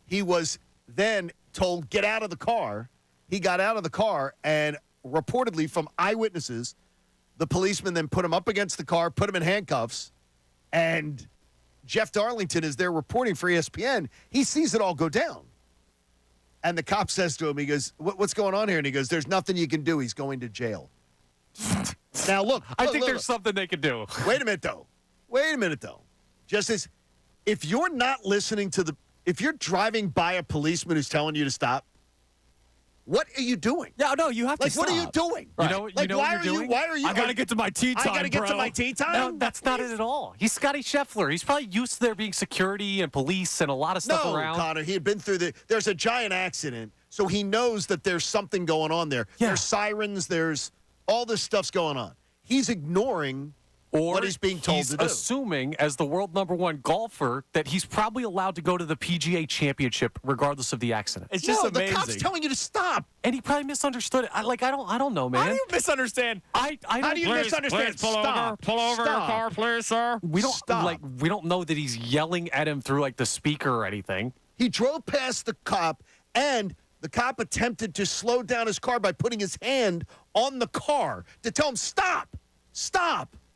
Speaker 3: He was then told, get out of the car. He got out of the car, and reportedly from eyewitnesses, the policeman then put him up against the car, put him in handcuffs, and Jeff Darlington is there reporting for ESPN. He sees it all go down. And the cop says to him, he goes, what's going on here? And he goes, there's nothing you can do. He's going to jail. Now, look.
Speaker 7: I think there's something they could do.
Speaker 3: Wait a minute, though. Just as if you're not listening to if you're driving by a policeman who's telling you to stop, what are you doing?
Speaker 2: No, you have to stop.
Speaker 3: What are you doing?
Speaker 7: Right. You know what you're doing?
Speaker 3: Why are you?
Speaker 2: I got to get to my tea time,
Speaker 3: I got to get to my tea time?
Speaker 7: No, that's not it at all. He's Scottie Scheffler. He's probably used to there being security and police and a lot of stuff around.
Speaker 3: No, Connor, he had been through there's a giant accident, so he knows that there's something going on there.
Speaker 7: Yeah.
Speaker 3: There's sirens, there's all this stuff's going on. He's ignoring what he's being told to do.
Speaker 7: He's assuming, as the world #1 golfer, that he's probably allowed to go to the PGA Championship regardless of the accident.
Speaker 2: It's just amazing.
Speaker 3: The cop's telling you to stop.
Speaker 7: And he probably misunderstood it. I don't know, man.
Speaker 2: How do you misunderstand?
Speaker 7: I don't.
Speaker 3: How do you misunderstand?
Speaker 2: Stop. Pull over your car, please, sir.
Speaker 7: We don't
Speaker 3: Stop.
Speaker 7: we don't know that he's yelling at him through the speaker or anything.
Speaker 3: He drove past the cop, and the cop attempted to slow down his car by putting his hand on the car to tell him stop.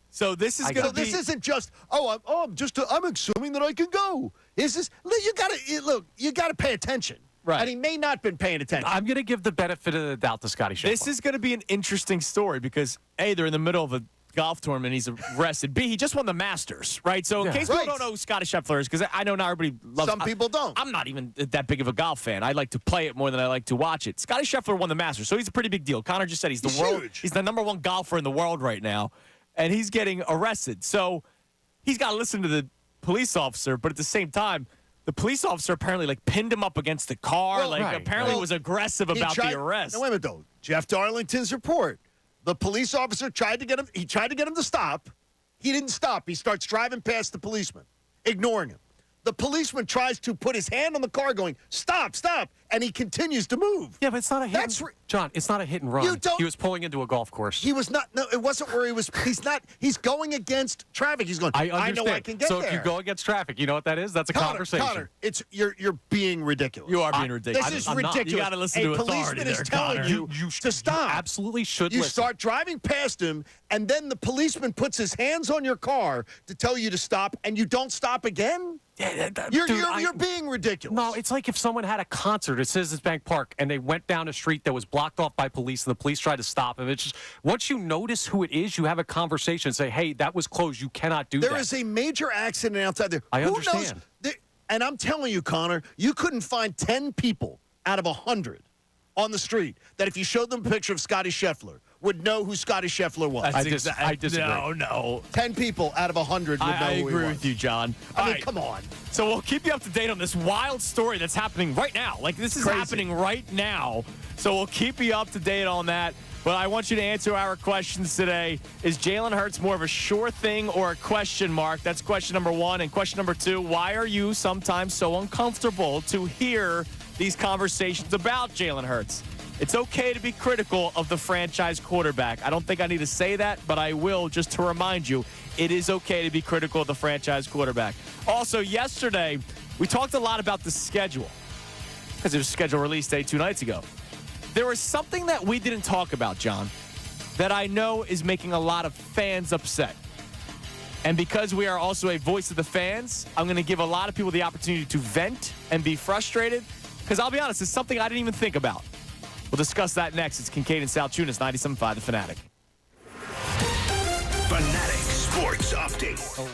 Speaker 2: So this is going to be.
Speaker 3: This isn't just I'm assuming that I can go. This is you got to pay attention.
Speaker 2: Right.
Speaker 3: And he may not have been paying attention.
Speaker 7: I'm going to give the benefit of the doubt to Scottie Scheffler.
Speaker 2: This is going to be an interesting story because A, they're in the middle of a golf tournament. He's arrested. B, he just won the Masters, right? So in case people don't know who Scottie Scheffler is, because I know not everybody loves.
Speaker 3: Some people don't.
Speaker 2: I'm not even that big of a golf fan. I like to play it more than I like to watch it. Scottie Scheffler won the Masters, so he's a pretty big deal. Connor just said he's
Speaker 3: huge.
Speaker 2: He's the #1 golfer in the world right now, and he's getting arrested. So he's got to listen to the police officer, but at the same time, the police officer apparently pinned him up against the car. Apparently was aggressive about the arrest.
Speaker 3: No, wait a minute, though. Jeff Darlington's report. The police officer tried to get him. He tried to get him to stop. He didn't stop. He starts driving past the policeman, ignoring him. The policeman tries to put his hand on the car, going, "Stop, stop," and he continues to move.
Speaker 7: Yeah, but it's not a hit. John, it's not a hit and run.
Speaker 3: You don't-
Speaker 7: He was pulling into a golf course.
Speaker 3: He was not. No, it wasn't where he was. He's not. He's going against traffic. He's going.
Speaker 7: I understand.
Speaker 3: know I can get
Speaker 7: so
Speaker 3: there.
Speaker 7: if you go against traffic, you know what that is? That's a conversation.
Speaker 3: Connor, it's you're being ridiculous.
Speaker 2: You are being ridiculous.
Speaker 3: This is
Speaker 2: I'm not.
Speaker 3: ridiculous.
Speaker 2: You got to listen to
Speaker 3: a
Speaker 2: authority
Speaker 3: policeman
Speaker 2: there,
Speaker 3: is telling
Speaker 2: Connor.
Speaker 3: you to stop.
Speaker 7: You absolutely should
Speaker 3: You
Speaker 7: listen.
Speaker 3: start driving past him, and then the policeman puts his hands on your car to tell you to stop, and you don't stop again.
Speaker 7: Yeah,
Speaker 3: You're being ridiculous.
Speaker 7: No, it's like if someone had a concert at Citizens Bank Park and they went down a street that was blocked off by police and the police tried to stop them. It's just once you notice who it is, you have a conversation and say, hey, that was closed. You cannot do that.
Speaker 3: There is a major accident outside there.
Speaker 7: I
Speaker 3: Who
Speaker 7: understand.
Speaker 3: knows? And I'm telling you, Connor, you couldn't find 10 people out of 100 on the street that if you showed them a picture of Scottie Scheffler would know who Scottie Scheffler was.
Speaker 7: I disagree.
Speaker 2: No.
Speaker 3: 10 people out of 100 would know
Speaker 2: I
Speaker 3: who he
Speaker 2: agree
Speaker 3: was.
Speaker 2: with you, John.
Speaker 3: I mean, come on.
Speaker 2: So we'll keep you up to date on this wild story that's happening right now. This is
Speaker 3: Crazy.
Speaker 2: happening right now. So we'll keep you up to date on that. But I want you to answer our questions today. Is Jaylen Hurts more of a sure thing or a question mark? That's question number 1. And question number 2, why are you sometimes so uncomfortable to hear these conversations about Jaylen Hurts? It's okay to be critical of the franchise quarterback. I don't think I need to say that, but I will just to remind you, it is okay to be critical of the franchise quarterback. Also, yesterday, we talked a lot about the schedule because it was schedule release day 2 nights ago. There was something that we didn't talk about, John, that I know is making a lot of fans upset. And because we are also a voice of the fans, I'm going to give a lot of people the opportunity to vent and be frustrated. Because I'll be honest, it's something I didn't even think about. We'll discuss that next. It's Kincade and Salciunas, 97.5 The Fanatic.
Speaker 1: Fanatic Sports Update.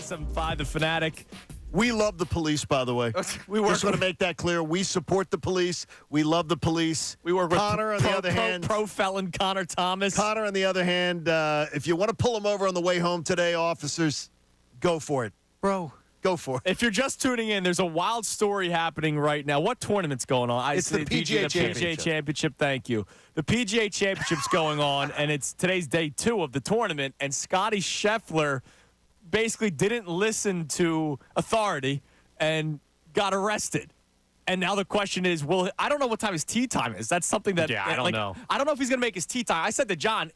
Speaker 2: 97.5 The Fanatic.
Speaker 3: We love the police, by the way.
Speaker 2: We
Speaker 3: just want to make that clear. We support the police. We love the police.
Speaker 2: We work with
Speaker 3: Connor, on the other hand.
Speaker 2: Pro felon Connor Thomas.
Speaker 3: Connor, on the other hand, if you want to pull him over on the way home today, officers, go for it.
Speaker 7: Bro.
Speaker 3: Go for it.
Speaker 2: If you're just tuning in, there's a wild story happening right now. What tournament's going on?
Speaker 3: It's the PGA
Speaker 2: Championship. Thank you. The PGA Championship's going on, and it's today's day 2 of the tournament, and Scottie Scheffler basically didn't listen to authority and got arrested. And now the question is, I don't know what time his tee time is. That's something that
Speaker 7: I don't know.
Speaker 2: I don't know if he's going to make his tee time. I said to John,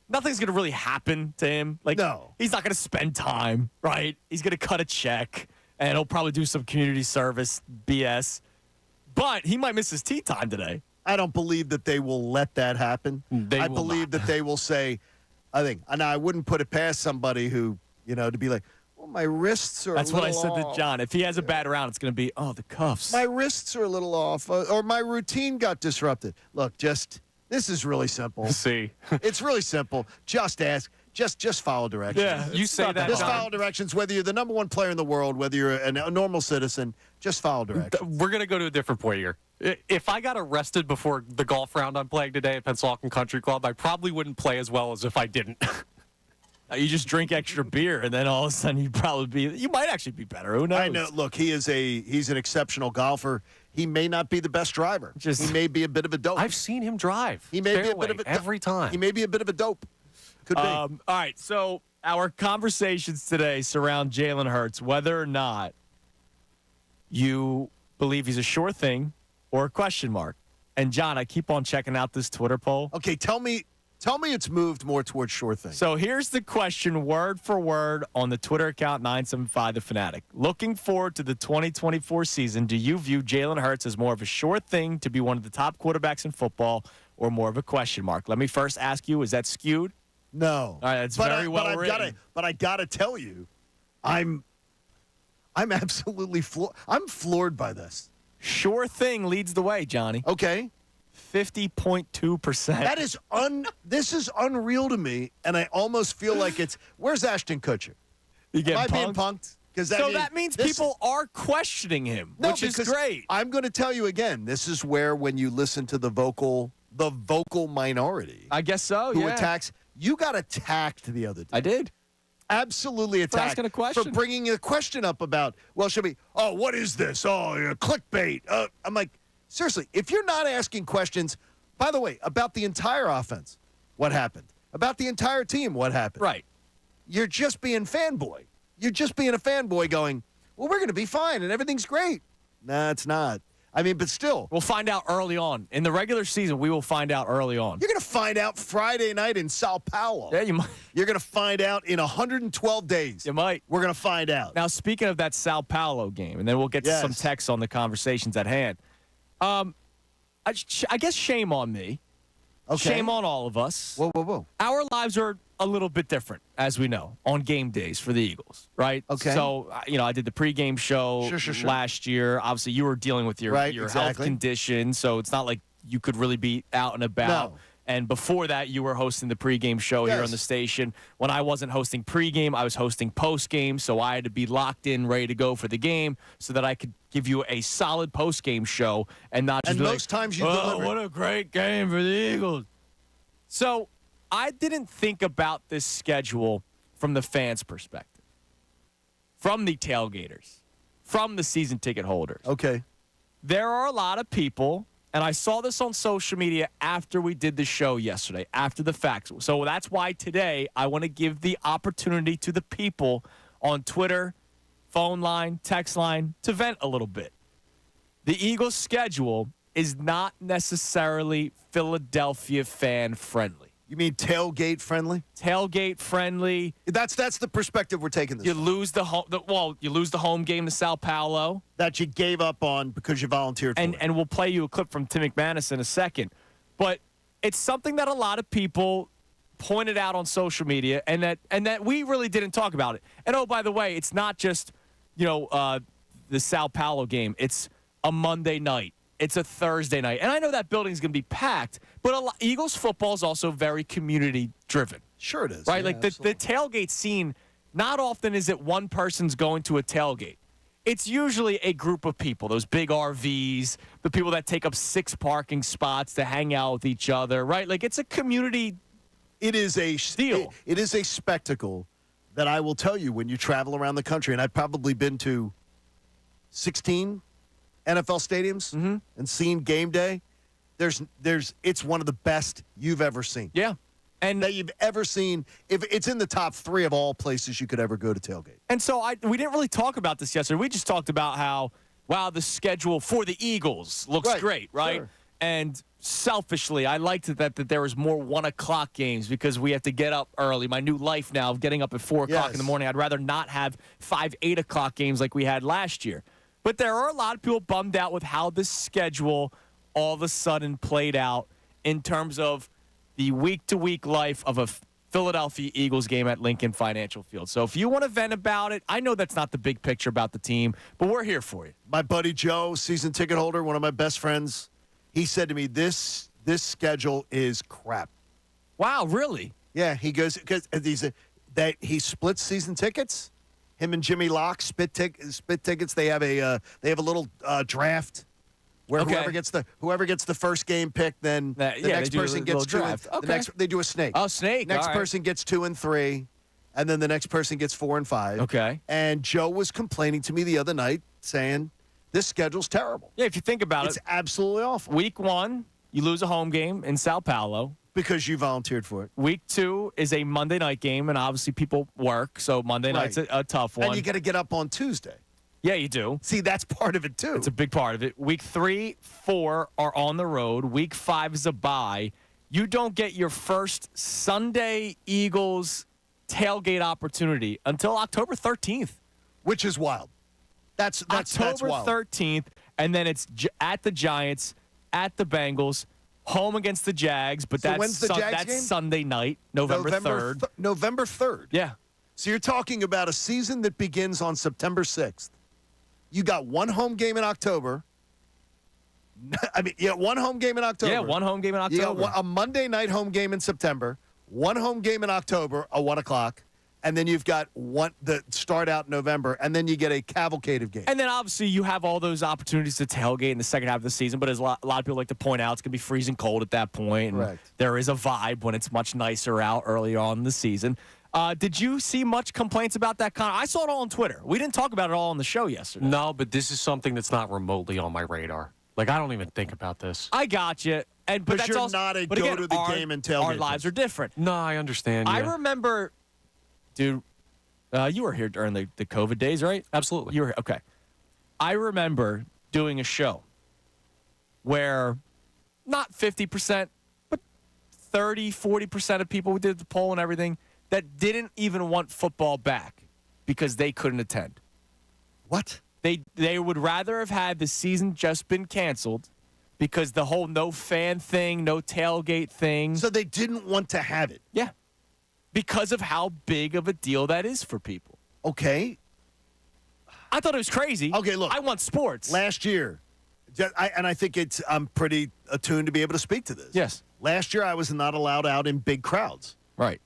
Speaker 2: nothing's going to really happen to him.
Speaker 3: No.
Speaker 2: He's not going to spend time, right? He's going to cut a check, and he'll probably do some community service BS. But he might miss his tee time today.
Speaker 3: I don't believe that they will let that happen. I believe that they will say, I wouldn't put it past somebody who, to be like, well, my wrists are
Speaker 2: That's
Speaker 3: a little
Speaker 2: what I said
Speaker 3: off.
Speaker 2: to John. If he has a bad round, it's going to be, the cuffs.
Speaker 3: My wrists are a little off, or my routine got disrupted. Look, this is really simple.
Speaker 7: See.
Speaker 3: It's really simple. Just ask. Just follow directions.
Speaker 2: Yeah,
Speaker 7: You say that,
Speaker 3: Just
Speaker 7: John.
Speaker 3: follow directions, whether you're the number 1 player in the world, whether you're a normal citizen, just follow directions.
Speaker 7: We're going to go to a different point here. If I got arrested before the golf round I'm playing today at Pennsauken Country Club, I probably wouldn't play as well as if I didn't.
Speaker 2: You just drink extra beer, and then all of a sudden you might actually be better. Who knows?
Speaker 3: I know. Look, he's an exceptional golfer. He may not be the best driver. He may be a bit of a dope.
Speaker 7: I've seen him drive.
Speaker 3: He may be a bit of a
Speaker 7: every time.
Speaker 3: He may be a bit of a dope. Could be.
Speaker 2: All right, so our conversations today surround Jaylen Hurts, whether or not you believe he's a sure thing or a question mark. And, John, I keep on checking out this Twitter poll.
Speaker 3: Okay, tell me it's moved more towards sure thing.
Speaker 2: So here's the question word for word on the Twitter account 975 The Fanatic. Looking forward to the 2024 season, do you view Jaylen Hurts as more of a sure thing to be one of the top quarterbacks in football or more of a question mark? Let me first ask you, is that skewed?
Speaker 3: No.
Speaker 2: All right, that's very well written.
Speaker 3: But I gotta tell you, I'm absolutely floored by this.
Speaker 2: Sure thing leads the way, Johnny.
Speaker 3: Okay.
Speaker 2: 50.2%.
Speaker 3: That is this is unreal to me, and I almost feel like where's Ashton Kutcher?
Speaker 2: You
Speaker 3: Am I being punked?
Speaker 2: That means people are questioning him, which is great.
Speaker 3: I'm going to tell you again, this is where when you listen to the vocal minority.
Speaker 2: I guess so,
Speaker 3: who attacks. You got attacked the other day.
Speaker 2: I did.
Speaker 3: Absolutely attacked.
Speaker 2: asking a question.
Speaker 3: For bringing a question up about, what is this? Oh, clickbait. I'm like, seriously, if you're not asking questions, by the way, about the entire offense, what happened? About the entire team, what happened?
Speaker 2: Right.
Speaker 3: You're just being fanboy. You're just being a fanboy going, well, we're going to be fine and everything's great. Nah, it's not. But still.
Speaker 2: We'll find out early on. In the regular season, we will find out early on.
Speaker 3: You're going to find out Friday night in Sao Paulo.
Speaker 2: Yeah, you might.
Speaker 3: You're going to find out in 112 days.
Speaker 2: You might.
Speaker 3: We're going to find out.
Speaker 2: Now, speaking of that Sao Paulo game, and then we'll get to some texts on the conversations at hand. I guess shame on me.
Speaker 3: Okay.
Speaker 2: Shame on all of us.
Speaker 3: Whoa.
Speaker 2: Our lives are a little bit different, as we know, on game days for the Eagles, right?
Speaker 3: Okay.
Speaker 2: So, I did the pregame show last year. Obviously, you were dealing with your health condition, so it's not like you could really be out and about.
Speaker 3: No.
Speaker 2: And before that, you were hosting the pregame show here on the station. When I wasn't hosting pregame, I was hosting postgame, so I had to be locked in, ready to go for the game so that I could give you a solid postgame show and not just
Speaker 3: most times you deliver.
Speaker 2: What a great game for the Eagles. So I didn't think about this schedule from the fans' perspective, from the tailgaters, from the season ticket holders.
Speaker 3: Okay.
Speaker 2: There are a lot of people, and I saw this on social media after we did the show yesterday, after the fact. So that's why today I want to give the opportunity to the people on Twitter, phone line, text line, to vent a little bit. The Eagles' schedule is not necessarily Philadelphia fan friendly.
Speaker 3: You mean tailgate friendly?
Speaker 2: Tailgate friendly.
Speaker 3: That's the perspective we're taking this.
Speaker 2: You lose the home game to Sao Paulo
Speaker 3: that you gave up on because you volunteered for it.
Speaker 2: And we'll play you a clip from Tim McManus in a second. But it's something that a lot of people pointed out on social media and that we really didn't talk about it. And oh, by the way, it's not just the Sao Paulo game. It's a Monday night. It's a Thursday night. And I know that building's going to be packed, but Eagles football is also very community-driven.
Speaker 3: Sure it is.
Speaker 2: Right?
Speaker 3: Yeah,
Speaker 2: like the tailgate scene not often is it one person's going to a tailgate. It's usually a group of people, those big RVs, the people that take up 6 parking spots to hang out with each other, right? Like, it's a community.
Speaker 3: It is a
Speaker 2: deal.
Speaker 3: It is a spectacle that I will tell you when you travel around the country, and I've probably been to 16 NFL stadiums and seen game day. It's one of the best you've ever seen.
Speaker 2: Yeah. And
Speaker 3: that you've ever seen. If it's in the top 3 of all places you could ever go to tailgate.
Speaker 2: And so we didn't really talk about this yesterday. We just talked about how, wow, the schedule for the Eagles looks great, right?
Speaker 3: Sure.
Speaker 2: And selfishly, I liked it that there was more 1 o'clock games because we have to get up early. My new life now of getting up at 4 o'clock in the morning. I'd rather not have 5, 8 o'clock games like we had last year. But there are a lot of people bummed out with how the schedule all of a sudden played out in terms of the week-to-week life of a Philadelphia Eagles game at Lincoln Financial Field. So if you want to vent about it, I know that's not the big picture about the team, but we're here for you.
Speaker 3: My buddy Joe, season ticket holder, one of my best friends, he said to me, this schedule is crap.
Speaker 2: Wow, really?
Speaker 3: Yeah, he goes, because he splits season tickets. Him and Jimmy Locke split tickets. They have a little draft. Where whoever gets the first game pick, then the next person gets 2. They do a snake.
Speaker 2: Oh, snake.
Speaker 3: Next
Speaker 2: all right.
Speaker 3: person gets 2 and 3, and then the next person gets 4 and 5.
Speaker 2: Okay.
Speaker 3: And Joe was complaining to me the other night, saying this schedule's terrible.
Speaker 2: Yeah, if you think about
Speaker 3: it's absolutely awful.
Speaker 2: Week 1, you lose a home game in Sao Paulo
Speaker 3: because you volunteered for it.
Speaker 2: Week 2 is a Monday night game, and obviously people work, so Monday night's a tough one.
Speaker 3: And you got to get up on Tuesday.
Speaker 2: Yeah, you do.
Speaker 3: See, that's part of it, too.
Speaker 2: It's a big part of it. Week 3, 4 are on the road. Week 5 is a bye. You don't get your first Sunday Eagles tailgate opportunity until October 13th.
Speaker 3: Which is wild. That's
Speaker 2: October
Speaker 3: wild.
Speaker 2: 13th, and then it's at the Giants, at the Bengals, home against the Jags, but
Speaker 3: when's the Jags game?
Speaker 2: Sunday night, November 3rd.
Speaker 3: November 3rd.
Speaker 2: Yeah.
Speaker 3: So you're talking about a season that begins on September 6th. You got 1 home game in October. One home game in October.
Speaker 2: Yeah, 1 home game in October.
Speaker 3: You got a Monday night home game in September, 1 home game in October, a 1 o'clock, and then you've got the start out in November, and then you get a cavalcade of games.
Speaker 2: And then obviously you have all those opportunities to tailgate in the second half of the season, but as a lot of people like to point out, it's going to be freezing cold at that point. And there is a vibe when it's much nicer out early on in the season. Did you see much complaints about that? I saw it all on Twitter. We didn't talk about it all on the show yesterday.
Speaker 7: No, but this is something that's not remotely on my radar. Like, I don't even think about this.
Speaker 2: I got you. But that's
Speaker 3: you're
Speaker 2: also,
Speaker 3: not a
Speaker 2: but again,
Speaker 3: go-to-the-game and tailgate.
Speaker 2: Our lives are different.
Speaker 7: No, I understand.
Speaker 2: I remember, dude, you were here during the COVID days, right?
Speaker 7: Absolutely.
Speaker 2: You were here. Okay. I remember doing a show where not 50%, but 30, 40% of people, we did the poll and everything, that didn't even want football back because they couldn't attend.
Speaker 3: What?
Speaker 2: They would rather have had the season just been canceled because the whole no fan thing, no tailgate thing.
Speaker 3: So they didn't want to have it.
Speaker 2: Yeah. Because of how big of a deal that is for people.
Speaker 3: Okay.
Speaker 2: I thought it was crazy.
Speaker 3: Okay, look.
Speaker 2: I want sports.
Speaker 3: Last year, I think I'm pretty attuned to be able to speak to this.
Speaker 2: Yes.
Speaker 3: Last year, I was not allowed out in big crowds.
Speaker 2: Right.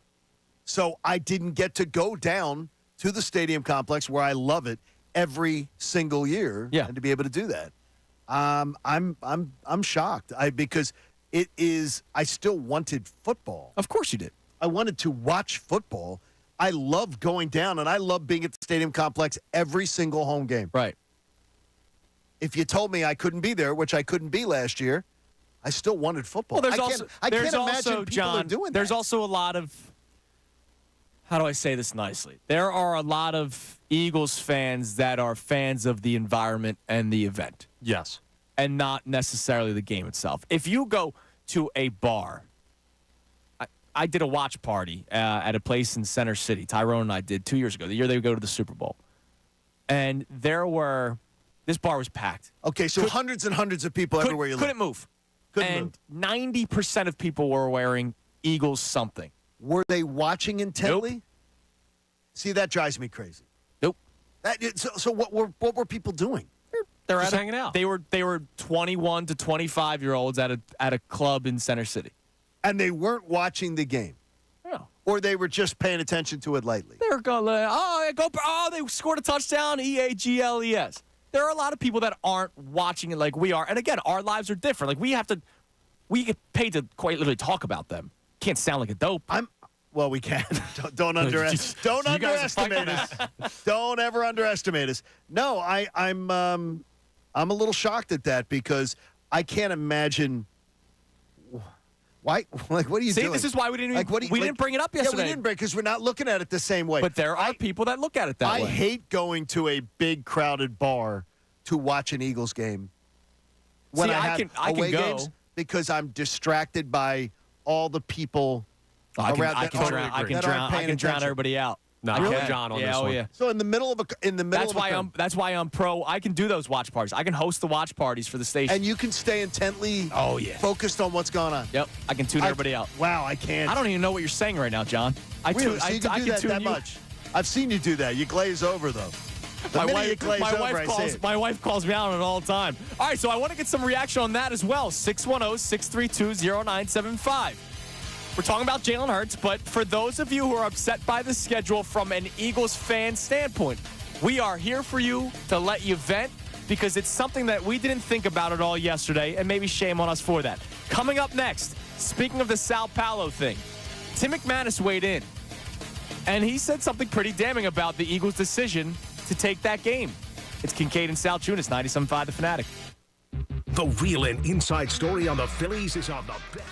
Speaker 3: So I didn't get to go down to the stadium complex where I love it every single year.
Speaker 2: Yeah.
Speaker 3: And to be able to do that. I'm shocked. Because it is, I still wanted football.
Speaker 2: Of course you did.
Speaker 3: I wanted to watch football. I love going down, and I love being at the stadium complex every single home game.
Speaker 2: Right.
Speaker 3: If you told me I couldn't be there, which I couldn't be last year, I still wanted football.
Speaker 2: Well,
Speaker 3: I can't imagine people are doing that.
Speaker 2: There's also a lot of, how do I say this nicely? There are a lot of Eagles fans that are fans of the environment and the event.
Speaker 7: Yes.
Speaker 2: And not necessarily the game itself. If you go to a bar, I did a watch party at a place in Center City. Tyrone and I did 2 years ago, the year they would go to the Super Bowl. And this bar was packed.
Speaker 3: Okay, so hundreds and hundreds of people everywhere you live.
Speaker 2: Couldn't move. And 90% of people were wearing Eagles something.
Speaker 3: Were they watching intently?
Speaker 2: Nope.
Speaker 3: See, that drives me crazy.
Speaker 2: Nope.
Speaker 3: So what were people doing?
Speaker 2: They're
Speaker 7: just hanging out.
Speaker 2: They were 21 to 25-year-olds at a club in Center City.
Speaker 3: And they weren't watching the game.
Speaker 2: No.
Speaker 3: or they were just paying attention to it lightly?
Speaker 2: They're going, they scored a touchdown, EAGLES. There are a lot of people that aren't watching it like we are. And again, our lives are different. Like we get paid to quite literally talk about them. Can't sound like a dope.
Speaker 3: Well, we can. Don't underestimate us. Don't ever underestimate us. No, I'm a little shocked at that because I can't imagine. Why? Like, what are you doing?
Speaker 2: See, this is why we didn't. We didn't bring it up yesterday.
Speaker 3: Yeah, we didn't bring because we're not looking at it the same way.
Speaker 2: But there are people that look at it that way.
Speaker 3: I hate going to a big crowded bar to watch an Eagles game. When I can go games because I'm distracted by all the people around that
Speaker 2: I can drown everybody out.
Speaker 7: No,
Speaker 3: Really?
Speaker 7: John on this one.
Speaker 2: Yeah.
Speaker 3: So in the middle of
Speaker 2: That's why I'm pro. I can do those watch parties. I can host the watch parties for the station.
Speaker 3: And you can stay intently focused on what's going on.
Speaker 2: Yep. I can tune everybody out.
Speaker 3: Wow, I can't.
Speaker 2: I don't even know what you're saying right now, John.
Speaker 3: Really? So you can do that much? I've seen you do that. You glaze over, though. My
Speaker 2: wife calls me out on it all the time. All right, so I want to get some reaction on that as well. 610-632-0975. We're talking about Jaylen Hurts, but for those of you who are upset by the schedule from an Eagles fan standpoint, we are here for you to let you vent because it's something that we didn't think about at all yesterday, and maybe shame on us for that. Coming up next, speaking of the Sao Paulo thing, Tim McManus weighed in, and he said something pretty damning about the Eagles' decision to take that game. It's Kincade and Salciunas, 97.5 The Fanatic.
Speaker 1: The real and inside story on the Phillies is on the best.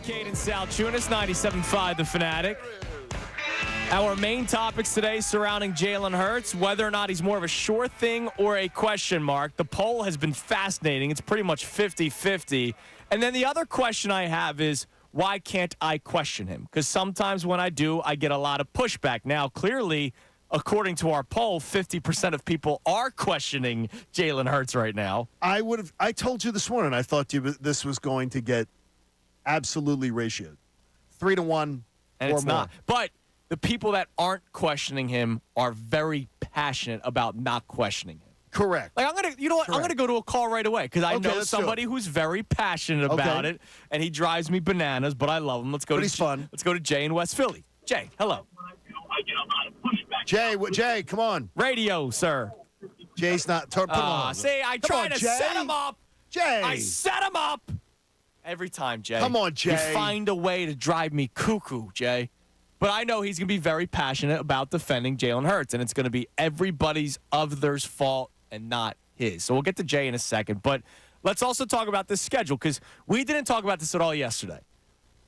Speaker 2: Kincade Salciunas, 97.5 The Fanatic. Our main topics today surrounding Jaylen Hurts, whether or not he's more of a sure thing or a question mark. The poll has been fascinating. It's pretty much 50-50. And then the other question I have is, why can't I question him? Because sometimes when I do, I get a lot of pushback. Now, clearly, according to our poll, 50% of people are questioning Jaylen Hurts right now.
Speaker 3: I told you this morning, I thought this was going to get absolutely ratioed. 3-1
Speaker 2: And
Speaker 3: or
Speaker 2: it's
Speaker 3: more.
Speaker 2: not. But the people that aren't questioning him are very passionate about not questioning him.
Speaker 3: Correct.
Speaker 2: Like, I'm gonna go to a call right away because I
Speaker 3: Okay,
Speaker 2: know
Speaker 3: let's do
Speaker 2: somebody who's very passionate about it, and he drives me bananas. But I love him.
Speaker 3: But he's fun.
Speaker 2: Let's go to Jay in West Philly. Jay, hello.
Speaker 3: Jay, come on.
Speaker 2: Radio, sir.
Speaker 3: Jay's not. Put him on.
Speaker 2: See, I
Speaker 3: Come
Speaker 2: try
Speaker 3: on,
Speaker 2: to
Speaker 3: Jay.
Speaker 2: set him up.
Speaker 3: Jay.
Speaker 2: I set him up every time, Jay.
Speaker 3: Come on, Jay.
Speaker 2: You find a way to drive me cuckoo, Jay. But I know he's going to be very passionate about defending Jaylen Hurts, and it's going to be everybody's other's fault and not his. So we'll get to Jay in a second. But let's also talk about this schedule because we didn't talk about this at all yesterday.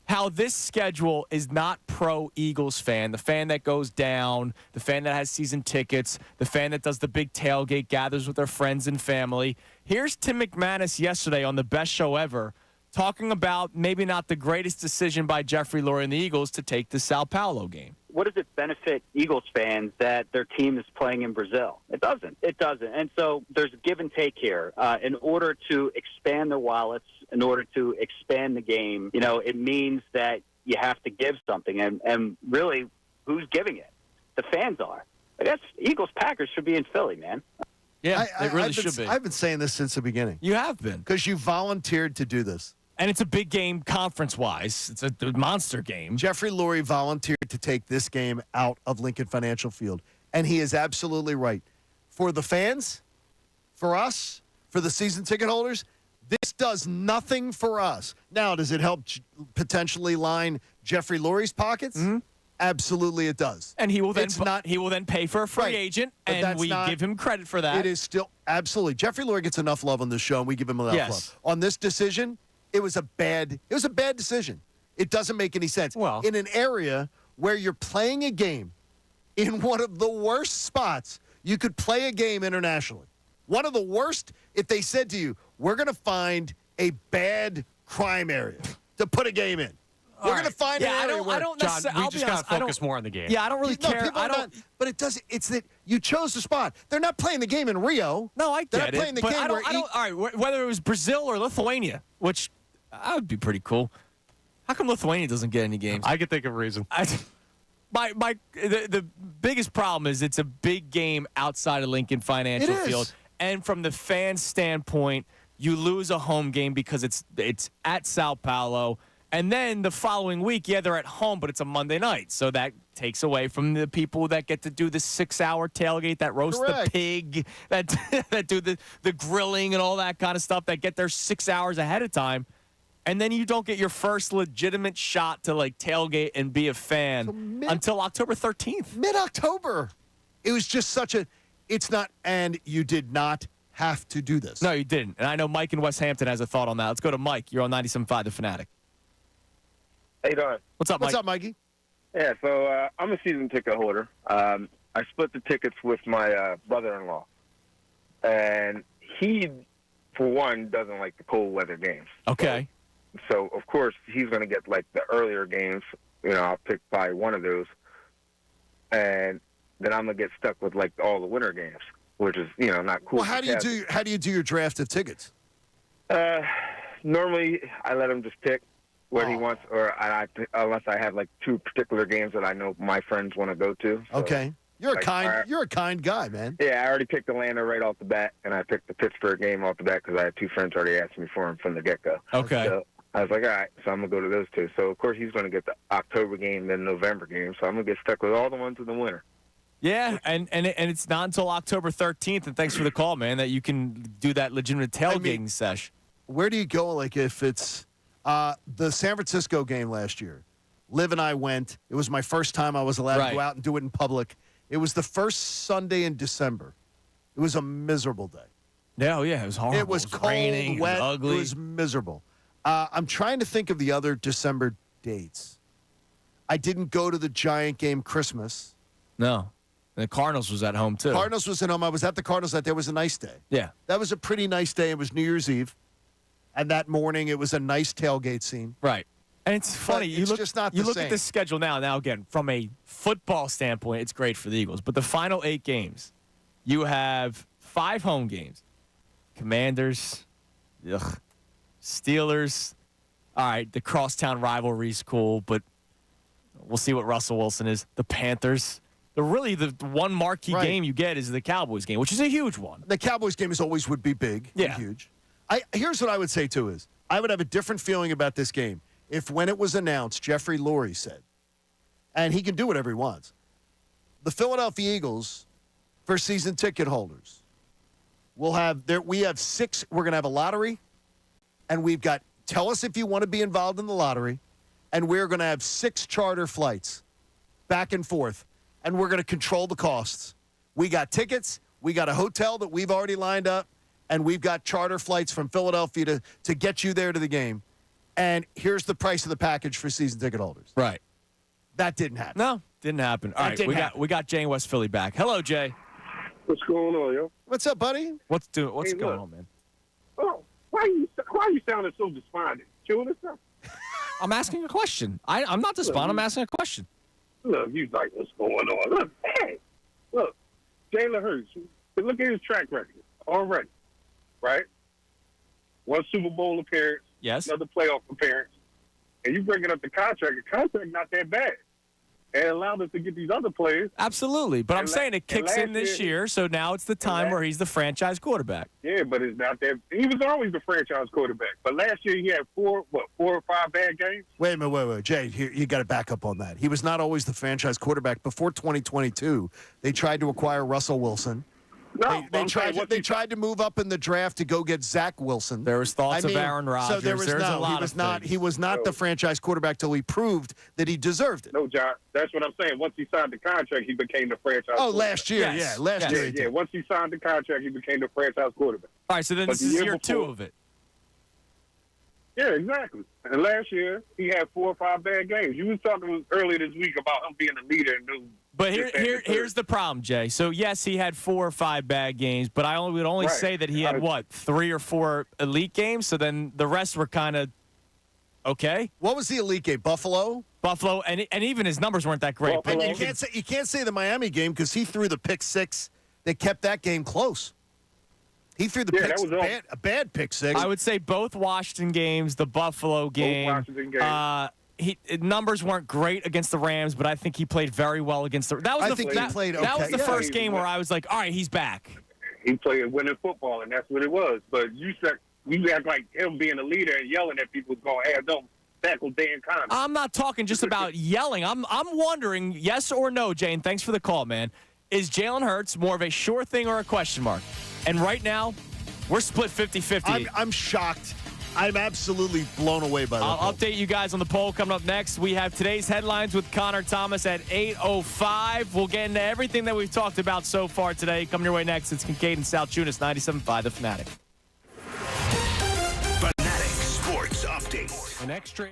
Speaker 2: How this schedule is not pro-Eagles fan, the fan that goes down, the fan that has season tickets, the fan that does the big tailgate, gathers with their friends and family. Here's Tim McManus yesterday on the best show ever talking about maybe not the greatest decision by Jeffrey Lurie and the Eagles to take the Sao Paulo game.
Speaker 10: What does it benefit Eagles fans that their team is playing in Brazil? It doesn't. It doesn't. And so there's give and take here. In order to expand their wallets, in order to expand the game, it means that you have to give something. And really, who's giving it? The fans are. I guess Eagles-Packers should be in Philly, man.
Speaker 2: Yeah, it really should be.
Speaker 3: I've been saying this since the beginning.
Speaker 2: You have been.
Speaker 3: Because you volunteered to do this.
Speaker 2: And it's a big game conference-wise. It's a monster game.
Speaker 3: Jeffrey Lurie volunteered to take this game out of Lincoln Financial Field. And he is absolutely right. For the fans, for us, for the season ticket holders, this does nothing for us. Now, does it help potentially line Jeffrey Lurie's pockets? Mm-hmm. Absolutely it does.
Speaker 2: And he will then pay for a free agent, and we give him credit for that.
Speaker 3: It is still absolutely. Jeffrey Lurie gets enough love on this show, and we give him enough love. On this decision, it was a bad decision. It doesn't make any sense.
Speaker 7: Well,
Speaker 3: in an area where you're playing a game in one of the worst spots you could play a game internationally. One of the worst, if they said to you, we're going to find a bad crime area to put a game in. We're going to find an area where...
Speaker 7: John, we just got to focus more on the game.
Speaker 2: Yeah, I don't really care.
Speaker 3: But it doesn't. It's that you chose the spot. They're not playing the game in Rio.
Speaker 2: No, I get
Speaker 3: They're not playing the game where...
Speaker 2: all right, whether it was Brazil or Lithuania, that would be pretty cool. How come Lithuania doesn't get any games?
Speaker 7: I could think of a reason.
Speaker 2: The biggest problem is it's a big game outside of Lincoln Financial Field. And from the fan standpoint, you lose a home game because it's at Sao Paulo. And then the following week, they're at home, but it's a Monday night. So that takes away from the people that get to do the 6-hour tailgate, that roast the pig, that do the grilling and all that kind of stuff, that get there 6 hours ahead of time. And then you don't get your first legitimate shot to, tailgate and be a fan until October 13th.
Speaker 3: Mid-October. It was just such a... It's not... And you did not have to do this.
Speaker 2: No, you didn't. And I know Mike in West Hampton has a thought on that. Let's go to Mike. You're on 97.5 The Fanatic.
Speaker 8: How you doing?
Speaker 2: What's up, Mike?
Speaker 3: What's up, Mikey?
Speaker 8: Yeah, so I'm a season ticket holder. I split the tickets with my brother-in-law. And he, for one, doesn't like the cold weather games.
Speaker 2: Okay.
Speaker 8: So of course, he's going to get, the earlier games. I'll pick probably one of those. And then I'm going to get stuck with, all the winter games, which is, not cool.
Speaker 3: Well, how do you do your draft of tickets?
Speaker 8: Normally, I let him just pick what he wants, or unless I have two particular games that I know my friends want to go to. So,
Speaker 3: okay, you're a kind guy, man.
Speaker 8: Yeah, I already picked Atlanta right off the bat, and I picked the Pittsburgh game off the bat because I had two friends already asked me for him from the get-go.
Speaker 2: Okay.
Speaker 8: So I was like, all right, so I'm gonna go to those two. So of course he's gonna get the October game, then November game. So I'm gonna get stuck with all the ones in the winter.
Speaker 2: Yeah, and it's not until October 13th, and thanks for the call, man, that you can do that legitimate tailgating sesh.
Speaker 3: Where do you go, if it's the San Francisco game last year? Liv and I went. It was my first time I was allowed to go out and do it in public. It was the first Sunday in December. It was a miserable day.
Speaker 2: Yeah, it was horrible.
Speaker 3: It was cold,
Speaker 2: raining,
Speaker 3: wet,
Speaker 2: it was ugly.
Speaker 3: It was miserable. I'm trying to think of the other December dates. I didn't go to the Giant game Christmas.
Speaker 2: No. And the Cardinals was at home, too.
Speaker 3: Cardinals was at home. I was at the Cardinals that day. It was a nice day.
Speaker 2: Yeah.
Speaker 3: That was a pretty nice day. It was New Year's Eve. And that morning, it was a nice tailgate scene.
Speaker 2: Right. And it's funny.
Speaker 3: It's just not the
Speaker 2: look
Speaker 3: same.
Speaker 2: at the schedule now. Now, again, from a football standpoint, it's great for the Eagles. But the final 8 games, you have 5 home games. Commanders, Steelers. All right, the crosstown rivalry is cool, but we'll see what Russell Wilson is. The Panthers. The one marquee game you get is the Cowboys game, which is a huge one.
Speaker 3: The Cowboys game always would be big and huge. Here's what I would say, too, is I would have a different feeling about this game if when it was announced, Jeffrey Lurie said, and he can do whatever he wants, the Philadelphia Eagles, for season ticket holders, we have 6, we're going to have a lottery, and we've got, tell us if you want to be involved in the lottery, and we're going to have 6 charter flights back and forth, and we're going to control the costs. We got tickets, we got a hotel that we've already lined up, and we've got charter flights from Philadelphia to get you there to the game. And here's the price of the package for season ticket holders.
Speaker 2: Right.
Speaker 3: That didn't happen.
Speaker 2: No, didn't happen. All right, we got Jay in West Philly back. Hello, Jay.
Speaker 8: What's going on, yo?
Speaker 3: What's up, buddy?
Speaker 2: What's going on, man?
Speaker 8: Oh, why are you sounding so despondent? Chewing or something?
Speaker 2: I'm asking a question. I'm not despondent. I'm asking a question.
Speaker 8: Look, you like what's going on. Look, hey, look, Jaylen Hurts. Look at his track record already, right? 1 Super Bowl appearance.
Speaker 2: Yes.
Speaker 8: Another playoff appearance. And you bringing up the contract not that bad. And it allowed us to get these other players.
Speaker 2: Absolutely. But I'm saying it kicks in this year, so now it's the time where he's the franchise quarterback.
Speaker 8: Yeah, but it's not that. He was always the franchise quarterback. But last year he had 4 or 5 bad games?
Speaker 3: Wait a minute, wait. Jay, you got to back up on that. He was not always the franchise quarterback. Before 2022, they tried to acquire Russell Wilson.
Speaker 8: No,
Speaker 3: they tried to move up in the draft to go get Zach Wilson.
Speaker 2: There was thoughts of Aaron Rodgers.
Speaker 3: So there was he was not the franchise quarterback till he proved that he deserved it.
Speaker 8: No, John. That's what I'm saying. Once he signed the contract, he became the franchise quarterback.
Speaker 3: Last year, last year.
Speaker 8: Yeah, once he signed the contract, he became the franchise quarterback.
Speaker 2: All right, so then this is year 2 of it.
Speaker 8: Yeah, exactly. And last year, he had 4 or 5 bad games. You was talking earlier this week about him being a leader.
Speaker 2: But here's the problem, Jay. So, yes, he had 4 or 5 bad games, but I would only say that he had, 3 or 4 elite games? So then the rest were kind of okay.
Speaker 3: What was the elite game? Buffalo,
Speaker 2: and even his numbers weren't that great.
Speaker 3: And you can't say the Miami game because he threw the pick 6 that kept that game close. He threw a bad pick 6.
Speaker 2: I would say both Washington games, the Buffalo game. Numbers weren't great against the Rams, but I think he played very well against the. That was the first game where I was like, all right, he's back.
Speaker 8: He played winning football, and that's what it was. But you act like him being a leader and yelling at people is going to have them tackle Dan Connor.
Speaker 2: I'm not talking just about yelling. I'm wondering, yes or no, Jane. Thanks for the call, man. Is Jaylen Hurts more of a sure thing or a question mark? And right now, we're split 50-50.
Speaker 3: I'm shocked. I'm absolutely blown away by that.
Speaker 2: I'll update you guys on the poll coming up next. We have today's headlines with Connor Thomas at 8:05. We'll get into everything that we've talked about so far today. Coming your way next, it's Kincade Salciunas, 97.5 The Fanatic.
Speaker 1: Fanatic Sports Update.
Speaker 7: An extra.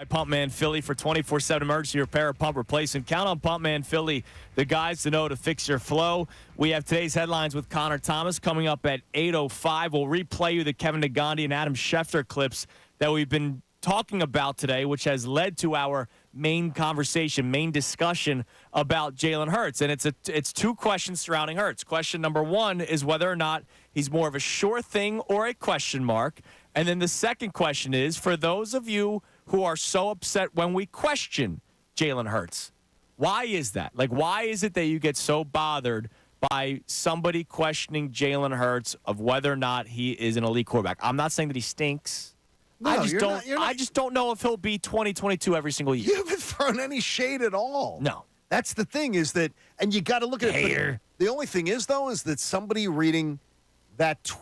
Speaker 2: Pump Man Philly for 24/7 emergency repair, pump replacement. Count on Pump Man Philly, the guys to know to fix your flow. We have today's headlines with Connor Thomas coming up at 8:05. We'll replay you the Kevin Nandhi and Adam Schefter clips that we've been talking about today, which has led to our main conversation, main discussion about Jaylen Hurts. And it's two questions surrounding Hurts. Question number one is whether or not he's more of a sure thing or a question mark. And then the second question is, for those of you who are so upset when we question Jaylen Hurts, why is that? Like, why is it that you get so bothered by somebody questioning Jaylen Hurts of whether or not he is an elite quarterback? I'm not saying that he stinks.
Speaker 3: No,
Speaker 2: I just don't know if he'll be 2022 every single year.
Speaker 3: You haven't thrown any shade at all.
Speaker 2: No.
Speaker 3: That's the thing is that, and you got to look at it. The only thing is, though, is that somebody reading that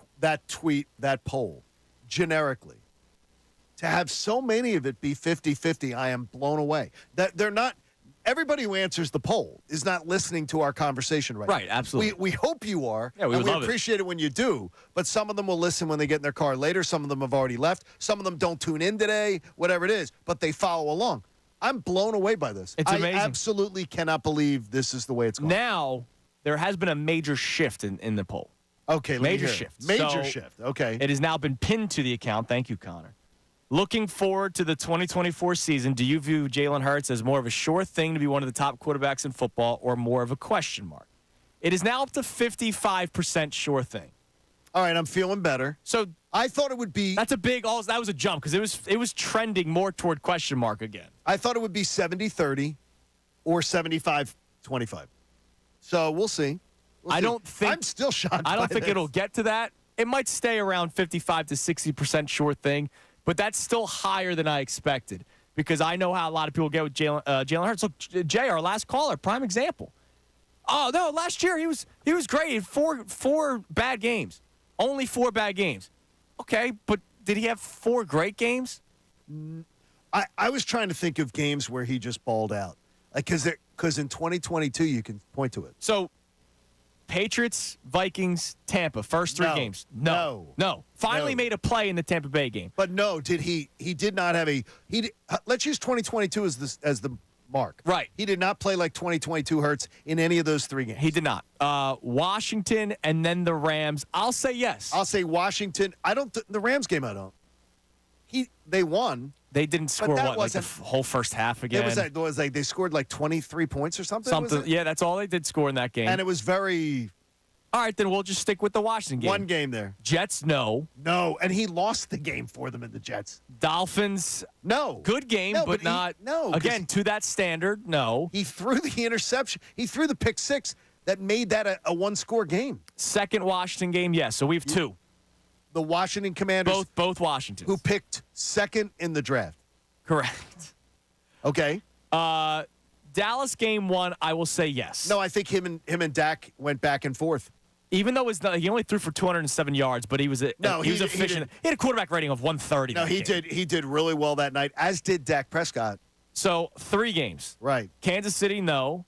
Speaker 3: tweet, that poll, generically, to have so many of it be 50-50, I am blown away. That they're not. Everybody who answers the poll is not listening to our conversation right now.
Speaker 2: Right, absolutely.
Speaker 3: We hope you are.
Speaker 2: Yeah, we would love
Speaker 3: appreciate it when you do. But some of them will listen when they get in their car later. Some of them have already left. Some of them don't tune in today, whatever it is. But they follow along. I'm blown away by this.
Speaker 2: It's amazing.
Speaker 3: I absolutely cannot believe this is the way it's going.
Speaker 2: Now, there has been a major shift in the poll.
Speaker 3: Okay, let me
Speaker 2: major
Speaker 3: hear it.
Speaker 2: shift.
Speaker 3: Major shift. Okay.
Speaker 2: It has now been pinned to the account. Thank you, Connor. Looking forward to the 2024 season, do you view Jaylen Hurts as more of a sure thing to be one of the top quarterbacks in football or more of a question mark? It is now up to 55% sure thing.
Speaker 3: All right, I'm feeling better.
Speaker 2: So
Speaker 3: I thought it would be.
Speaker 2: That was a jump because it was trending more toward question mark again.
Speaker 3: I thought it would be 70-30 or 75-25. So we'll see. I'm still shocked.
Speaker 2: I don't think
Speaker 3: this.
Speaker 2: it'll get to that. It might stay around 55 to 60% sure thing. But that's still higher than I expected because I know how a lot of people get with Jaylen Hurts. Look, Jay, our last caller, prime example. Oh, no, last year he was great. He had four bad games. Only 4 bad games. Okay, but did he have 4 great games?
Speaker 3: I was trying to think of games where he just balled out. Because in 2022 you can point to it.
Speaker 2: So, Patriots, Vikings, Tampa, first 3 games. No. Finally made a play in the Tampa Bay game.
Speaker 3: But no, he did not have let's use 2022 as the mark.
Speaker 2: Right.
Speaker 3: He did not play like 2022 Hurts in any of those 3 games.
Speaker 2: He did not. Washington and then the Rams. I'll say yes.
Speaker 3: I'll say Washington. The Rams game I don't. They won.
Speaker 2: They didn't score the whole first half again.
Speaker 3: It was like they scored like 23 points or something.
Speaker 2: Yeah, that's all they did score in that game.
Speaker 3: And it was very.
Speaker 2: All right, then we'll just stick with the Washington game.
Speaker 3: One game there.
Speaker 2: Jets, no.
Speaker 3: No, and he lost the game for them in the Jets.
Speaker 2: Dolphins,
Speaker 3: no.
Speaker 2: Good game, but not. Again, to that standard, no.
Speaker 3: He threw the interception. He threw the pick 6 that made that a one-score game.
Speaker 2: Second Washington game, yes. So we have 2.
Speaker 3: The Washington Commanders.
Speaker 2: Both Washingtons.
Speaker 3: Who picked second in the draft.
Speaker 2: Correct.
Speaker 3: Okay.
Speaker 2: Dallas game 1, I will say yes.
Speaker 3: No, I think him and Dak went back and forth.
Speaker 2: Even though he only threw for 207 yards, but he was efficient. He had a quarterback rating of 130.
Speaker 3: No, he did. He did really well that night, as did Dak Prescott.
Speaker 2: So 3 games.
Speaker 3: Right.
Speaker 2: Kansas City, no.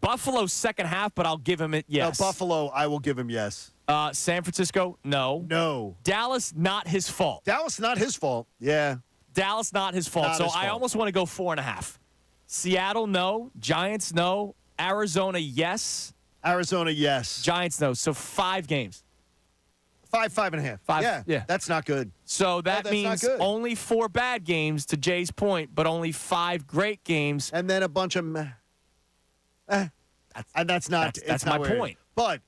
Speaker 2: Buffalo second half, but I'll give him it yes.
Speaker 3: No, Buffalo, I will give him yes.
Speaker 2: San Francisco, no.
Speaker 3: No.
Speaker 2: Dallas, not his fault.
Speaker 3: Dallas, not his fault. Yeah.
Speaker 2: Dallas, not his fault. I almost want to go 4.5. Seattle, no. Giants, no. Arizona, yes.
Speaker 3: Arizona, yes.
Speaker 2: Giants, no. So 5 games.
Speaker 3: 5.5.
Speaker 2: 5. Yeah.
Speaker 3: That's not good.
Speaker 2: So that means only 4 bad games, to Jay's point, but only 5 great games.
Speaker 3: And then a bunch of and that's not.
Speaker 2: That's my point.
Speaker 3: But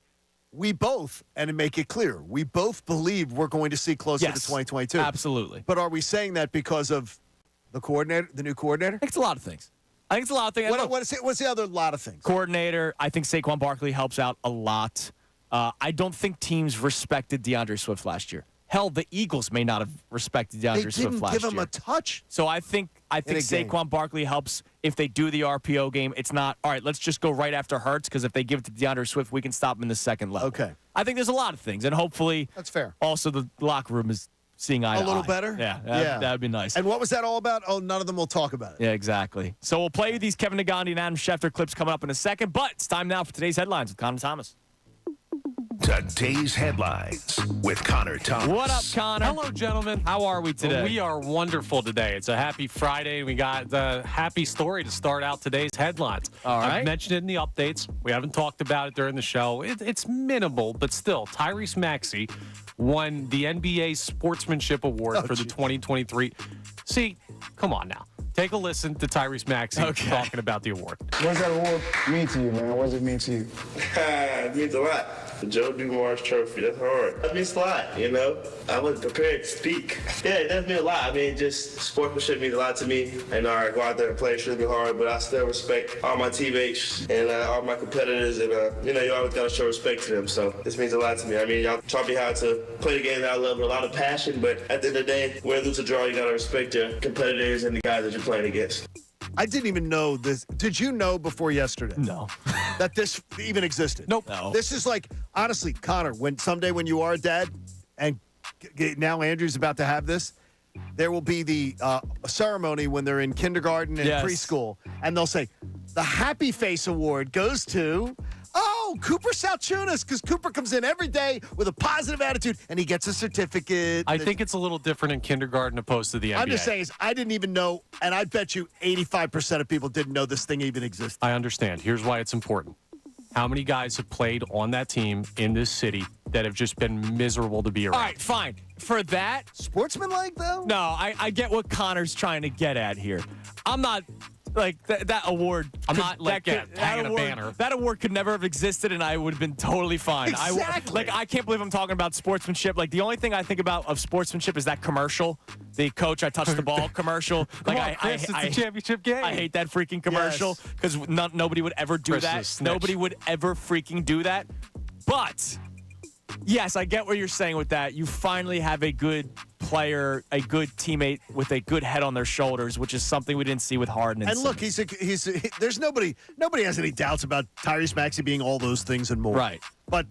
Speaker 3: we both, and to make it clear, we both believe we're going to see closer to 2022.
Speaker 2: Absolutely.
Speaker 3: But are we saying that because of the coordinator, the new coordinator?
Speaker 2: I think it's a lot of things. What's the other lot of things? Coordinator, I think Saquon Barkley helps out a lot. I don't think teams respected DeAndre Swift last year. Hell, the Eagles may not have respected DeAndre Swift last year.
Speaker 3: They didn't give him a touch.
Speaker 2: So I think Saquon Barkley helps if they do the RPO game. It's not, all right, let's just go right after Hurts, because if they give it to DeAndre Swift, we can stop him in the second level.
Speaker 3: Okay.
Speaker 2: I think there's a lot of things, and hopefully
Speaker 3: that's fair.
Speaker 2: Also, the locker room is seeing eye to eye.
Speaker 3: A little better?
Speaker 2: Yeah, that would be nice.
Speaker 3: And what was that all about? Oh, none of them will talk about it.
Speaker 2: Yeah, exactly. So we'll play you these Kevin Nandhi and Adam Schefter clips coming up in a second, but it's time now for today's headlines with Connor Thomas.
Speaker 1: Today's headlines with Connor Thomas.
Speaker 2: What up, Connor?
Speaker 7: Hello, gentlemen.
Speaker 2: How are we today?
Speaker 7: We are wonderful today. It's a happy Friday. We got the happy story to start out today's headlines.
Speaker 2: All right.
Speaker 7: I've mentioned it in the updates. We haven't talked about it during the show. It's minimal, but still, Tyrese Maxey won the NBA Sportsmanship Award for the 2023. See, come on now. Take a listen to Tyrese Maxey talking about the award.
Speaker 11: What does that award mean to you, man? What does it mean to you?
Speaker 12: It means a lot. The Joe Dumars Trophy, that's hard. That means a lot, you know? I wasn't prepared to speak. Yeah, it does mean a lot. I mean, just sportsmanship means a lot to me. And I go out there and play extremely hard, but I still respect all my teammates and all my competitors. And, you always got to show respect to them. So this means a lot to me. I mean, y'all taught me how to play the game that I love with a lot of passion, but at the end of the day, win, lose, or draw, you got to respect your competitors and the guys that you're playing against.
Speaker 3: I didn't even know this. Did you know before yesterday?
Speaker 2: No.
Speaker 3: That this even existed?
Speaker 7: Nope.
Speaker 2: No.
Speaker 3: This is like, honestly, Connor, someday when you are a dad, and now Andrew's about to have this, there will be the ceremony when they're in kindergarten and preschool, and they'll say, the Happy Face Award goes to... Cooper Salciunas, because Cooper comes in every day with a positive attitude, and he gets a certificate.
Speaker 7: I think it's a little different in kindergarten opposed to the NBA.
Speaker 3: I'm just saying, I didn't even know, and I bet you 85% of people didn't know this thing even existed.
Speaker 7: I understand. Here's why it's important. How many guys have played on that team in this city that have just been miserable to be around?
Speaker 2: All right, fine. For that,
Speaker 3: sportsmanlike, though?
Speaker 2: No, I get what Connor's trying to get at here. I'm not... Like, that award.
Speaker 7: I'm not like hanging a banner.
Speaker 2: That award could never have existed, and I would have been totally fine.
Speaker 3: Exactly.
Speaker 2: I can't believe I'm talking about sportsmanship. Like, the only thing I think about of sportsmanship is that commercial, the Coach, I touched the ball commercial.
Speaker 7: Come on, Chris, it's the championship game.
Speaker 2: I hate that freaking commercial because nobody would ever do
Speaker 7: Chris is a
Speaker 2: that.
Speaker 7: snitch.
Speaker 2: Nobody would ever freaking do that. But, yes, I get what you're saying with that. You finally have a good player, a good teammate with a good head on their shoulders, which is something we didn't see with Harden.
Speaker 3: And look, there's nobody has any doubts about Tyrese Maxey being all those things and more.
Speaker 2: Right.
Speaker 3: But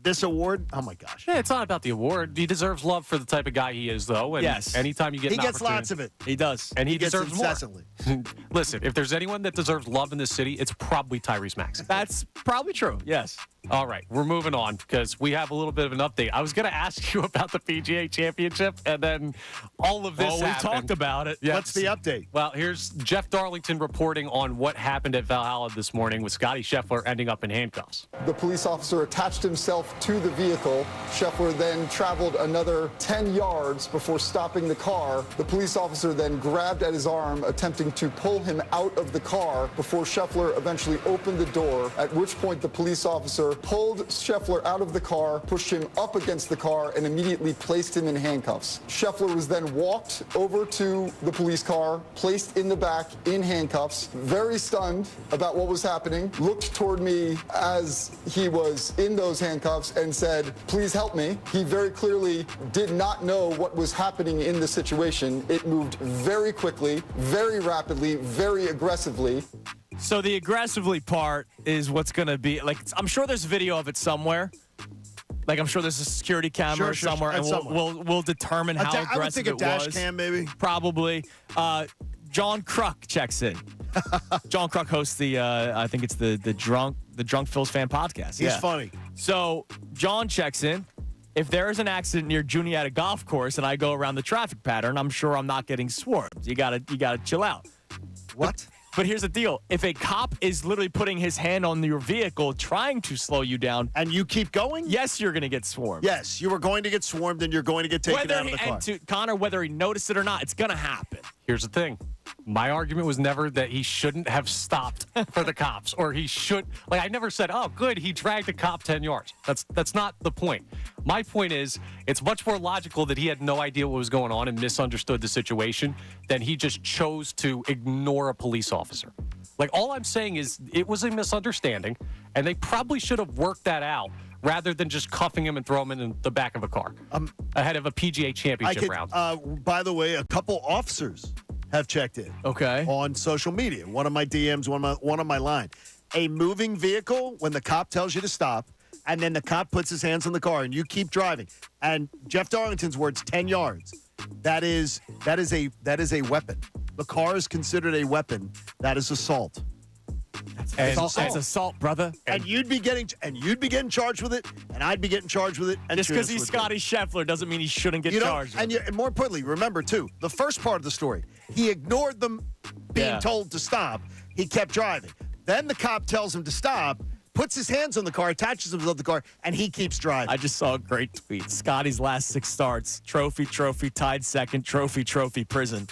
Speaker 3: this award, oh my gosh.
Speaker 7: Yeah, it's not about the award. He deserves love for the type of guy he is, though. And
Speaker 2: yes.
Speaker 7: Anytime you get
Speaker 3: he
Speaker 7: an
Speaker 3: gets lots of it.
Speaker 2: He does.
Speaker 7: And he
Speaker 3: gets
Speaker 7: deserves
Speaker 3: incessantly.
Speaker 7: more. Listen, if there's anyone that deserves love in this city, it's probably Tyrese Maxey.
Speaker 2: That's probably true. Yes.
Speaker 7: All right, we're moving on because we have a little bit of an update. I was going to ask you about the PGA Championship, and then all of this
Speaker 2: we
Speaker 7: happened.
Speaker 2: talked about it.
Speaker 7: Yes.
Speaker 3: What's the update?
Speaker 7: Well, here's Jeff Darlington reporting on what happened at Valhalla this morning with Scottie Scheffler ending up in handcuffs.
Speaker 11: The police officer attached himself to the vehicle. Scheffler then traveled another 10 yards before stopping the car. The police officer then grabbed at his arm, attempting to pull him out of the car before Scheffler eventually opened the door, at which point the police officer pulled Scheffler out of the car, pushed him up against the car, and immediately placed him in handcuffs. Scheffler was then walked over to the police car, placed in the back in handcuffs, very stunned about what was happening, looked toward me as he was in those handcuffs and said, "Please help me." He very clearly did not know what was happening in the situation. It moved very quickly, very rapidly, very aggressively.
Speaker 2: So the aggressively part is what's going to be, like, I'm sure there's video of it somewhere. Like, I'm sure there's a security camera somewhere, and we'll determine how aggressive
Speaker 3: I would think a dash cam, maybe.
Speaker 2: Probably. John Kruk checks in. John Kruk hosts the, I think it's the Drunk Phil's Fan podcast.
Speaker 3: He's funny.
Speaker 2: So John checks in. If there is an accident near Juniata Golf Course and I go around the traffic pattern, I'm sure I'm not getting swarmed. You gotta chill out.
Speaker 3: What?
Speaker 2: But here's the deal. If a cop is literally putting his hand on your vehicle trying to slow you down.
Speaker 3: And you keep going?
Speaker 2: Yes, you're going to get swarmed.
Speaker 3: Yes, you are going to get swarmed and you're going to get taken out of the car.
Speaker 2: And to Connor, whether he noticed it or not, it's going to happen.
Speaker 7: Here's the thing. My argument was never that he shouldn't have stopped for the cops, or he should. Like, I never said, "Oh, good, he dragged a cop 10 yards." That's not the point. My point is, it's much more logical that he had no idea what was going on and misunderstood the situation than he just chose to ignore a police officer. Like, all I'm saying is it was a misunderstanding, and they probably should have worked that out rather than just cuffing him and throw him in the back of a car ahead of a PGA Championship round.
Speaker 3: By the way, a couple officers have checked in.
Speaker 2: Okay.
Speaker 3: On social media. One of my DMs, one on my line. A moving vehicle, when the cop tells you to stop, and then the cop puts his hands on the car and you keep driving. And Jeff Darlington's words, 10 yards. That is a weapon. The car is considered a weapon. That is assault.
Speaker 7: And
Speaker 2: That's assault, brother.
Speaker 3: And you'd be getting charged with it, and I'd be getting charged with it. And
Speaker 2: Just because
Speaker 3: Tunis
Speaker 2: he's
Speaker 3: would be.
Speaker 2: Scottie Scheffler doesn't mean he shouldn't get
Speaker 3: You know,
Speaker 2: charged.
Speaker 3: and more importantly, remember too, the first part of the story, he ignored them being told to stop. He kept driving. Then the cop tells him to stop, puts his hands on the car, attaches himself to the car, and he keeps driving.
Speaker 2: I just saw a great tweet. Scotty's last 6 starts: trophy, tied second, trophy, prison.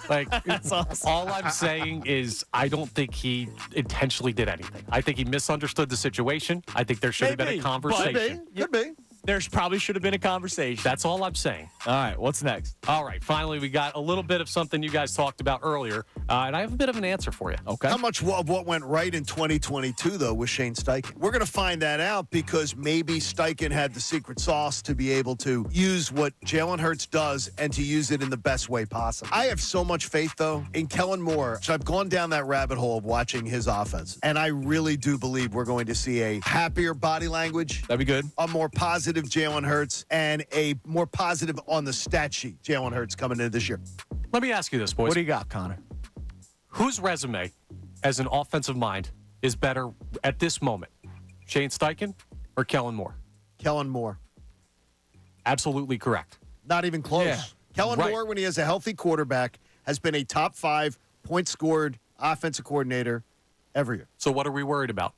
Speaker 7: Like,
Speaker 2: That's awesome.
Speaker 7: all I'm saying is I don't think he intentionally did anything. I think he misunderstood the situation. I think there should have been
Speaker 2: Maybe,
Speaker 7: a
Speaker 2: but-
Speaker 7: conversation.
Speaker 3: Could be.
Speaker 2: There probably should have been a conversation.
Speaker 7: That's all I'm saying.
Speaker 2: All right, what's next?
Speaker 7: All right, finally, we got a little bit of something you guys talked about earlier, and I have a bit of an answer for you.
Speaker 2: Okay.
Speaker 3: How much of what went right in 2022, though, was Shane Steichen? We're going to find that out because maybe Steichen had the secret sauce to be able to use what Jaylen Hurts does and to use it in the best way possible. I have so much faith, though, in Kellen Moore. So I've gone down that rabbit hole of watching his offense, and I really do believe we're going to see a happier body language,
Speaker 2: That'd be good.
Speaker 3: a more positive Jaylen Hurts, and a more positive on the stat sheet Jaylen Hurts coming into this year.
Speaker 7: Let me ask you this, boys.
Speaker 2: What do you got, Connor?
Speaker 7: Whose resume as an offensive mind is better at this moment? Shane Steichen or Kellen Moore?
Speaker 3: Kellen Moore.
Speaker 7: Absolutely correct.
Speaker 3: Not even close.
Speaker 2: Yeah.
Speaker 3: Kellen
Speaker 7: Right.
Speaker 3: Moore, when he has a healthy quarterback, has been a top 5 point scored offensive coordinator every year.
Speaker 7: So what are we worried about?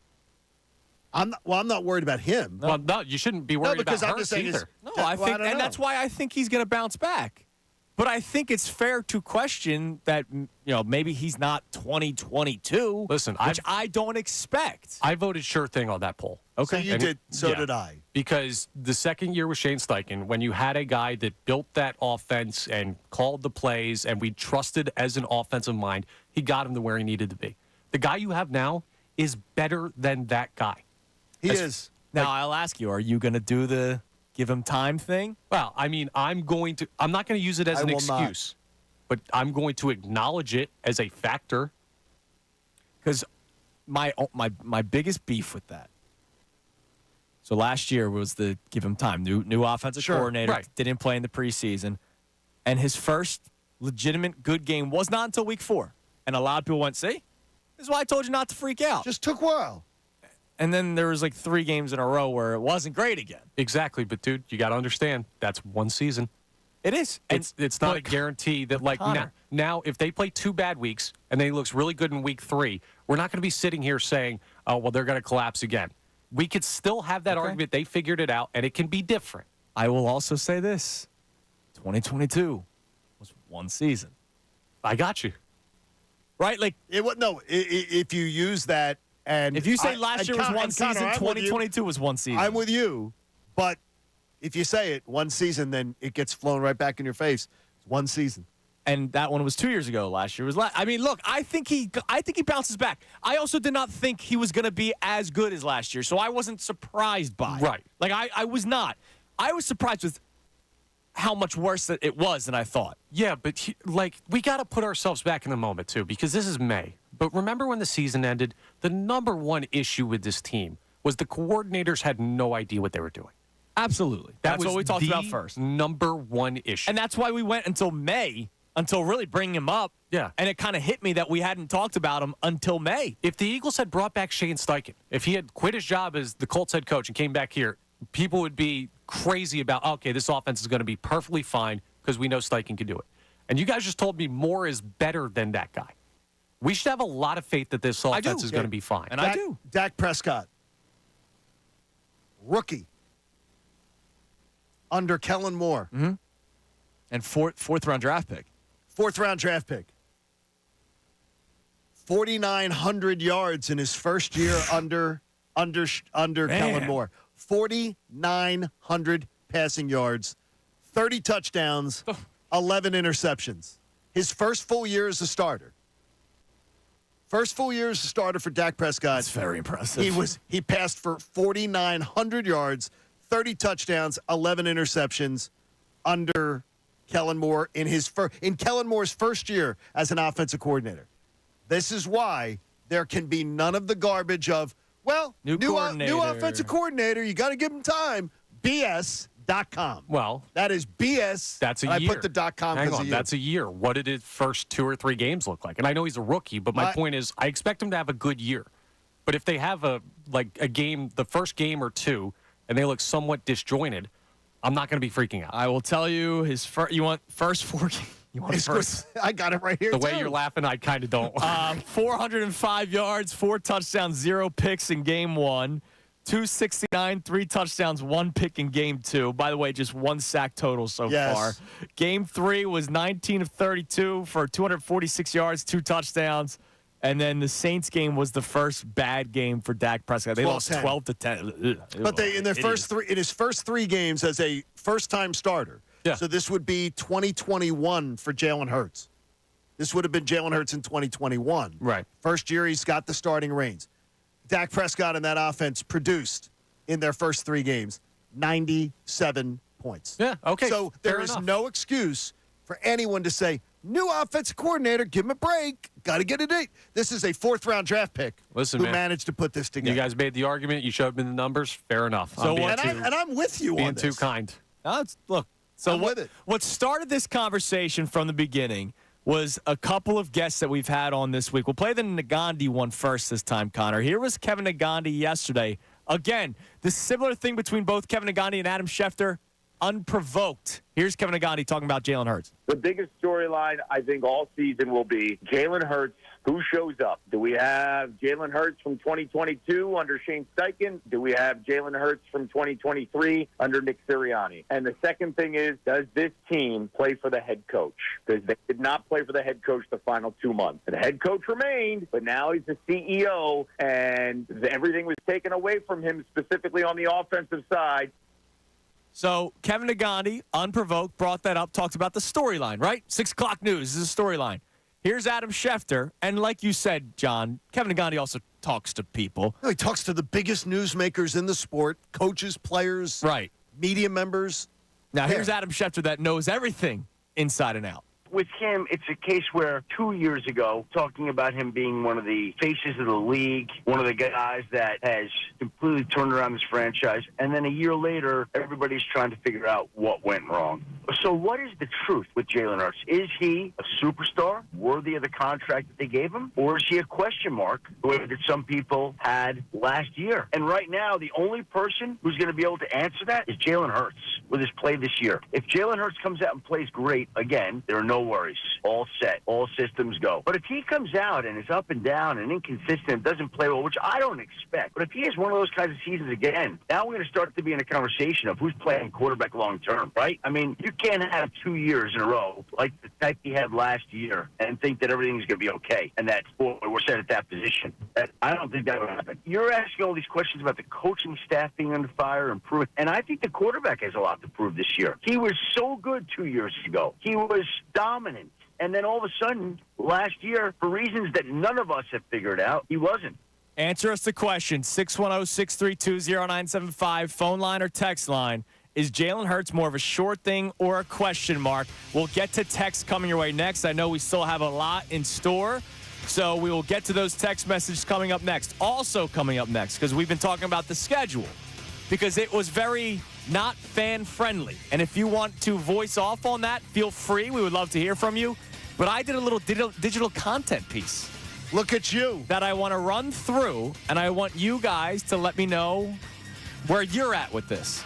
Speaker 3: I'm not worried about him.
Speaker 7: Well, no, you shouldn't be worried
Speaker 3: because
Speaker 7: about
Speaker 3: I'm just
Speaker 7: Hurts
Speaker 3: saying
Speaker 7: either.
Speaker 2: No,
Speaker 3: Well,
Speaker 2: I
Speaker 3: I
Speaker 2: think,
Speaker 3: don't
Speaker 2: and
Speaker 3: know.
Speaker 2: that's why I think he's going to bounce back. But I think it's fair to question that, maybe he's not 2022.
Speaker 7: Listen,
Speaker 2: which I don't expect.
Speaker 7: I voted sure thing on that poll.
Speaker 3: So you
Speaker 7: And-
Speaker 3: did. So
Speaker 7: yeah.
Speaker 3: did I.
Speaker 7: Because the second year with Shane Steichen, when you had a guy that built that offense and called the plays and we trusted as an offensive mind, he got him to where he needed to be. The guy you have now is better than that guy.
Speaker 3: He is.
Speaker 2: Now, I'll ask you, are you going to do the give him time thing?
Speaker 7: Well, I mean, I'm not going to use it as
Speaker 3: I
Speaker 7: an
Speaker 3: will not.
Speaker 7: excuse, but I'm going to acknowledge it as a factor.
Speaker 2: Because my biggest beef with that. So last year was the give him time. New offensive coordinator,
Speaker 7: right.
Speaker 2: didn't play in the preseason. And his first legitimate good game was not until week 4. And a lot of people went, see, this is why I told you not to freak out.
Speaker 3: Just took a while.
Speaker 2: And then there was like 3 games in a row where it wasn't great again.
Speaker 7: Exactly, but dude, you got to understand that's one season.
Speaker 2: It is.
Speaker 7: It's not a guarantee that like
Speaker 2: Connor.
Speaker 7: now if they play 2 bad weeks and then he looks really good in week 3, we're not going to be sitting here saying, oh well, they're going to collapse again. We could still have that argument. They figured it out, and it can be different.
Speaker 2: I will also say this: 2022 was one season.
Speaker 7: I got you.
Speaker 2: Right? Like
Speaker 3: If you use that. And
Speaker 2: if you say last year was one season, 2022 was one season.
Speaker 3: I'm with you, but if you say it one season, then it gets flown right back in your face. It's one season,
Speaker 2: and that one was 2 years ago. Last year was last. I mean, look, I think he bounces back. I also did not think he was going to be as good as last year, so I wasn't surprised by it.
Speaker 7: Right.
Speaker 2: Like I was not. I was surprised with how much worse it was than I thought.
Speaker 7: Yeah, but we got to put ourselves back in the moment too, because this is May. But remember when the season ended, the number one issue with this team was the coordinators had no idea what they were doing.
Speaker 2: Absolutely. That's what we talked about first.
Speaker 7: Number one issue.
Speaker 2: And that's why we went until May, until really bringing him up.
Speaker 7: Yeah.
Speaker 2: And it kind of hit me that we hadn't talked about him until May.
Speaker 7: If the Eagles had brought back Shane Steichen, if he had quit his job as the Colts head coach and came back here, people would be crazy about, okay, this offense is going to be perfectly fine because we know Steichen can do it. And you guys just told me Moore is better than that guy. We should have a lot of faith that this offense is going to be fine.
Speaker 2: And I do.
Speaker 3: Dak Prescott, rookie, under Kellen Moore.
Speaker 2: Mm-hmm. And fourth round draft pick.
Speaker 3: 4th round draft pick. 4,900 yards in his first year under Kellen Moore. 4,900 passing yards, 30 touchdowns, 11 interceptions. His first full year as a starter. First full year as a starter for Dak Prescott.
Speaker 2: That's very impressive.
Speaker 3: He passed for 4,900 yards, 30 touchdowns, 11 interceptions under Kellen Moore in Kellen Moore's first year as an offensive coordinator. This is why there can be none of the garbage of, well, new offensive coordinator, you got to give him time. BS. .com.
Speaker 7: Well,
Speaker 3: that is BS.
Speaker 7: That's a
Speaker 3: and
Speaker 7: year.
Speaker 3: I put the .com
Speaker 7: Hang
Speaker 3: because
Speaker 7: on,
Speaker 3: of you.
Speaker 7: that's a year. What did his first 2 or 3 games look like? And I know he's a rookie, but my point is I expect him to have a good year. But if they have a game, the first game or two, and they look somewhat disjointed, I'm not going to be freaking out.
Speaker 2: I will tell you his first. You want first 4 games? You want first?
Speaker 3: I got it right here.
Speaker 7: The way you're laughing, I kind of don't.
Speaker 2: 405 yards, 4 touchdowns, 0 picks in game 1. 269, 3 touchdowns, 1 pick in game 2. By the way, just 1 sack total so far. Game 3 was 19 of 32 for 246 yards, 2 touchdowns. And then the Saints game was the first bad game for Dak Prescott. They lost 12-10.
Speaker 3: But they in his first 3 games as a first-time starter.
Speaker 7: Yeah.
Speaker 3: So this would be 2021 for Jaylen Hurts. This would have been Jaylen Hurts in 2021.
Speaker 7: Right.
Speaker 3: First year he's got the starting reins. Dak Prescott and that offense produced in their first 3 games 97 points.
Speaker 7: Yeah, okay.
Speaker 3: So there
Speaker 7: fair
Speaker 3: is
Speaker 7: enough.
Speaker 3: no excuse for anyone to say, new offensive coordinator, give him a break. Got to get a date. This is a 4th-round draft pick
Speaker 7: Listen,
Speaker 3: who
Speaker 7: man,
Speaker 3: managed to put this together.
Speaker 7: You guys made the argument. You showed me the numbers. Fair enough.
Speaker 2: So
Speaker 3: I'm with you
Speaker 7: being
Speaker 3: on this.
Speaker 7: too kind.
Speaker 2: Look, so
Speaker 3: I'm with it.
Speaker 2: What started this conversation from the beginning was a couple of guests that we've had on this week. We'll play the Nagandi one first this time, Connor. Here was Kevin Nagandi yesterday. Again, the similar thing between both Kevin Nagandi and Adam Schefter, unprovoked. Here's Kevin Nagandi talking about Jaylen Hurts.
Speaker 5: The biggest storyline, I think, all season will be Jaylen Hurts. Who shows up? Do we have Jaylen Hurts from 2022 under Shane Steichen? Do we have Jaylen Hurts from 2023 under Nick Sirianni? And the second thing is, does this team play for the head coach? Because they did not play for the head coach the final 2 months. The head coach remained, but now he's the CEO, and everything was taken away from him, specifically on the offensive side.
Speaker 2: So Kevin Nagandi, unprovoked, brought that up, talked about the storyline, right? 6 o'clock news is a storyline. Here's Adam Schefter, and like you said, John, Kevin Nagandi also talks to people.
Speaker 3: He talks to the biggest newsmakers in the sport, coaches, players,
Speaker 2: right,
Speaker 3: media members.
Speaker 2: Now, here's Adam Schefter that knows everything inside and out.
Speaker 6: With him, it's a case where 2 years ago, talking about him being one of the faces of the league, one of the guys that has completely turned around this franchise, and then a year later, everybody's trying to figure out what went wrong. So what is the truth with Jaylen Hurts? Is he a superstar, worthy of the contract that they gave him, or is he a question mark, the way that some people had last year? And right now, the only person who's going to be able to answer that is Jaylen Hurts with his play this year. If Jaylen Hurts comes out and plays great again, there are no worries. All set. All systems go. But if he comes out and is up and down and inconsistent, doesn't play well, which I don't expect, but if he has one of those kinds of seasons again, now we're going to start to be in a conversation of who's playing quarterback long term, right? I mean, you can't have 2 years in a row like the type he had last year and think that everything's going to be okay and that we're set at that position. I don't think that would happen. You're asking all these questions about the coaching staff being under fire and prove it, and I think the quarterback has a lot to prove this year. He was so good 2 years ago. He was dominant. And then all of a sudden, last year, for reasons that none of us have figured out, he wasn't.
Speaker 2: Answer us the question, 610-632-0975, phone line or text line. Is Jaylen Hurts more of a sure thing or a question mark? We'll get to text coming your way next. I know we still have a lot in store, so we will get to those text messages coming up next. Also coming up next, because we've been talking about the schedule, because it was very not fan-friendly. And if you want to voice off on that, feel free. We would love to hear from you. But I did a little digital content piece.
Speaker 3: Look at you.
Speaker 2: That I want to run through, and I want you guys to let me know where you're at with this.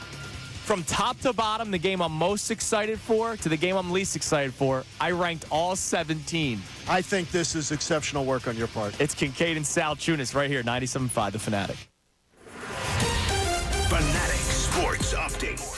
Speaker 2: From top to bottom, the game I'm most excited for to the game I'm least excited for, I ranked all 17.
Speaker 3: I think this is exceptional work on your part.
Speaker 2: It's Kincade and Salciunas right here, 97.5 The Fanatic.
Speaker 1: Fanatic Sports Update.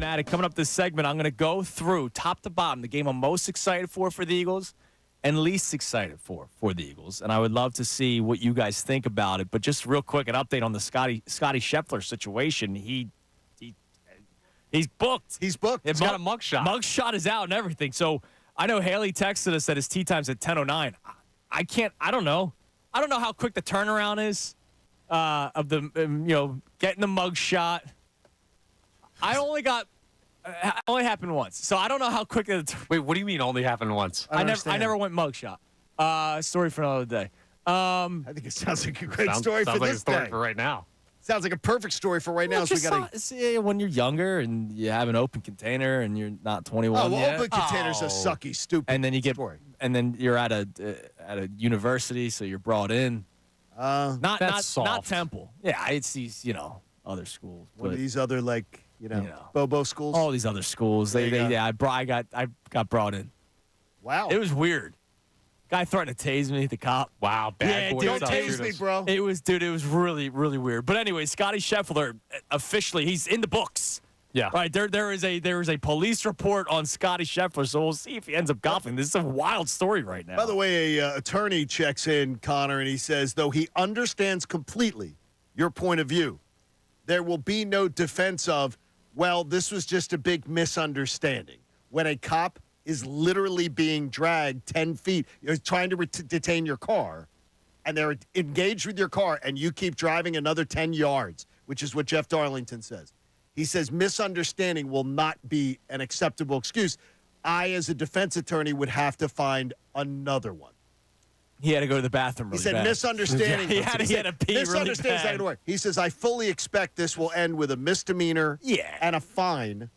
Speaker 2: Fanatic. Coming up this segment, I'm going to go through top to bottom the game I'm most excited for the Eagles and least excited for the Eagles. And I would love to see what you guys think about it. But just real quick, an update on the Scottie Scheffler situation. He's booked.
Speaker 3: He's booked.
Speaker 7: He's got a mugshot.
Speaker 2: Mugshot is out and everything. So I know Haley texted us that his tee time's at 10:09. I don't know. I don't know how quick the turnaround is of the getting the mugshot. I only happened once, so I don't know how quick.
Speaker 7: Wait, what do you mean only happened once?
Speaker 2: I never went mugshot. Story for another day.
Speaker 3: I think it sounds like a great story for
Speaker 7: like
Speaker 3: this
Speaker 7: a story
Speaker 3: day.
Speaker 7: for right now.
Speaker 3: Sounds like a perfect story for right now. So we got
Speaker 2: when you're younger and you have an open container and you're not 21 yet.
Speaker 3: Open containers are sucky, stupid.
Speaker 2: And then you get,
Speaker 3: story.
Speaker 2: and then you're at a university, so you're brought in. Not Temple. Yeah, it's these other schools.
Speaker 3: One of these other Bobo schools.
Speaker 2: All these other schools. I got brought in.
Speaker 3: Wow.
Speaker 2: It was weird. Guy threatened to tase me, the cop.
Speaker 7: Wow, bad boy.
Speaker 3: Don't tase me, bro.
Speaker 2: It was really, really weird. But anyway, Scottie Scheffler, officially, he's in the books.
Speaker 7: Yeah.
Speaker 2: Right. There is a police report on Scottie Scheffler, so we'll see if he ends up golfing. This is a wild story right now.
Speaker 3: By the way, a attorney checks in, Connor, and he says, though he understands completely your point of view, there will be no defense of, well, this was just a big misunderstanding. When a cop is literally being dragged 10 feet, trying to detain your car, and they're engaged with your car, and you keep driving another 10 yards, which is what Jeff Darlington says. He says misunderstanding will not be an acceptable excuse. I, as a defense attorney, would have to find another one.
Speaker 2: He had to go to the bathroom really
Speaker 3: He said
Speaker 2: bad.
Speaker 3: misunderstanding.
Speaker 2: He had to pee really
Speaker 3: Misunderstanding is not going to work. He says, I fully expect this will end with a misdemeanor and a fine,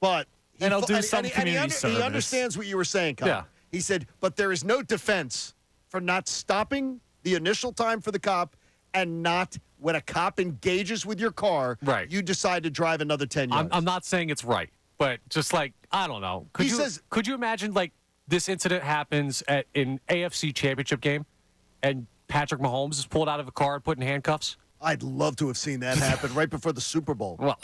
Speaker 3: but
Speaker 2: he'll do some community service.
Speaker 3: He understands what you were saying, Colin.
Speaker 7: Yeah.
Speaker 3: He said, but there is no defense for not stopping the initial time for the cop and not when a cop engages with your car,
Speaker 7: right.
Speaker 3: You decide to drive another 10 yards.
Speaker 7: I'm not saying it's right, but just I don't know. Could you imagine this incident happens at an AFC championship game and Patrick Mahomes is pulled out of a car and put in handcuffs?
Speaker 3: I'd love to have seen that happen right before the Super Bowl.
Speaker 7: Well,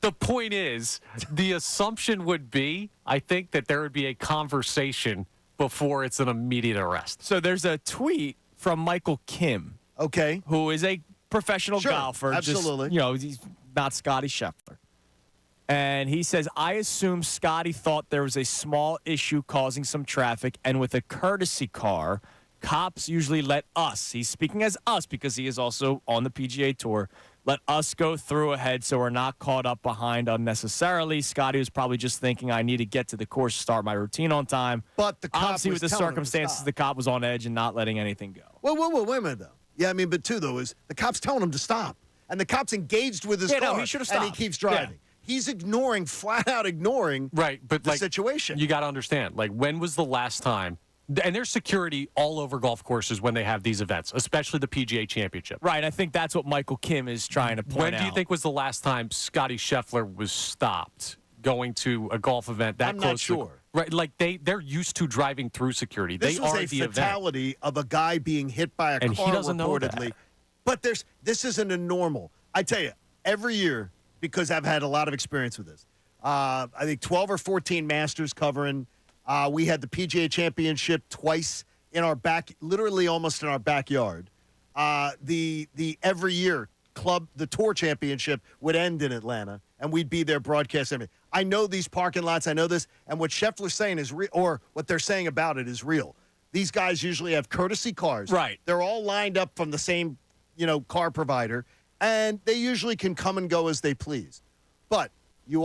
Speaker 7: the point is, the assumption would be, I think, that there would be a conversation before it's an immediate arrest.
Speaker 2: So there's a tweet from Michael Kim.
Speaker 3: Okay.
Speaker 2: Who is a professional golfer.
Speaker 3: Absolutely.
Speaker 2: He's not Scottie Scheffler. And he says, I assume Scottie thought there was a small issue causing some traffic, and with a courtesy car, cops usually let us, he's speaking as us because he is also on the PGA Tour, let us go through ahead so we're not caught up behind unnecessarily. Scottie was probably just thinking, I need to get to the course, start my routine on time.
Speaker 3: But the cop
Speaker 2: obviously,
Speaker 3: was
Speaker 2: with the
Speaker 3: telling him to
Speaker 2: circumstances,
Speaker 3: stop.
Speaker 2: the cop was on edge and not letting anything go.
Speaker 3: Wait a minute, though. Yeah, I mean, but two, though, is the cop's telling him to stop. And the cop's engaged with his car.
Speaker 2: No, he should have stopped.
Speaker 3: And he keeps driving.
Speaker 2: Yeah.
Speaker 3: He's flat out ignoring the situation.
Speaker 7: You got to understand, when was the last time? And there's security all over golf courses when they have these events, especially the PGA Championship.
Speaker 2: Right. I think that's what Michael Kim is trying to point out.
Speaker 7: When do you think was the last time Scottie Scheffler was stopped going to a golf event that
Speaker 3: I'm
Speaker 7: close?
Speaker 3: not sure.
Speaker 7: Right. They're used to driving through security.
Speaker 3: This
Speaker 7: they
Speaker 3: was
Speaker 7: are
Speaker 3: a
Speaker 7: the
Speaker 3: fatality
Speaker 7: event.
Speaker 3: of a guy being hit by a
Speaker 7: And
Speaker 3: car
Speaker 7: he doesn't know
Speaker 3: reportedly.
Speaker 7: that.
Speaker 3: But this isn't a normal. I tell you, every year, because I've had a lot of experience with this, I think 12 or 14 Masters covering. We had the PGA Championship twice in our literally almost in our backyard. The every year the Tour Championship would end in Atlanta, and we'd be there broadcasting everything. I know these parking lots. I know this, and what Scheffler's saying is real, or what they're saying about it is real. These guys usually have courtesy cars.
Speaker 2: Right.
Speaker 3: They're all lined up from the same, car provider, and they usually can come and go as they please. But you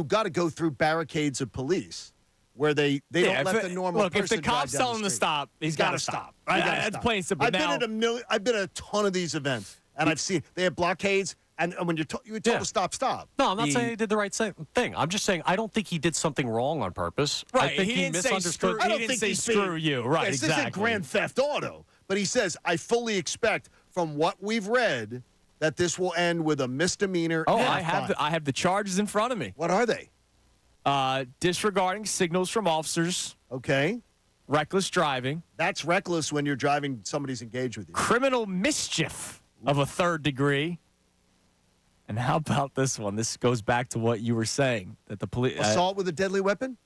Speaker 3: got to go through barricades of police where they don't let the normal
Speaker 2: look,
Speaker 3: person
Speaker 2: if the cop's
Speaker 3: drive down
Speaker 2: telling him
Speaker 3: the
Speaker 2: to
Speaker 3: street.
Speaker 2: stop, he's got to stop. That's plain and simple.
Speaker 3: I've been at a ton of these events, and I've seen they have blockades, and when you were told to stop.
Speaker 7: No, I'm not saying he did the right thing. I'm just saying I don't think he did something wrong on purpose.
Speaker 2: Right.
Speaker 7: I think
Speaker 2: he didn't
Speaker 7: misunderstood.
Speaker 2: He didn't say screw you. Right.
Speaker 3: This
Speaker 2: exactly.
Speaker 3: isn't Grand Theft Auto, but he says I fully expect from what we've read that this will end with a misdemeanor.
Speaker 2: Oh,
Speaker 3: and
Speaker 2: I
Speaker 3: a
Speaker 2: have
Speaker 3: fine.
Speaker 2: I have the charges in front of me.
Speaker 3: What are they?
Speaker 2: Disregarding signals from officers.
Speaker 3: Okay.
Speaker 2: Reckless driving.
Speaker 3: That's reckless when you're driving. Somebody's engaged with you.
Speaker 2: Criminal mischief of a third degree. And how about this one? This goes back to what you were saying, that the police
Speaker 3: Assault with a deadly weapon?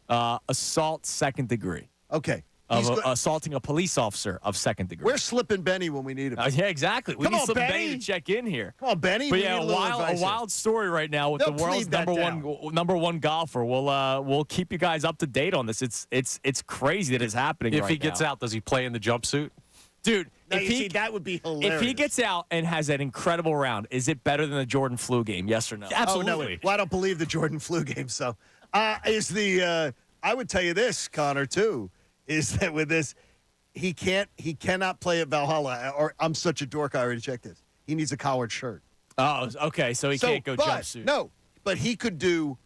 Speaker 2: assault second degree.
Speaker 3: Okay.
Speaker 2: Assaulting a police officer of second degree.
Speaker 3: Where's Slippin' Benny when we need him?
Speaker 2: Yeah, exactly. We
Speaker 3: Come
Speaker 2: need
Speaker 3: on,
Speaker 2: Slippin'
Speaker 3: Benny.
Speaker 2: Benny to check in here.
Speaker 3: Come on, Benny.
Speaker 2: But
Speaker 3: We
Speaker 2: yeah,
Speaker 3: need a
Speaker 2: a wild story right now with
Speaker 3: They'll
Speaker 2: the world's
Speaker 3: plead that
Speaker 2: number one golfer. We'll keep you guys up to date on this. It's crazy that it's happening.
Speaker 7: If
Speaker 2: right
Speaker 7: he gets
Speaker 2: now.
Speaker 7: out, does he play in the jumpsuit?
Speaker 2: Dude,
Speaker 3: Now, that would be hilarious.
Speaker 2: if he gets out and has an incredible round, is it better than the Jordan flu game? Yes or no?
Speaker 7: Absolutely.
Speaker 3: Oh, no. Well, I don't believe the Jordan flu game. So, I would tell you this, Connor, too, is that with this, he cannot play at Valhalla. Or I'm such a dork. I already checked this. He needs a collared shirt.
Speaker 2: Oh, okay. So he can't go jumpsuit.
Speaker 3: No, but he could do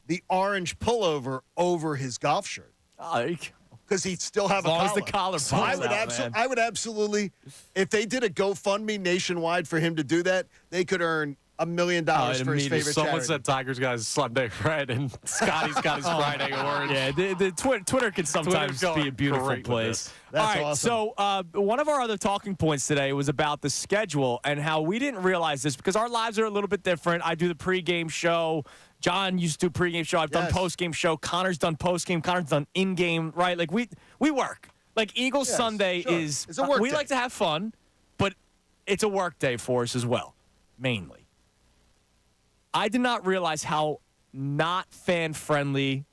Speaker 3: the orange pullover over his golf shirt.
Speaker 2: Oh, there you go.
Speaker 3: Because he'd still have
Speaker 2: As long
Speaker 3: a
Speaker 2: as
Speaker 3: collar.
Speaker 2: the collar
Speaker 3: So
Speaker 2: pulls out, man.
Speaker 3: I would absolutely, if they did a GoFundMe nationwide for him to do that, they could earn $1 million for his favorite
Speaker 7: Someone
Speaker 3: charity.
Speaker 7: said Tiger's got his Sunday red and Scotty's got his Friday orange.
Speaker 2: Yeah, the Twitter can sometimes
Speaker 7: Twitter's
Speaker 2: be a beautiful
Speaker 7: great with
Speaker 2: place.
Speaker 7: this.
Speaker 3: That's
Speaker 2: All right,
Speaker 3: awesome.
Speaker 2: so one of our other talking points today was about the schedule and how we didn't realize this because our lives are a little bit different. I do the pregame show. John used to do pregame show. I've done postgame show. Connor's done postgame. Connor's done in-game, right? Like, we work. Like, Eagles Sunday is
Speaker 3: It's a work
Speaker 2: we
Speaker 3: day.
Speaker 2: like to have fun, but it's a work day for us as well, mainly. I did not realize how not fan-friendly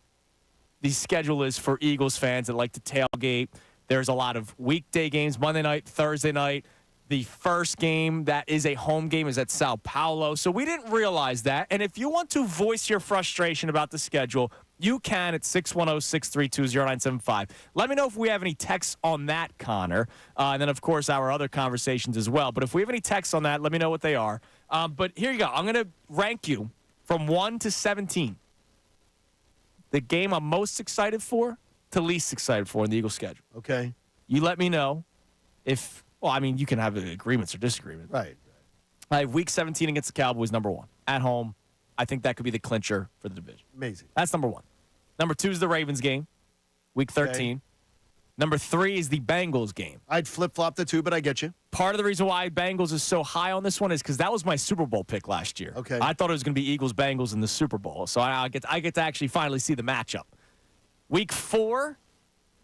Speaker 2: the schedule is for Eagles fans that like to tailgate. There's a lot of weekday games, Monday night, Thursday night. The first game that is a home game is at Sao Paulo. So we didn't realize that. And if you want to voice your frustration about the schedule, you can at 610-632-0975. Let me know if we have any texts on that, Connor. And then, of course, our other conversations as well. But if we have any texts on that, let me know what they are. But here you go. I'm going to rank you from 1 to 17. The game I'm most excited for to least excited for in the Eagles schedule.
Speaker 3: Okay.
Speaker 2: You let me know if, well, I mean, you can have agreements or disagreements.
Speaker 3: Right.
Speaker 2: I have week 17 against the Cowboys, number 1. At home, I think that could be the clincher for the division.
Speaker 3: Amazing.
Speaker 2: That's number 1. Number 2 is the Ravens game, week 13.
Speaker 3: Okay.
Speaker 2: Number 3 is the Bengals game.
Speaker 3: I'd flip-flop the two, but I get you.
Speaker 2: Part of the reason why Bengals is so high on this one is because that was my Super Bowl pick last year.
Speaker 3: Okay.
Speaker 2: I thought it was going to be Eagles-Bengals in the Super Bowl, so I get to actually finally see the matchup. Week 4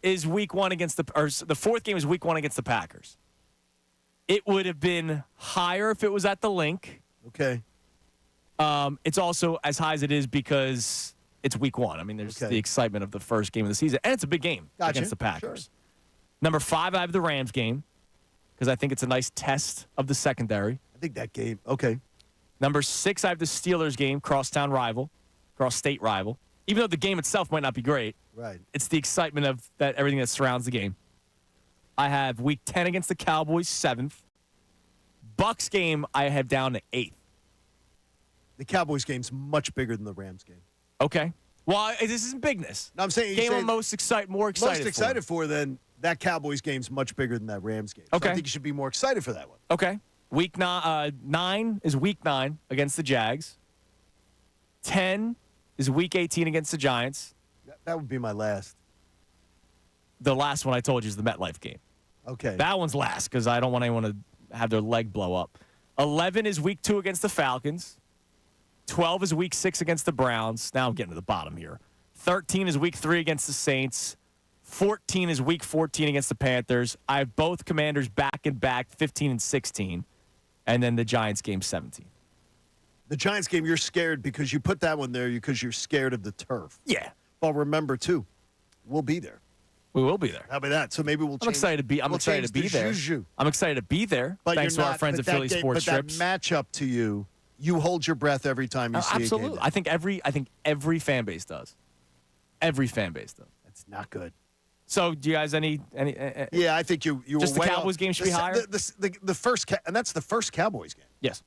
Speaker 2: is week 1 against the fourth game is week 1 against the Packers. It would have been higher if it was at the Link.
Speaker 3: Okay.
Speaker 2: It's also as high as it is because it's week 1. I mean, there's the excitement of the first game of the season, and it's a big game against the Packers.
Speaker 3: Sure.
Speaker 2: Number 5, I have the Rams game because I think it's a nice test of the secondary.
Speaker 3: I think that game. Okay.
Speaker 2: Number 6, I have the Steelers game, crosstown rival, cross-state rival. Even though the game itself might not be great,
Speaker 3: Right.
Speaker 2: it's the excitement of that everything that surrounds the game. I have week 10 against the Cowboys, 7th. Bucks game, I have down to 8th.
Speaker 3: The Cowboys game's much bigger than the Rams game.
Speaker 2: Okay. Well, this isn't bigness.
Speaker 3: No, I'm saying
Speaker 2: Game I'm more excited
Speaker 3: for than that Cowboys game's much bigger than that Rams game. So
Speaker 2: Okay.
Speaker 3: I think you should be more excited for that one.
Speaker 2: Okay. Week 9 is week 9 against the Jags. 10 is week 18 against the Giants.
Speaker 3: That would be my last.
Speaker 2: The last one I told you is the MetLife game.
Speaker 3: Okay.
Speaker 2: That one's last because I don't want anyone to have their leg blow up. 11 is week 2 against the Falcons. 12 is week 6 against the Browns. Now I'm getting to the bottom here. 13 is week 3 against the Saints. 14 is week 14 against the Panthers. I have both Commanders back and back, 15 and 16. And then the Giants game, 17.
Speaker 3: The Giants game, you're scared because you put that one there because you're scared of the turf.
Speaker 2: Yeah.
Speaker 3: But remember, too, we'll be there.
Speaker 2: We will be there.
Speaker 3: How about that? So maybe we'll change.
Speaker 2: I'm excited to be. I'm
Speaker 3: we'll
Speaker 2: excited to
Speaker 3: change
Speaker 2: be
Speaker 3: the
Speaker 2: there.
Speaker 3: juju.
Speaker 2: I'm excited to be there.
Speaker 3: But
Speaker 2: Thanks
Speaker 3: you're
Speaker 2: to
Speaker 3: not,
Speaker 2: our friends
Speaker 3: but
Speaker 2: at
Speaker 3: that
Speaker 2: Philly
Speaker 3: game,
Speaker 2: Sports
Speaker 3: but
Speaker 2: Trips.
Speaker 3: that matchup to you, you hold your breath every time you see
Speaker 2: Absolutely.
Speaker 3: a game.
Speaker 2: I think every fan base does. Every fan base does.
Speaker 3: That's not good.
Speaker 2: So, do you guys any?
Speaker 3: Yeah, I think you
Speaker 2: Just
Speaker 3: were
Speaker 2: the
Speaker 3: way
Speaker 2: Cowboys
Speaker 3: off.
Speaker 2: game should be higher?
Speaker 3: The first, and that's the first Cowboys game.
Speaker 2: Yes.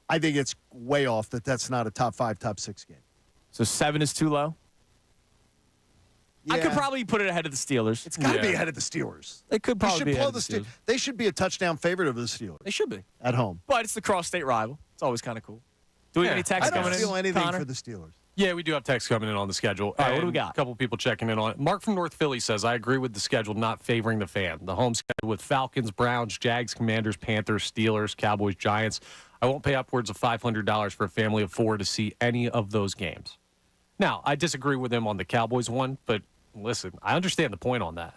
Speaker 3: I think it's way off that's not a top 5, top 6 game.
Speaker 2: So 7 is too low.
Speaker 3: Yeah.
Speaker 2: I could probably put it ahead of the Steelers.
Speaker 3: It's got to be ahead of the Steelers.
Speaker 2: It could probably be ahead of the Steelers.
Speaker 3: They should be a touchdown favorite of the Steelers.
Speaker 2: They should be
Speaker 3: at home.
Speaker 2: But it's the cross-state rival. It's always kind of cool. Do we have any texts coming in?
Speaker 3: I don't feel anything
Speaker 2: Connor?
Speaker 3: for the Steelers.
Speaker 7: Yeah, we do have text coming in on the schedule.
Speaker 2: All right, what do we got?
Speaker 7: A couple people checking in on it. Mark from North Philly says, I agree with the schedule not favoring the fan. The home schedule with Falcons, Browns, Jags, Commanders, Panthers, Steelers, Cowboys, Giants. I won't pay upwards of $500 for a family of 4 to see any of those games. Now, I disagree with him on the Cowboys one, but listen, I understand the point on that.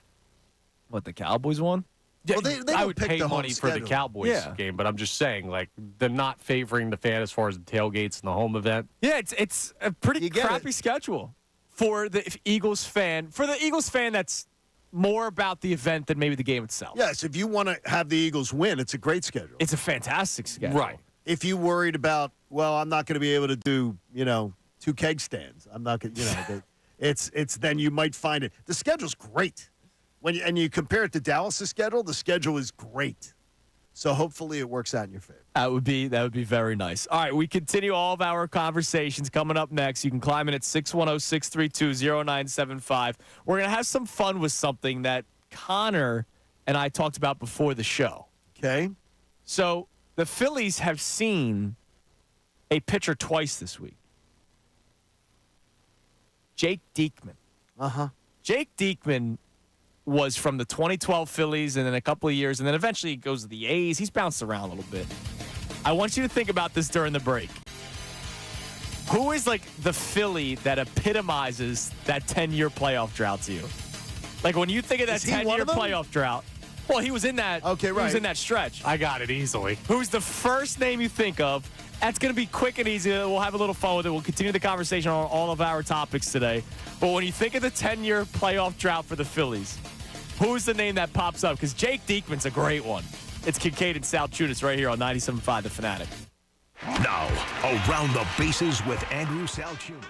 Speaker 2: What, the Cowboys won?
Speaker 7: Yeah,
Speaker 3: Well, they
Speaker 7: I
Speaker 3: don't
Speaker 7: would
Speaker 3: pick
Speaker 7: pay
Speaker 3: the home
Speaker 7: money for the
Speaker 3: schedule.
Speaker 7: Cowboys
Speaker 2: Yeah.
Speaker 7: game, but I'm just saying, like, they're not favoring the fan as far as the tailgates and the home event.
Speaker 2: Yeah, it's a pretty
Speaker 3: You get
Speaker 2: crappy
Speaker 3: it.
Speaker 2: schedule for the Eagles fan. For the Eagles fan, that's more about the event than maybe the game itself.
Speaker 3: Yes, if you want to have the Eagles win, it's a great schedule.
Speaker 2: It's a fantastic schedule.
Speaker 7: Right.
Speaker 3: If you worried about, well, I'm not going to be able to do, 2 keg stands. I'm not going to, it's then you might find it. The schedule's great. And you compare it to Dallas' schedule, the schedule is great. So hopefully it works out in your favor.
Speaker 2: That would be very nice. All right, we continue all of our conversations coming up next. You can climb in at 610-632-0975. We're going to have some fun with something that Connor and I talked about before the show.
Speaker 3: Okay?
Speaker 2: So the Phillies have seen a pitcher twice this week. Jake Diekman.
Speaker 3: Uh-huh.
Speaker 2: Jake Diekman was from the 2012 Phillies and then a couple of years, and then eventually he goes to the A's. He's bounced around a little bit. I want you to think about this during the break. Who is like the Philly that epitomizes that 10-year playoff drought to you? Like when you think of that
Speaker 3: Is he one
Speaker 2: 10-year
Speaker 3: of them?
Speaker 2: playoff drought, well, he was in that.
Speaker 3: Okay,
Speaker 2: He was
Speaker 3: right.
Speaker 2: in that stretch.
Speaker 7: I got it easily.
Speaker 2: Who's the first name you think of? That's going to be quick and easy. We'll have a little fun with it. We'll continue the conversation on all of our topics today. But when you think of the 10-year playoff drought for the Phillies, who's the name that pops up? Because Jake Diekman's a great one. It's Kincade and Salciunas right here on 97.5 The Fanatic.
Speaker 1: Now, around the bases with Andrew Salciunas.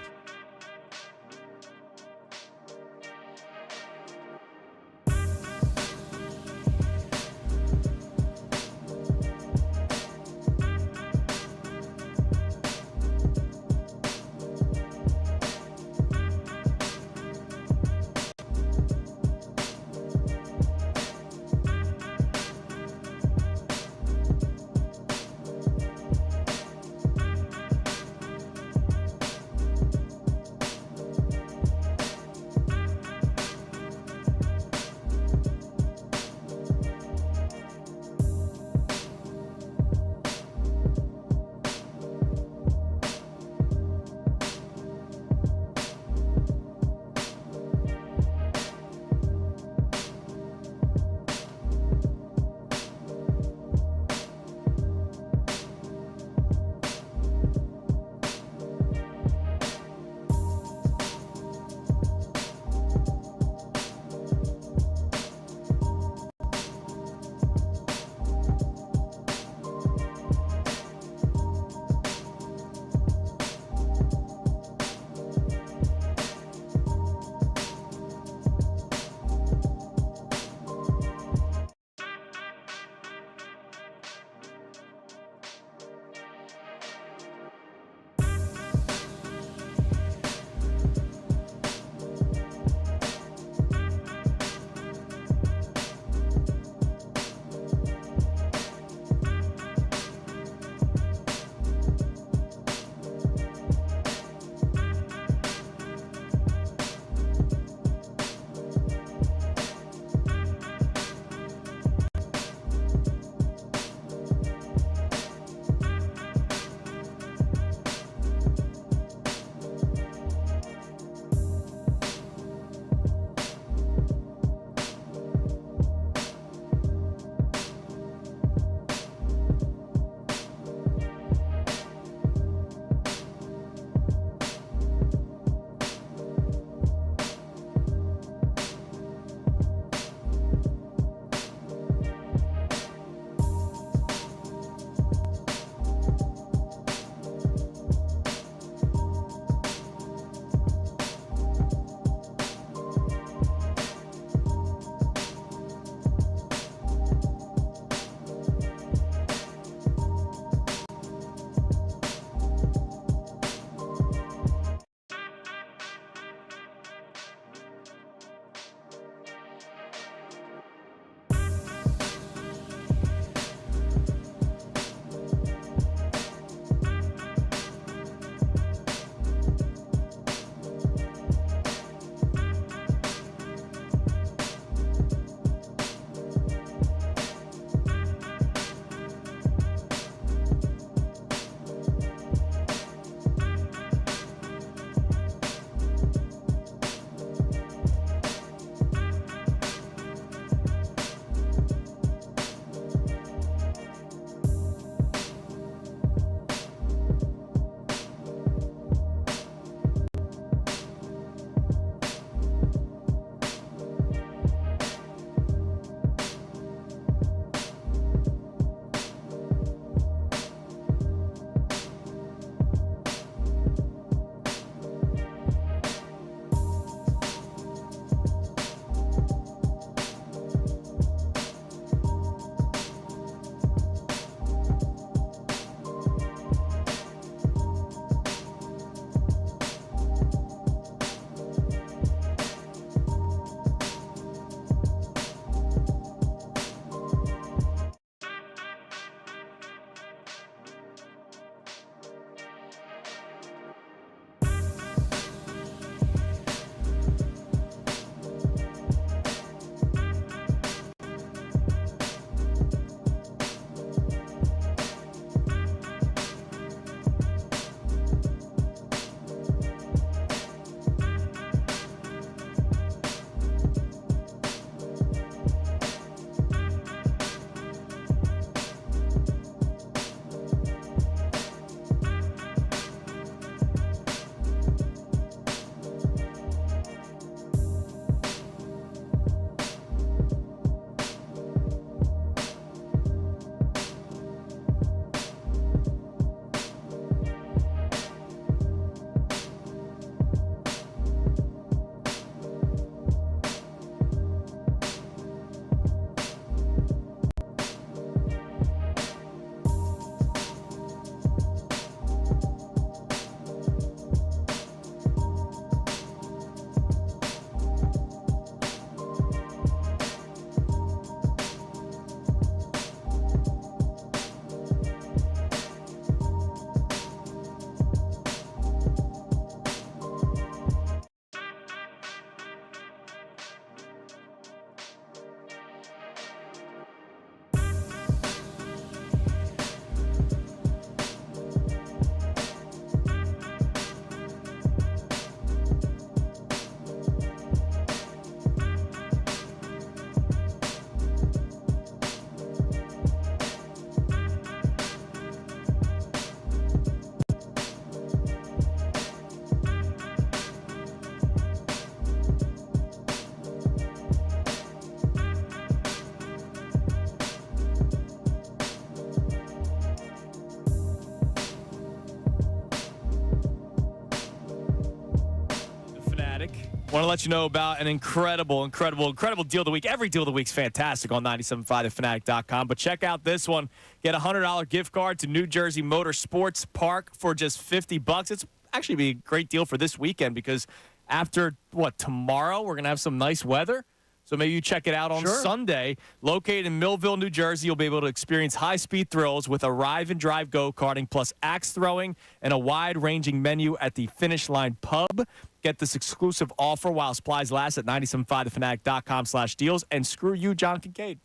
Speaker 2: Fanatic. Want to let you know about an incredible deal of the week. Every deal of the week's fantastic on 97.5thefanatic.com. But check out this one. Get a $100 gift card to New Jersey Motor Sports Park for just $50. It's actually be a great deal for this weekend because after, tomorrow we're going to have some nice weather. So maybe you check it out on Sunday. Located in Millville, New Jersey, you'll be able to experience high-speed thrills with arrive and drive go-karting plus axe throwing and a wide-ranging menu at the Finish Line Pub. Get this exclusive offer while supplies last at 97.5thefanatic.com/deals. And screw you, John Kincade.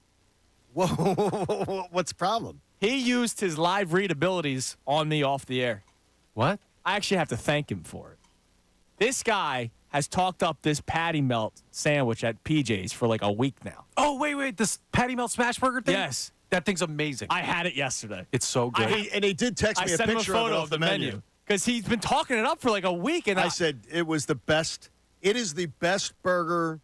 Speaker 3: Whoa, what's the problem?
Speaker 2: He used his live read abilities on me off the air.
Speaker 7: What?
Speaker 2: I actually have to thank him for it. This guy has talked up this patty melt sandwich at PJ's for like a week now.
Speaker 7: Oh, wait. This patty melt smash burger thing?
Speaker 2: Yes.
Speaker 7: That thing's amazing.
Speaker 2: I had it yesterday.
Speaker 7: It's so good.
Speaker 3: And he did text me a
Speaker 2: sent him a
Speaker 3: picture
Speaker 2: photo
Speaker 3: of the menu.
Speaker 2: Because he's been talking it up for like a week. And
Speaker 3: I said it was the best. It is the best burger.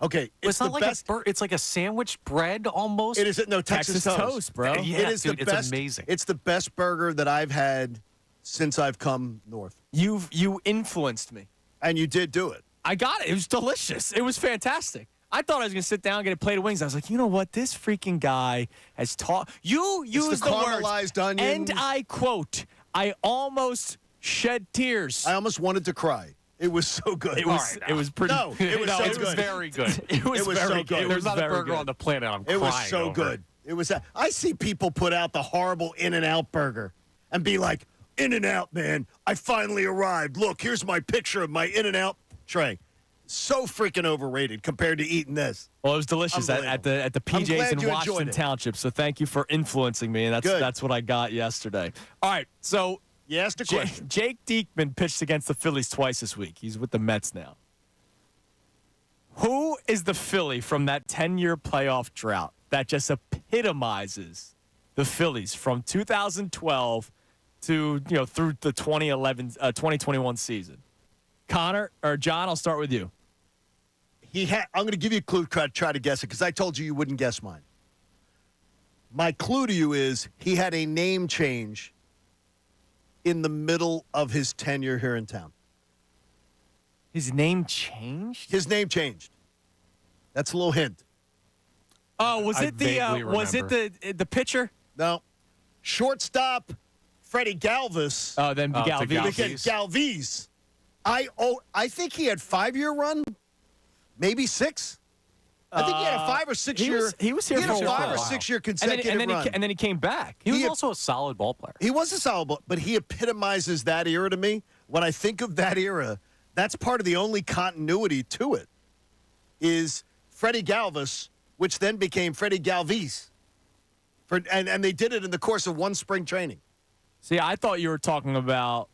Speaker 3: Okay,
Speaker 7: it's not
Speaker 3: the
Speaker 7: like
Speaker 3: best.
Speaker 7: it's like a sandwich bread almost.
Speaker 3: It is Texas
Speaker 2: toast, bro.
Speaker 7: Yeah,
Speaker 3: it is
Speaker 7: dude,
Speaker 3: the best.
Speaker 7: It's amazing.
Speaker 3: It's the best burger that I've had since I've come north.
Speaker 2: You influenced me.
Speaker 3: And you did do it.
Speaker 2: I got it. It was delicious. It was fantastic. I thought I was going to sit down and get a plate of wings. I was like, you know what? This freaking guy has taught. You used the
Speaker 3: caramelized
Speaker 2: words,
Speaker 3: onions.
Speaker 2: and I quote, I almost shed tears.
Speaker 3: I almost wanted to cry. It was so good.
Speaker 2: It was pretty.
Speaker 3: No, it was so
Speaker 7: it was
Speaker 3: good.
Speaker 7: very good.
Speaker 2: It was
Speaker 3: so
Speaker 2: very
Speaker 3: good.
Speaker 2: good.
Speaker 7: There's not a
Speaker 2: very
Speaker 7: burger
Speaker 2: good.
Speaker 7: on the planet I'm crying
Speaker 3: It was so
Speaker 7: over.
Speaker 3: good. It was. I see people put out the horrible In-N-Out burger and be like, In-N-Out, man, I finally arrived. Look, here's my picture of my In-N-Out tray. So freaking overrated compared to eating this.
Speaker 2: Well, it was delicious at the PJ's in Washington
Speaker 3: it.
Speaker 2: Township. So thank you for influencing me, and that's what I got yesterday. All right, so
Speaker 3: you asked a question.
Speaker 2: Jake Diekman pitched against the Phillies twice this week. He's with the Mets now. Who is the Philly from that 10-year playoff drought that just epitomizes the Phillies from 2012 to through the 2021 season? Connor or John, I'll start with you.
Speaker 3: I'm going to give you a clue. Try to guess it because I told you wouldn't guess mine. My clue to you is he had a name change in the middle of his tenure here in town.
Speaker 2: His name changed?
Speaker 3: His name changed. That's a little hint.
Speaker 2: Oh, was it the pitcher?
Speaker 3: No. Shortstop, Freddie Galvis.
Speaker 2: Oh, then Galvis.
Speaker 3: Galvis. I think he had 5-year run, maybe 6. I think he had a 5 or 6 year.
Speaker 2: He was here for a while.
Speaker 3: 5 or 6 year consecutive run.
Speaker 2: And then he came back.
Speaker 7: He was also a solid ball player.
Speaker 3: He was a solid ball, but he epitomizes that era to me. When I think of that era, that's part of the only continuity to it is Freddie Galvis, which then became Freddie Galvis. And they did it in the course of one spring training.
Speaker 2: See, I thought you were talking about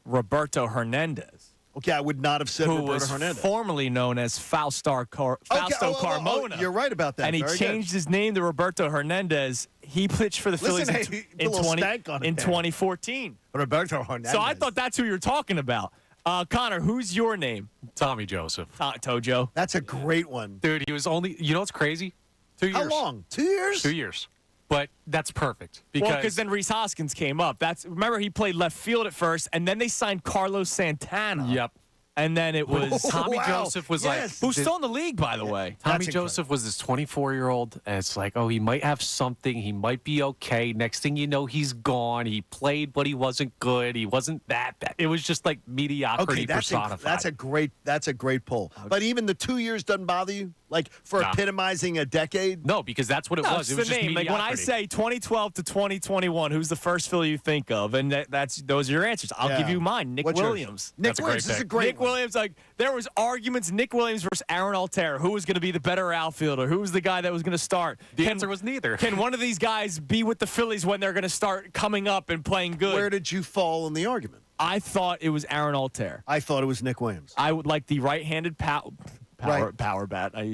Speaker 2: Roberto Hernandez.
Speaker 3: Okay, I would not have said Roberto Hernandez.
Speaker 2: Who was formerly known as Fausto Carmona.
Speaker 3: You're right about that.
Speaker 2: And he changed his name to Roberto Hernandez. He pitched for the Phillies in 2014.
Speaker 3: Roberto Hernandez.
Speaker 2: So I thought that's who you're talking about. Connor, who's your name?
Speaker 7: Tommy Joseph.
Speaker 2: Tojo.
Speaker 3: That's a great one.
Speaker 7: Dude, he was only, what's crazy? 2 years.
Speaker 3: How long? 2 years?
Speaker 7: 2 years. But that's perfect.
Speaker 2: Because then Rhys Hoskins came up. Remember, he played left field at first, and then they signed Carlos Santana.
Speaker 7: Yep.
Speaker 2: And then it was
Speaker 7: Tommy Joseph was
Speaker 2: who's still in the league, by the way.
Speaker 7: Tommy Joseph was this 24-year-old, and it's like, he might have something. He might be okay. Next thing you know, he's gone. He played, but he wasn't good. He wasn't that bad. It was just like mediocrity personified.
Speaker 3: That's a great pull. Okay. But even the 2 years doesn't bother you, like for epitomizing a decade.
Speaker 7: No, because that's what it was. It was
Speaker 2: the
Speaker 7: just
Speaker 2: name. Like when I say 2012 to 2021, who's the first Philly you think of? And those are your answers. I'll give you mine. Nick Williams.
Speaker 3: Nick Williams is a great
Speaker 2: one. Williams, like there was arguments. Nick Williams versus Aaron Altherr. Who was going to be the better outfielder? Who was the guy that was going to start?
Speaker 7: The answer was neither.
Speaker 2: Can one of these guys be with the Phillies when they're going to start coming up and playing good?
Speaker 3: Where did you fall in the argument?
Speaker 2: I thought it was Aaron Altherr.
Speaker 3: I thought it was Nick Williams.
Speaker 2: I would like the right-handed power bat. I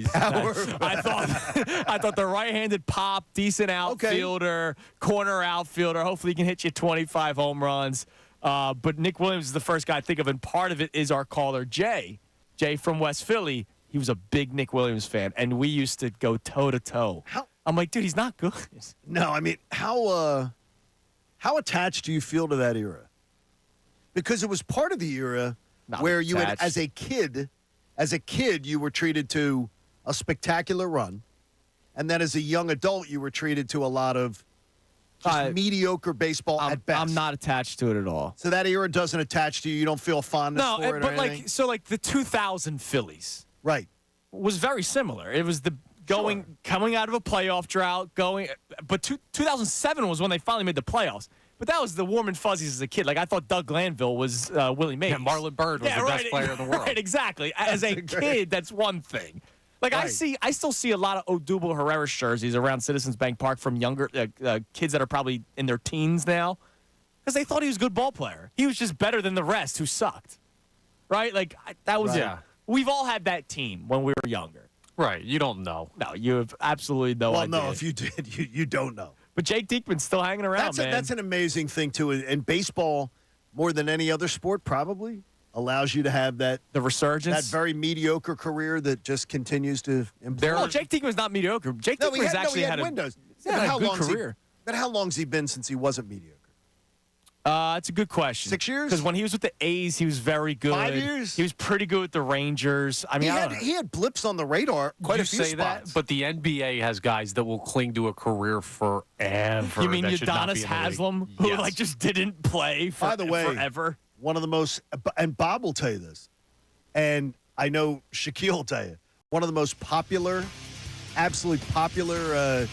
Speaker 2: thought the right-handed pop, decent outfielder, corner outfielder. Hopefully he can hit you 25 home runs. But Nick Williams is the first guy I think of, and part of it is our caller, Jay. Jay from West Philly. He was a big Nick Williams fan, and we used to go toe-to-toe. I'm like, dude, he's not good.
Speaker 3: No, I mean, how attached do you feel to that era? Because it was part of the era
Speaker 2: Not
Speaker 3: where you had,
Speaker 2: attached.
Speaker 3: as a kid, you were treated to a spectacular run, and then as a young adult, you were treated to a lot of just mediocre baseball at best.
Speaker 2: I'm not attached to it at all.
Speaker 3: So that era doesn't attach to you. You don't feel fondness
Speaker 2: No,
Speaker 3: for it
Speaker 2: but
Speaker 3: or anything?
Speaker 2: the 2000 Phillies,
Speaker 3: Right.
Speaker 2: was very similar. It was coming out of a playoff drought, but 2007 was when they finally made the playoffs. But that was the warm and fuzzies as a kid. Like, I thought Doug Glanville was Willie Mays.
Speaker 7: Yeah, Marlon Byrd was the best player in the world.
Speaker 2: Right, exactly. As a kid, that's one thing. Like,
Speaker 3: Right.
Speaker 2: I still see a lot of Odubel Herrera jerseys around Citizens Bank Park from younger kids that are probably in their teens now, because they thought he was a good ball player. He was just better than the rest who sucked. Right? Like, that was
Speaker 7: Yeah.
Speaker 2: We've all had that team when we were younger.
Speaker 7: Right. You don't know.
Speaker 2: No, you have absolutely no idea.
Speaker 3: Well, no, if you did, you don't know.
Speaker 2: But Jake Diekman's still hanging around, man.
Speaker 3: That's an amazing thing, too. And baseball, more than any other sport, probably allows you to have the
Speaker 2: resurgence.
Speaker 3: That very mediocre career that just continues to improve.
Speaker 2: Well, Jake Diekman's not mediocre. Jake Diekman's actually
Speaker 3: had
Speaker 2: had
Speaker 3: windows.
Speaker 2: He's had a good career.
Speaker 3: But how long's he been since he wasn't mediocre?
Speaker 2: It's a good question.
Speaker 3: 6 years?
Speaker 2: Because when he was with the A's, he was very good.
Speaker 3: 5 years?
Speaker 2: He was pretty good with the Rangers. I mean,
Speaker 3: he had blips on the radar quite
Speaker 7: You
Speaker 3: a few
Speaker 7: say
Speaker 3: spots.
Speaker 7: that, but the NBA has guys that will cling to a career forever.
Speaker 2: You mean
Speaker 7: that should not be
Speaker 2: Udonis
Speaker 7: in the league.
Speaker 2: Haslam, who
Speaker 7: Yes.
Speaker 2: just didn't play
Speaker 3: By the way,
Speaker 2: forever?
Speaker 3: one of the most, and Bob will tell you this, and I know Shaquille will tell you, one of the most popular, absolutely popular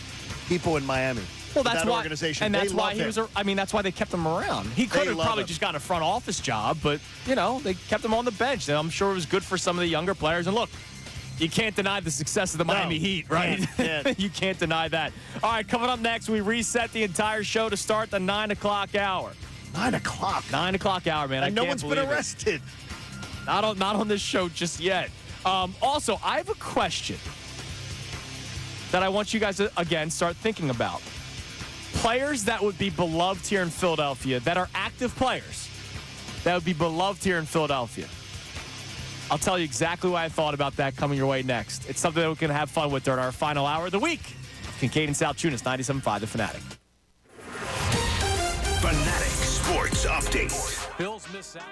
Speaker 3: people in Miami.
Speaker 2: Well,
Speaker 3: for
Speaker 2: that's
Speaker 3: that
Speaker 2: why,
Speaker 3: organization.
Speaker 2: and that's
Speaker 3: They
Speaker 2: why
Speaker 3: love
Speaker 2: he
Speaker 3: him.
Speaker 2: was. That's why they kept him around. He could have
Speaker 3: love
Speaker 2: probably
Speaker 3: him.
Speaker 2: just got a front office job, but they kept him on the bench. And I'm sure it was good for some of the younger players. And look, you can't deny the success of the Miami Heat, right?
Speaker 3: Can't.
Speaker 2: You can't deny that. All right, coming up next, we reset the entire show to start the 9 o'clock hour.
Speaker 3: 9 o'clock.
Speaker 2: 9 o'clock hour, man.
Speaker 3: And
Speaker 2: I
Speaker 3: no
Speaker 2: can't
Speaker 3: one's been
Speaker 2: believe it.
Speaker 3: arrested.
Speaker 2: Not on this show just yet. Also, I have a question that I want you guys to, again, start thinking about. Players that would be beloved here in Philadelphia, that are active players, that would be beloved here in Philadelphia. I'll tell you exactly why I thought about that coming your way next. It's something that we can have fun with during our final hour of the week. Kincade and Salciunas, 97.5 The Fanatic.
Speaker 1: Fanatic Sports Update.
Speaker 7: Bills miss out.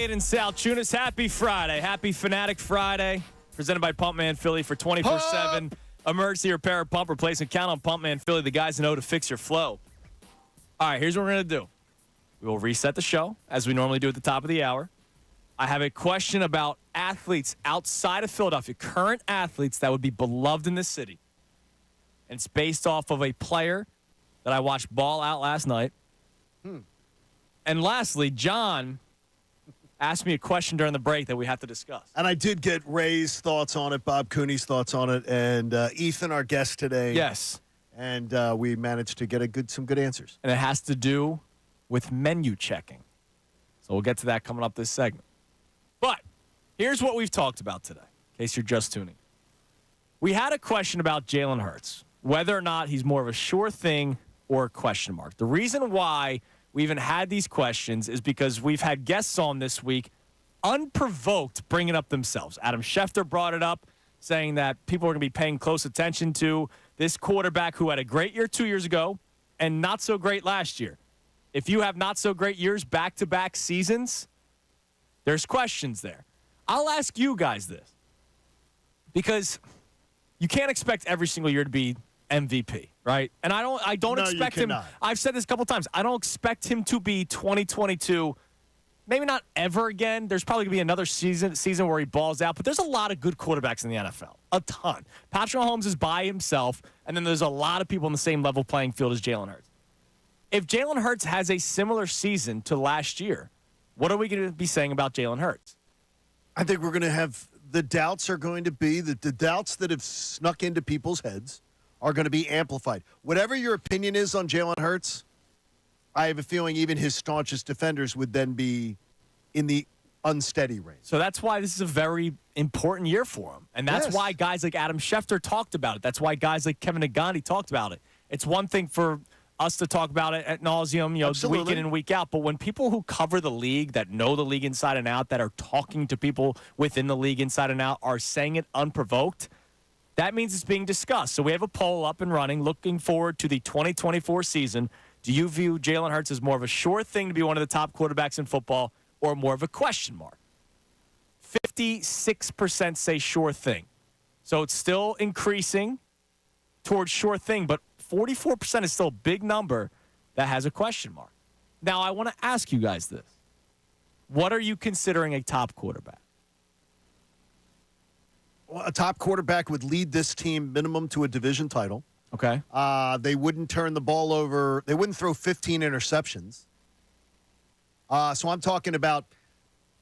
Speaker 2: Kincade and Salciunas. Happy Friday. Happy Fanatic Friday. Presented by Pumpman Philly for 24/7 emergency repair pump replacement. Count on Pumpman Philly, the guys that know to fix your flow. All right, here's what we're going to do. We will reset the show, as we normally do at the top of the hour. I have a question about athletes outside of Philadelphia, current athletes that would be beloved in this city. And it's based off of a player that I watched ball out last night. And lastly, John asked me a question during the break that we have to discuss.
Speaker 3: And I did get Ray's thoughts on it, Bob Cooney's thoughts on it, and Ethan, our guest today.
Speaker 2: Yes.
Speaker 3: And we managed to get some good answers.
Speaker 2: And it has to do with menu checking. So we'll get to that coming up this segment. But here's what we've talked about today, in case you're just tuning. We had a question about Jaylen Hurts, whether or not he's more of a sure thing or a question mark. The reason why we even had these questions is because we've had guests on this week unprovoked bringing up themselves. Adam Schefter brought it up, saying that people are going to be paying close attention to this quarterback who had a great year 2 years ago and not so great last year. If you have not so great years, back-to-back seasons, there's questions there. I'll ask you guys this, because you can't expect every single year to be MVP, right? And I don't
Speaker 3: No,
Speaker 2: expect
Speaker 3: you
Speaker 2: him.
Speaker 3: cannot.
Speaker 2: I've said this a couple times. I don't expect him to be 2022. Maybe not ever again. There's probably going to be another season where he balls out, but there's a lot of good quarterbacks in the NFL. A ton. Patrick Mahomes is by himself, and then there's a lot of people on the same level playing field as Jaylen Hurts. If Jaylen Hurts has a similar season to last year, what are we going to be saying about Jaylen Hurts?
Speaker 3: I think we're going to have the doubts are going to be the doubts that have snuck into people's heads are going to be amplified. Whatever your opinion is on Jaylen Hurts, I have a feeling even his staunchest defenders would then be in the unsteady range.
Speaker 2: So that's why this is a very important year for him. And that's why guys like Adam Schefter talked about it. That's why guys like Kevin Nagandi talked about it. It's one thing for us to talk about it at nauseum, week in and week out. But when people who cover the league, that know the league inside and out, that are talking to people within the league inside and out, are saying it unprovoked, that means it's being discussed. So we have a poll up and running, looking forward to the 2024 season. Do you view Jaylen Hurts as more of a sure thing to be one of the top quarterbacks in football, or more of a question mark? 56% say sure thing. So it's still increasing towards sure thing, but 44% is still a big number that has a question mark. Now, I want to ask you guys this. What are you considering a top quarterback?
Speaker 3: Well, a top quarterback would lead this team minimum to a division title.
Speaker 2: Okay.
Speaker 3: They wouldn't turn the ball over. They wouldn't throw 15 interceptions. So I'm talking about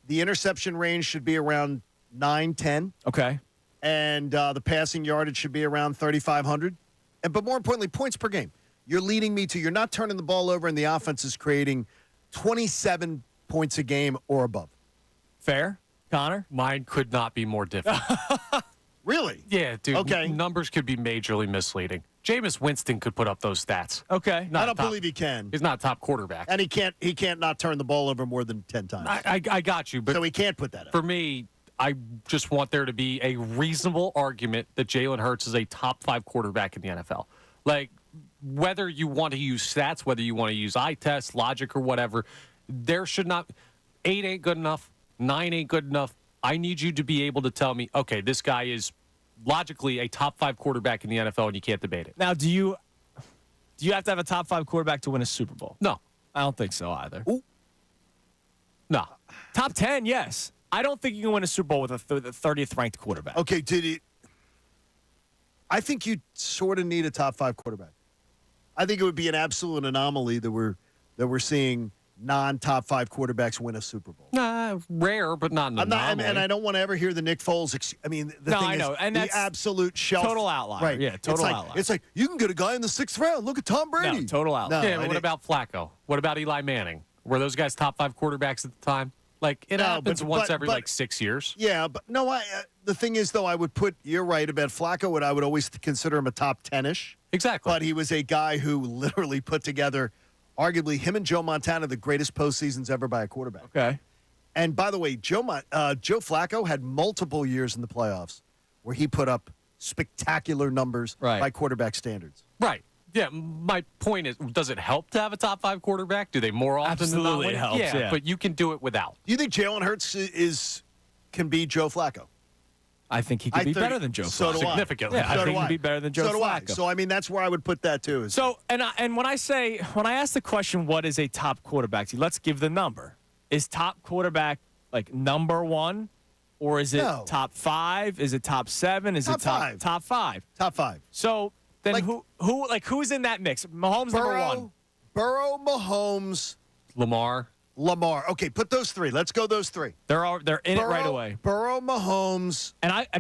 Speaker 3: the interception range should be around 9, 10.
Speaker 2: Okay.
Speaker 3: And the passing yardage should be around 3,500. But more importantly, points per game. You're leading me to you're not turning the ball over, and the offense is creating 27 points a game or above.
Speaker 2: Fair? Connor?
Speaker 7: Mine could not be more different.
Speaker 3: Really?
Speaker 7: Yeah, dude.
Speaker 3: Okay.
Speaker 7: Numbers could be majorly misleading. Jameis Winston could put up those stats.
Speaker 2: Okay.
Speaker 3: I don't believe he can.
Speaker 7: He's not a top quarterback.
Speaker 3: And he can't not turn the ball over more than 10 times.
Speaker 7: I got you, but
Speaker 3: so he can't put that up.
Speaker 7: For me, I just want there to be a reasonable argument that Jaylen Hurts is a top 5 quarterback in the NFL. Like, whether you want to use stats, whether you want to use eye test, logic, or whatever, there should not. 8 ain't good enough. 9 ain't good enough. I need you to be able to tell me, okay, this guy is logically a top 5 quarterback in the NFL, and you can't debate it.
Speaker 2: Now, do you have to have a top 5 quarterback to win a Super Bowl?
Speaker 7: No.
Speaker 2: I don't think so either.
Speaker 3: Ooh.
Speaker 7: No.
Speaker 2: Top 10, yes. I don't think you can win a Super Bowl with a 30th ranked quarterback.
Speaker 3: Okay, I think you sort of need a top 5 quarterback. I think it would be an absolute anomaly that we're seeing non-top 5 quarterbacks win a Super Bowl.
Speaker 7: Rare, but not an anomaly.
Speaker 3: And I don't want to ever hear the Nick Foles.
Speaker 2: I know. And
Speaker 3: the
Speaker 2: that's
Speaker 3: absolute shelf.
Speaker 2: Total outlier.
Speaker 3: Right.
Speaker 2: Yeah, total outlier.
Speaker 3: It's like, you can get a guy in the 6th round. Look at Tom Brady.
Speaker 2: No, total outlier.
Speaker 7: Yeah, but what about Flacco? What about Eli Manning? Were those guys top 5 quarterbacks at the time? Like, it happens once every 6 years.
Speaker 3: Yeah, but no, the thing is, though, you're right about Flacco, and I would always consider him a top 10-ish.
Speaker 7: Exactly.
Speaker 3: But he was a guy who literally put together, arguably, him and Joe Montana, the greatest postseasons ever by a quarterback.
Speaker 2: Okay.
Speaker 3: And by the way, Joe Flacco had multiple years in the playoffs where he put up spectacular numbers by quarterback standards.
Speaker 7: Right. Yeah, my point is, does it help to have a top 5 quarterback? Do they more often than not
Speaker 2: Absolutely
Speaker 7: win?
Speaker 2: it helps, yeah.
Speaker 7: But you can do it without.
Speaker 3: Do you think Jalen Hurts can be Joe Flacco?
Speaker 2: I think he could be better than Joe
Speaker 3: So
Speaker 2: Flacco.
Speaker 3: do I.
Speaker 7: Significantly.
Speaker 2: Yeah,
Speaker 3: So
Speaker 2: I think
Speaker 3: do
Speaker 2: he could be better than Joe
Speaker 3: So do I.
Speaker 2: Flacco.
Speaker 3: So, I mean, that's where I would put that, too.
Speaker 2: So, and when I ask the question, what is a top quarterback? Let's give the number. Is top quarterback like number 1? Or is it top 5? Is it top 7? Is it top 5?
Speaker 3: Top 5.
Speaker 2: So then who's in that mix? Mahomes number 1.
Speaker 3: Burrow, Mahomes,
Speaker 7: Lamar.
Speaker 3: Okay, put those 3. Let's go those 3.
Speaker 2: They're in it right away.
Speaker 3: Burrow, Mahomes.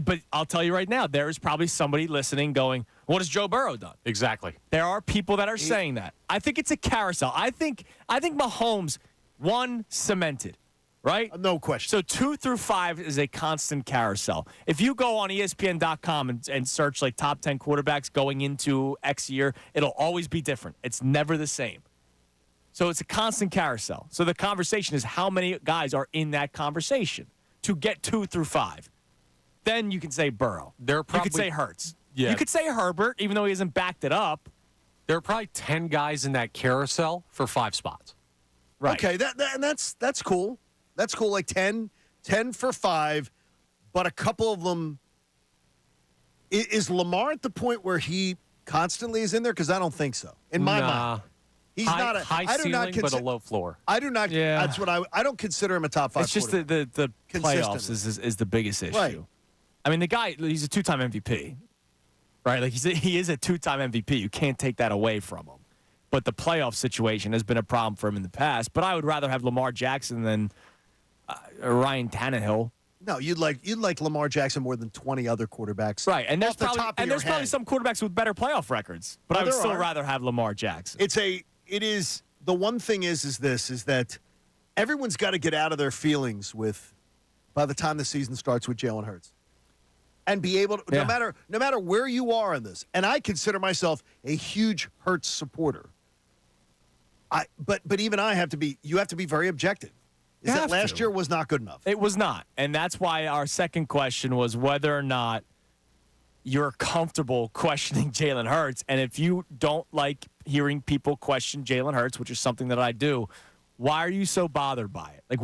Speaker 2: But I'll tell you right now, there is probably somebody listening going, what has Joe Burrow done?
Speaker 7: Exactly.
Speaker 2: There are people that are saying that. I think it's a carousel. I think Mahomes, 1, cemented, right?
Speaker 3: No question.
Speaker 2: So 2 through 5 is a constant carousel. If you go on ESPN.com and search like top 10 quarterbacks going into X year, it'll always be different. It's never the same. So it's a constant carousel. So the conversation is how many guys are in that conversation to get 2 through 5. Then you can say Burrow. You could say Hurts.
Speaker 7: Yeah.
Speaker 2: You could say Herbert, even though he hasn't backed it up.
Speaker 7: There are probably 10 guys in that carousel for 5 spots.
Speaker 2: Right.
Speaker 3: Okay, that's cool. That's cool. Like 10 for 5, but a couple of them. Is Lamar at the point where he constantly is in there? Because I don't think so. In my mind. He's not a
Speaker 7: high ceiling, but a low floor.
Speaker 3: I do not.
Speaker 2: Yeah.
Speaker 3: That's what I don't consider him a top 5.
Speaker 2: It's just the playoffs is the biggest issue.
Speaker 3: Right.
Speaker 2: I mean, the guy, he's a 2-time MVP, right? Like he is a 2-time MVP. You can't take that away from him. But the playoff situation has been a problem for him in the past. But I would rather have Lamar Jackson than Ryan Tannehill.
Speaker 3: No, you'd like Lamar Jackson more than 20 other quarterbacks.
Speaker 2: Right, and there's
Speaker 3: probably
Speaker 2: some quarterbacks with better playoff records. But I would still rather have Lamar Jackson.
Speaker 3: It is the one thing is that everyone's got to get out of their feelings by the time the season starts with Jalen Hurts, and be able to no matter where you are in this. And I consider myself a huge Hurts supporter. But even I have to be. You have to be very objective. Is that last year was not good enough?
Speaker 2: It was not, and that's why our second question was whether or not you're comfortable questioning Jalen Hurts. And if you don't like hearing people question Jalen Hurts, which is something that I do, why are you so bothered by it? Like,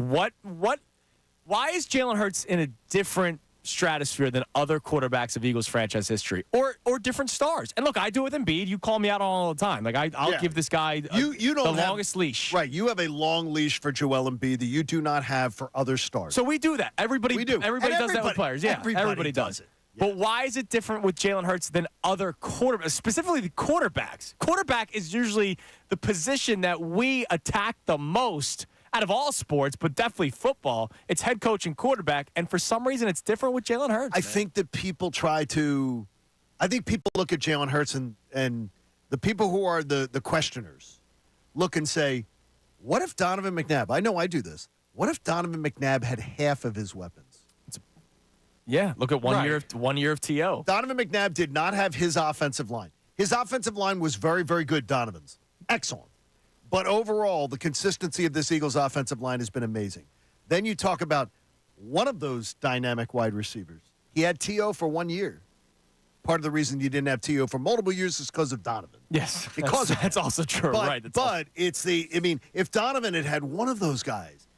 Speaker 2: why is Jalen Hurts in a different stratosphere than other quarterbacks of Eagles franchise history or different stars? And look, I do it with Embiid. You call me out on all the time. Like, I'll give this guy the longest leash.
Speaker 3: Right. You have a long leash for Joel Embiid that you do not have for other stars.
Speaker 2: So we do that. Everybody does that with players. Yeah, everybody does
Speaker 3: it.
Speaker 2: But why is it different with Jalen Hurts than other quarterbacks, specifically the quarterbacks? Quarterback is usually the position that we attack the most out of all sports, but definitely football. It's head coach and quarterback, and for some reason it's different with Jalen Hurts.
Speaker 3: I think that people look at Jalen Hurts and the people who are the questioners look and say, what if Donovan McNabb, I know I do this, what if Donovan McNabb had half of his weapons?
Speaker 2: Yeah, look at one year of TO.
Speaker 3: Donovan McNabb did not have his offensive line. His offensive line was very, very good, Donovan's. Excellent. But overall, the consistency of this Eagles offensive line has been amazing. Then you talk about one of those dynamic wide receivers. He had T.O. for 1 year. Part of the reason you didn't have T.O. for multiple years is because of Donovan.
Speaker 2: Yes,
Speaker 3: because
Speaker 2: that's also true, right?
Speaker 3: If Donovan had one of those guys,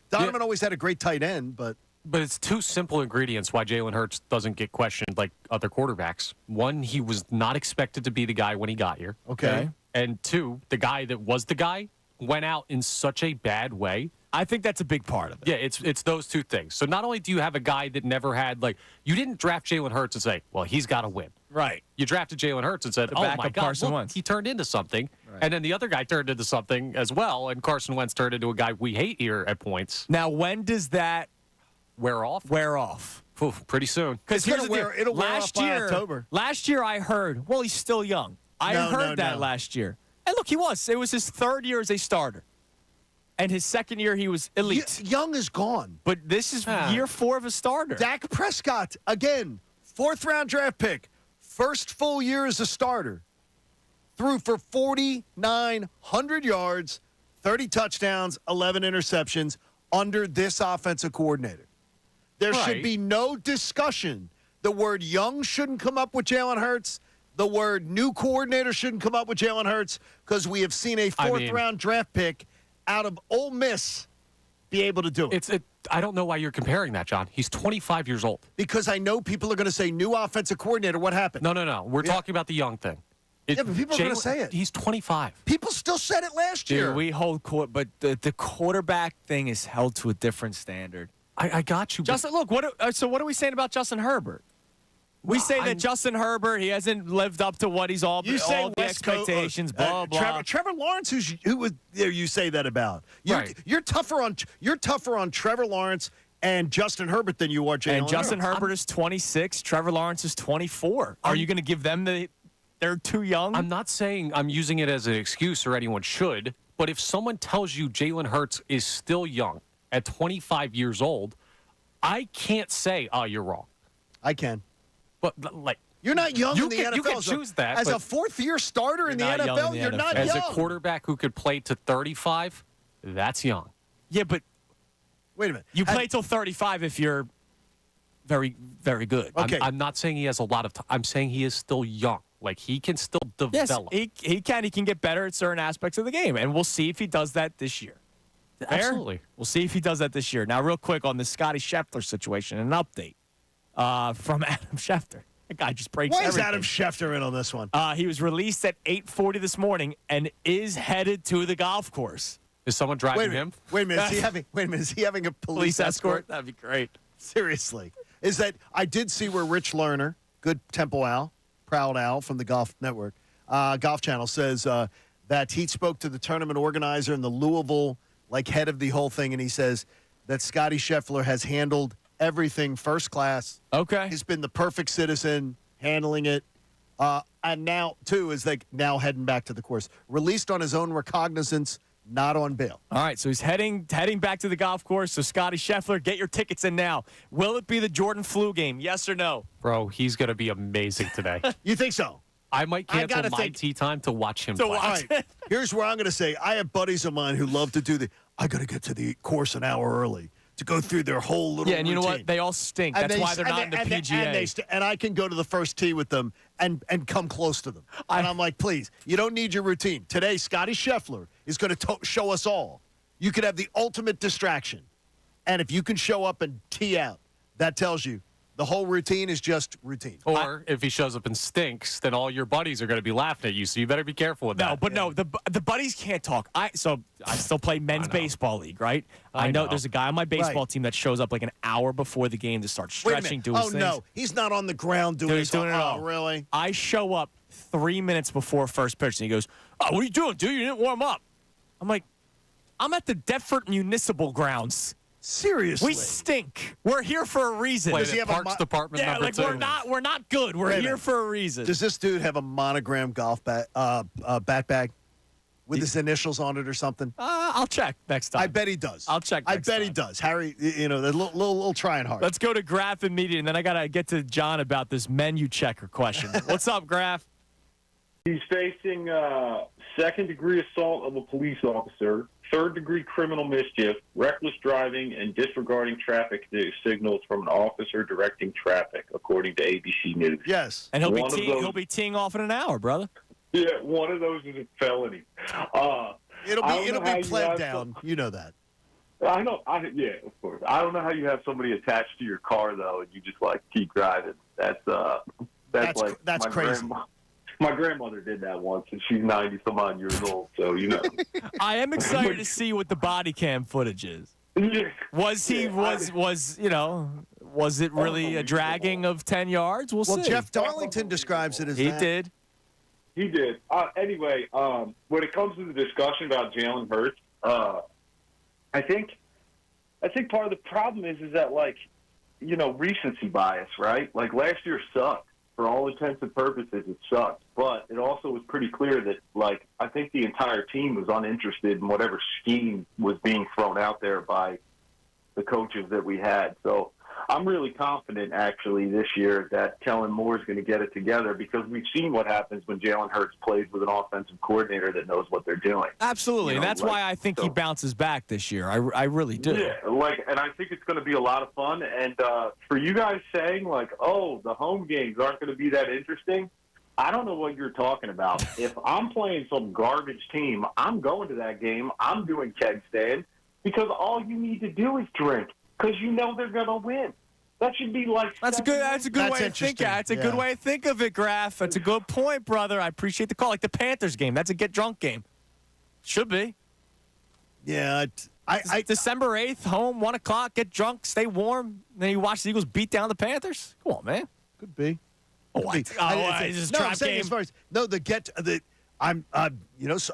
Speaker 3: Donovan always had a great tight end, but
Speaker 7: it's two simple ingredients why Jalen Hurts doesn't get questioned like other quarterbacks. One, he was not expected to be the guy when he got here.
Speaker 3: Okay.
Speaker 7: And two, the guy that was the guy went out in such a bad way.
Speaker 2: I think that's a big part of it.
Speaker 7: Yeah, it's those two things. So not only do you have a guy that never had, you didn't draft Jalen Hurts and say, well, he's got to win.
Speaker 2: Right.
Speaker 7: You drafted Jalen Hurts and said, oh, my God, look, he turned into something. Right. And then the other guy turned into something as well, and Carson Wentz turned into a guy we hate here at points.
Speaker 2: Now, when does that
Speaker 7: wear off?
Speaker 2: Ooh,
Speaker 7: pretty soon.
Speaker 2: Because
Speaker 3: it'll wear off by October.
Speaker 2: Last year I heard, well, he's still young. I heard that last year. And look, it was his third year as a starter. And his second year, he was elite.
Speaker 3: Young is gone.
Speaker 2: But this is year 4 of a starter.
Speaker 3: Dak Prescott, again, 4th-round draft pick. First full year as a starter. Threw for 4,900 yards, 30 touchdowns, 11 interceptions under this offensive coordinator. There should be no discussion. The word young shouldn't come up with Jalen Hurts. the word new coordinator shouldn't come up with Jalen Hurts because we have seen a fourth-round draft pick out of Ole Miss be able to do it.
Speaker 7: I don't know why you're comparing that, John. He's 25 years old.
Speaker 3: Because I know people are going to say new offensive coordinator. What happened?
Speaker 7: No. We're talking about the young thing.
Speaker 3: But people are going to say it.
Speaker 7: He's 25.
Speaker 3: People still said it last year.
Speaker 2: Dude, we hold court, but the quarterback thing is held to a different standard.
Speaker 7: I got you.
Speaker 2: Justin, look, what are we saying about Justin Herbert? We say that Justin Herbert, he hasn't lived up to what he's all the expectations, blah, blah.
Speaker 3: Trevor Lawrence, who was there you say that about. You're tougher on Trevor Lawrence and Justin Herbert than you are Jalen.
Speaker 2: And Justin Herbert is 26, Trevor Lawrence is 24. Are you going to give them they're too young?
Speaker 7: I'm not saying I'm using it as an excuse or anyone should, but if someone tells you Jalen Hurts is still young at 25 years old, I can't say, oh, you're wrong.
Speaker 3: I can.
Speaker 7: But
Speaker 3: you're not young in the NFL.
Speaker 7: You can choose that.
Speaker 3: As a fourth-year starter in the NFL, you're not young.
Speaker 7: As a quarterback who could play to 35, that's young.
Speaker 2: Yeah, but
Speaker 3: wait a minute.
Speaker 2: You play till 35 if you're very, very good.
Speaker 3: Okay.
Speaker 7: I'm not saying he has a lot of time. I'm saying he is still young. Like, he can still develop.
Speaker 2: Yes, he can. He can get better at certain aspects of the game, and we'll see if he does that this year. Fair?
Speaker 7: Absolutely.
Speaker 2: We'll see if he does that this year. Now, real quick on the Scottie Scheffler situation, an update from Adam Schefter. That guy just breaks everything.
Speaker 3: Why is Adam Schefter in on this one?
Speaker 2: He was released at 8:40 this morning and is headed to the golf course.
Speaker 7: Is someone driving him?
Speaker 3: Wait a minute. Is he having a police escort?
Speaker 2: That'd be great.
Speaker 3: Seriously. I did see where Rich Lerner, good Temple Al, proud Al from the Golf Network, Golf Channel, says that he spoke to the tournament organizer and the Louisville head of the whole thing, and he says that Scottie Scheffler has handled everything first class.
Speaker 2: Okay.
Speaker 3: He's been the perfect citizen, handling it. And now, too, is now heading back to the course. Released on his own recognizance, not on bail.
Speaker 2: All right, so he's heading back to the golf course. So, Scottie Scheffler, get your tickets in now. Will it be the Jordan Flu game, yes or no?
Speaker 7: Bro, he's going to be amazing today.
Speaker 3: You think so?
Speaker 7: I might cancel my tee time to watch him play.
Speaker 3: All right, here's where I'm going to say, I have buddies of mine who love to do I got to get to the course an hour early to go through their whole little
Speaker 2: and you know
Speaker 3: routine.
Speaker 2: what? They all stink. That's why they're not in the PGA.
Speaker 3: And I can go to the first tee with them and come close to them. And I'm like, please, you don't need your routine. Today, Scottie Scheffler is going to show us all. You could have the ultimate distraction. And if you can show up and tee out, that tells you the whole routine is just routine.
Speaker 7: Or if he shows up and stinks, then all your buddies are going to be laughing at you, so you better be careful with that.
Speaker 2: No, the buddies can't talk. I still play men's baseball league, right? I know there's a guy on my baseball team that shows up like an hour before the game to start stretching, doing things.
Speaker 3: No, he's not on the ground doing
Speaker 2: he's doing it all.
Speaker 3: Really?
Speaker 2: I show up 3 minutes before first pitch, and he goes, "Oh, what are you doing, dude? You didn't warm up." I'm like, I'm at the Deptford Municipal Grounds.
Speaker 3: Seriously,
Speaker 2: we stink. We're here for a reason.
Speaker 7: Does he have Parks Department number 2?
Speaker 2: We're not good. We're here for a reason.
Speaker 3: Does this dude have a monogram golf bat bag with his initials on it or something?
Speaker 2: I'll check next time.
Speaker 3: I bet he does.
Speaker 2: I'll check.
Speaker 3: I bet he does. Harry, they're a little trying hard.
Speaker 2: Let's go to Graf and Media, and then I gotta get to John about this menu checker question. What's up, Graf?
Speaker 13: He's facing second-degree assault of a police officer, third-degree criminal mischief, reckless driving, and disregarding traffic signals from an officer directing traffic, according to ABC News.
Speaker 3: Yes.
Speaker 2: And he'll be teeing off in an hour, brother.
Speaker 13: Yeah, one of those is a felony.
Speaker 3: It'll be pled down. You know that.
Speaker 13: I know. Yeah, of course. I don't know how you have somebody attached to your car though, and you just keep driving. That's
Speaker 3: crazy.
Speaker 13: My grandmother did that once, and she's 90-some-odd years old, so you know.
Speaker 2: I am excited to see what the body cam footage is.
Speaker 13: Yeah.
Speaker 2: Was it really a dragging of 10 yards? We'll see.
Speaker 3: Jeff Darlington describes it as
Speaker 2: He did.
Speaker 13: He did. Anyway, when it comes to the discussion about Jalen Hurts, I think part of the problem is that recency bias, right? Like last year sucked. For all intents and purposes, it sucked. But it also was pretty clear that, I think the entire team was uninterested in whatever scheme was being thrown out there by the coaches that we had. So I'm really confident, actually, this year that Kellen Moore is going to get it together because we've seen what happens when Jalen Hurts plays with an offensive coordinator that knows what they're doing.
Speaker 2: Absolutely, and that's why I think he bounces back this year. I really do.
Speaker 13: Yeah, and I think it's going to be a lot of fun. And for you guys saying, the home games aren't going to be that interesting, I don't know what you're talking about. If I'm playing some garbage team, I'm going to that game. I'm doing keg stand because all you need to do is drink because you know they're going to win. That should be like
Speaker 2: That's a good way to think. That's a good way to think of it, Graf. That's a good point, brother. I appreciate the call. Like the Panthers game. That's a get drunk game. Should be.
Speaker 3: Yeah,
Speaker 2: December 8th, home, 1 o'clock, get drunk, stay warm. Then you watch the Eagles beat down the Panthers. Come on, man.
Speaker 3: Could be.
Speaker 2: Oh, what?
Speaker 3: I'm saying as far as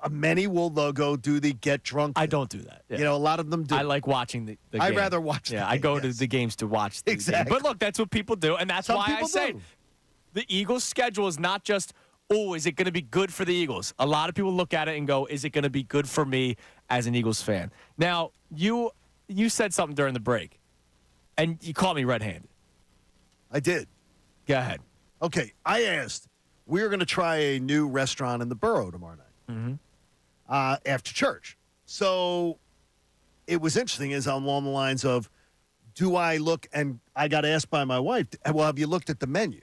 Speaker 3: many will go do the get drunk.
Speaker 2: I don't do that. Yeah.
Speaker 3: You know, a lot of them do.
Speaker 2: I like watching the game.
Speaker 3: I'd rather watch.
Speaker 2: Yeah, I go to the games to watch the game. But look, that's what people do, and that's why I say the Eagles' schedule is not just, is it going to be good for the Eagles? A lot of people look at it and go, is it going to be good for me as an Eagles fan? Now, you said something during the break, and you caught me red-handed.
Speaker 3: I did.
Speaker 2: Go ahead.
Speaker 3: Okay, I asked. We were going to try a new restaurant in the borough tomorrow night after church. So it was interesting is along the lines of, do I look, and I got asked by my wife, well, have you looked at the menu?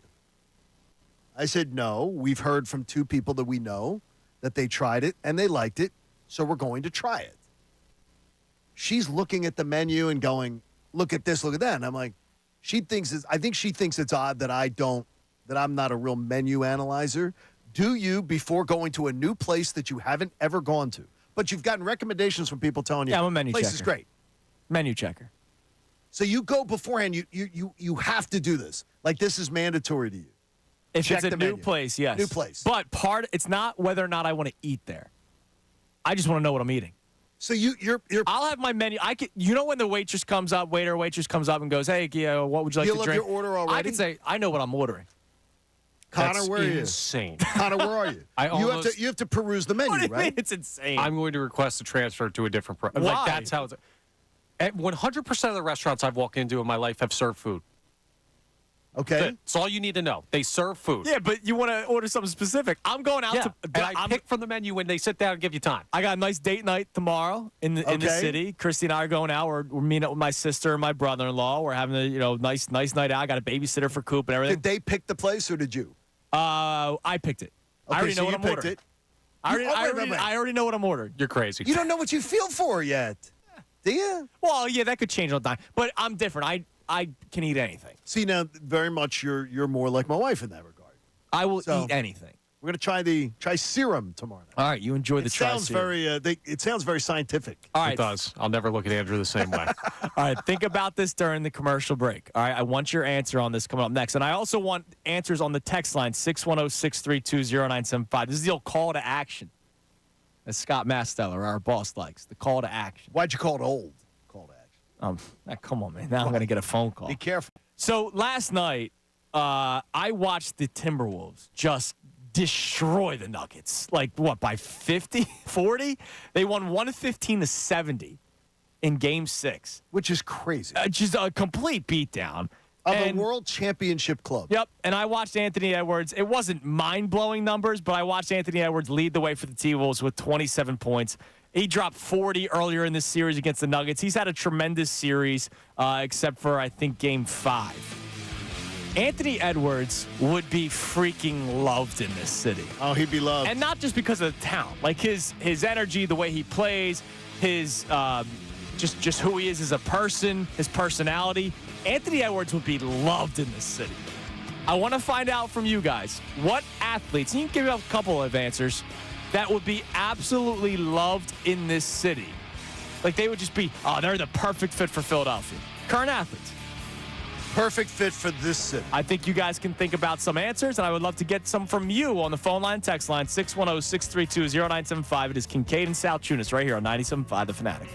Speaker 3: I said, no. We've heard from 2 people that we know that they tried it and they liked it, so we're going to try it. She's looking at the menu and going, look at this, look at that. And I'm like, I think she thinks it's odd that I'm not a real menu analyzer. Do you, before going to a new place that you haven't ever gone to, but you've gotten recommendations from people telling you,
Speaker 2: I'm a menu
Speaker 3: place
Speaker 2: checker.
Speaker 3: is great.
Speaker 2: Menu checker.
Speaker 3: So you go beforehand, you have to do this. Like this is mandatory to you.
Speaker 2: If
Speaker 3: Check
Speaker 2: it's a
Speaker 3: the
Speaker 2: new
Speaker 3: menu.
Speaker 2: place, yes.
Speaker 3: New place.
Speaker 2: But it's not whether or not I want to eat there. I just want to know what I'm eating.
Speaker 3: So you're
Speaker 2: I'll have my menu. When the waitress comes up and goes, hey, what would you like to
Speaker 3: have
Speaker 2: drink?
Speaker 3: your order already?
Speaker 2: I can say, I know what I'm ordering.
Speaker 3: Connor,
Speaker 7: That's
Speaker 3: where are you?
Speaker 7: insane.
Speaker 3: Connor, where are you? You have to peruse the menu,
Speaker 2: What do you
Speaker 3: right?
Speaker 2: mean? It's insane.
Speaker 7: I'm going to request a transfer to a different
Speaker 2: Why?
Speaker 7: Like that's how it's. At 100% of the restaurants I've walked into in my life have served food.
Speaker 3: Okay.
Speaker 7: That's all you need to know. They serve food.
Speaker 2: Yeah, but you want to order something specific. I'm going out to.
Speaker 7: And I pick from the menu when they sit down and give you time.
Speaker 2: I got a nice date night tomorrow in the city. Christy and I are going out. We're meeting up with my sister and my brother-in-law. We're having a nice night out. I got a babysitter for Coop and everything.
Speaker 3: Did they pick the place or did you?
Speaker 2: I picked it.
Speaker 3: Okay,
Speaker 2: I already know what I'm ordering. I already know what I'm ordering.
Speaker 7: You're crazy.
Speaker 3: You don't know what you feel for yet, do you?
Speaker 2: Well, yeah, that could change all the time. But I'm different. I can eat anything.
Speaker 3: See, now, very much you're more like my wife in that regard.
Speaker 2: I will eat anything.
Speaker 3: We're going to try serum tomorrow night.
Speaker 2: All right, you enjoy the try serum.
Speaker 3: It sounds very scientific.
Speaker 2: All right.
Speaker 7: It does. I'll never look at Andrew the same way.
Speaker 2: All right, think about this during the commercial break. All right, I want your answer on this coming up next. And I also want answers on the text line, 610-632-0975. This is the old call to action, as Scott Masteller, our boss, likes. The call to action.
Speaker 3: Why'd you call it old? Call to action.
Speaker 2: Come on, man. Now I'm going to get a phone call.
Speaker 3: Be careful.
Speaker 2: So last night, I watched the Timberwolves just destroy the Nuggets. Like, what, by 50, 40? They won 115-70 in Game 6.
Speaker 3: Which is crazy.
Speaker 2: Just a complete beatdown.
Speaker 3: Of a world championship club.
Speaker 2: Yep, and I watched Anthony Edwards. It wasn't mind-blowing numbers, but I watched Anthony Edwards lead the way for the T-Wolves with 27 points. He dropped 40 earlier in this series against the Nuggets. He's had a tremendous series, except for, I think, Game 5. Anthony Edwards would be freaking loved in this city.
Speaker 3: Oh, he'd be loved.
Speaker 2: And not just because of the talent. Like his energy, the way he plays, his just who he is as a person, his personality. Anthony Edwards would be loved in this city. I want to find out from you guys, what athletes, and you can give me a couple of answers, that would be absolutely loved in this city. Like they would just be, they're the perfect fit for Philadelphia. Current athletes.
Speaker 3: Perfect fit for this city.
Speaker 2: I think you guys can think about some answers, and I would love to get some from you on the phone line, text line, 610-632-0975. It is Kincade and Salciunas right here on 97.5 The Fanatic.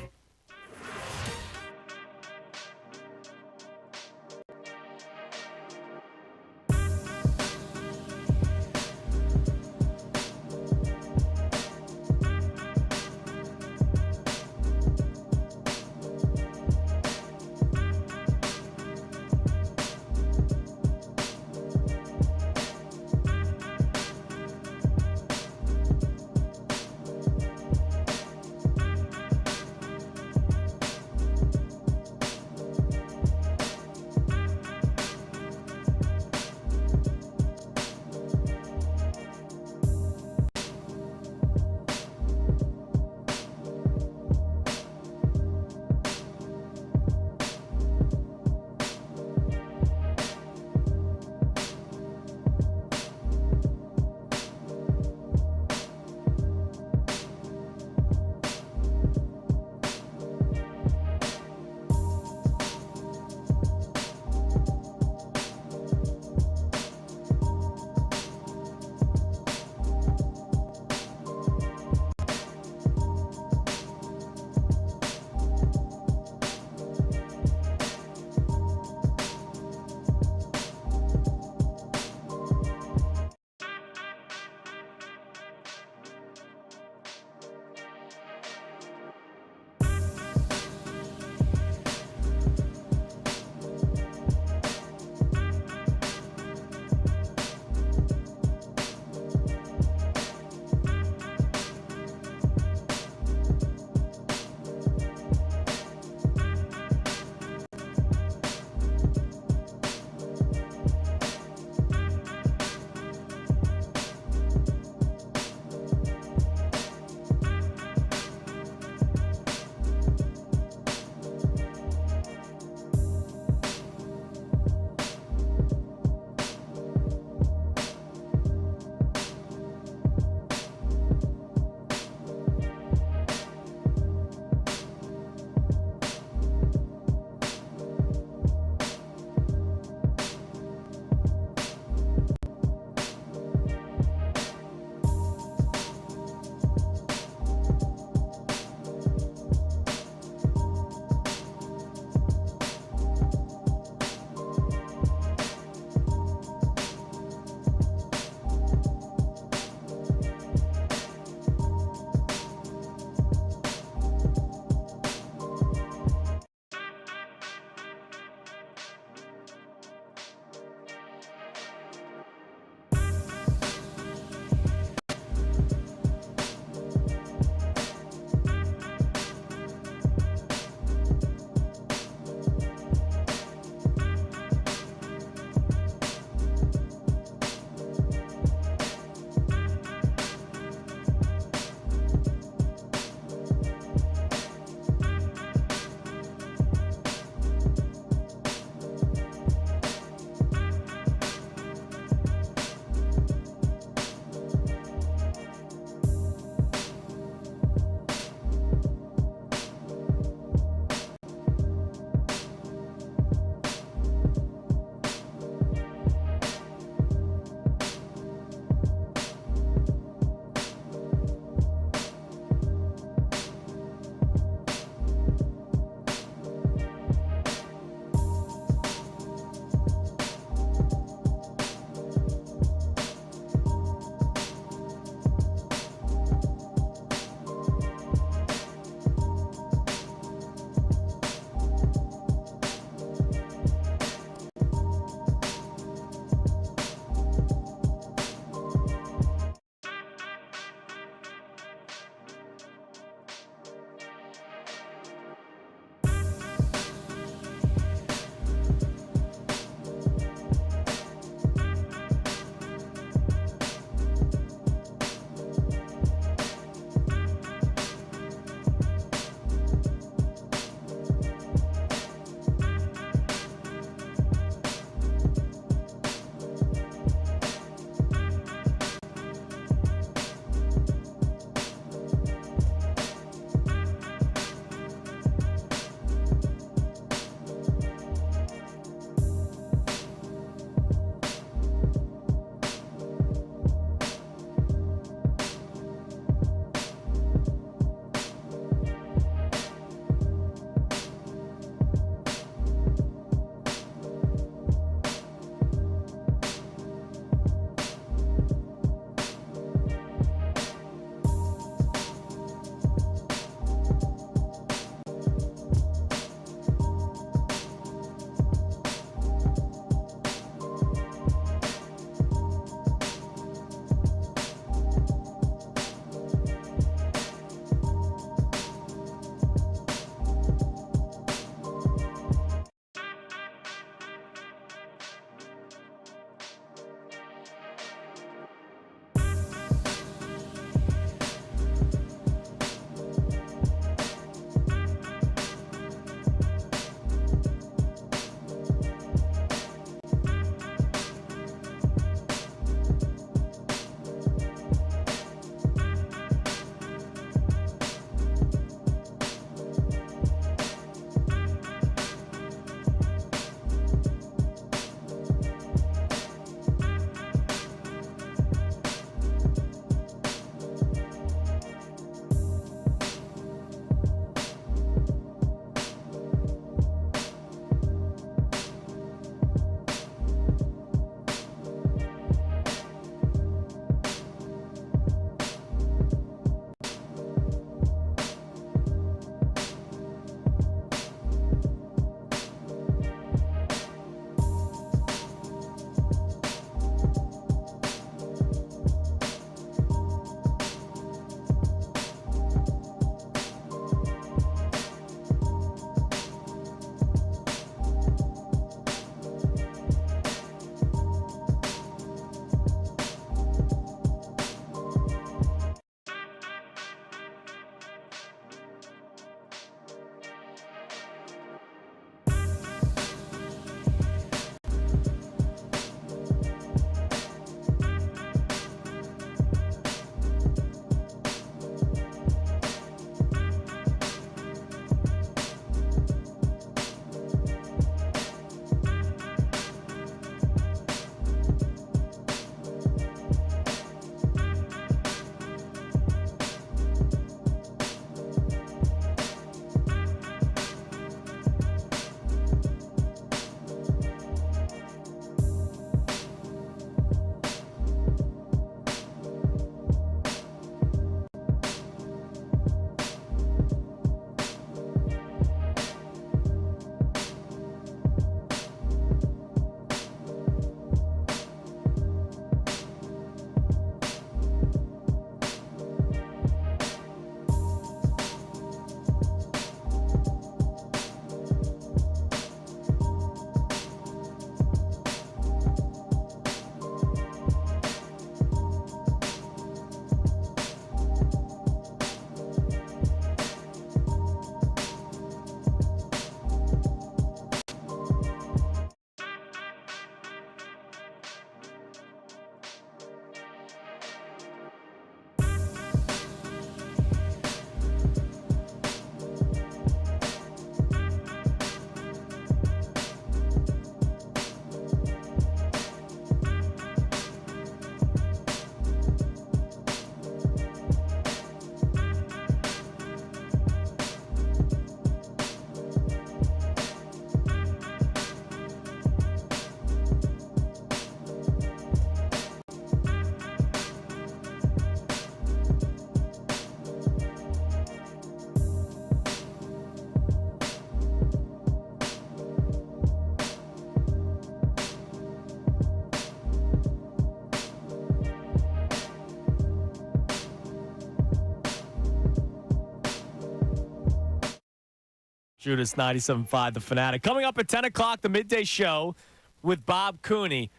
Speaker 2: Salciunas, 97.5 The Fanatic. Coming up at 10 o'clock, the midday show with Bob Cooney.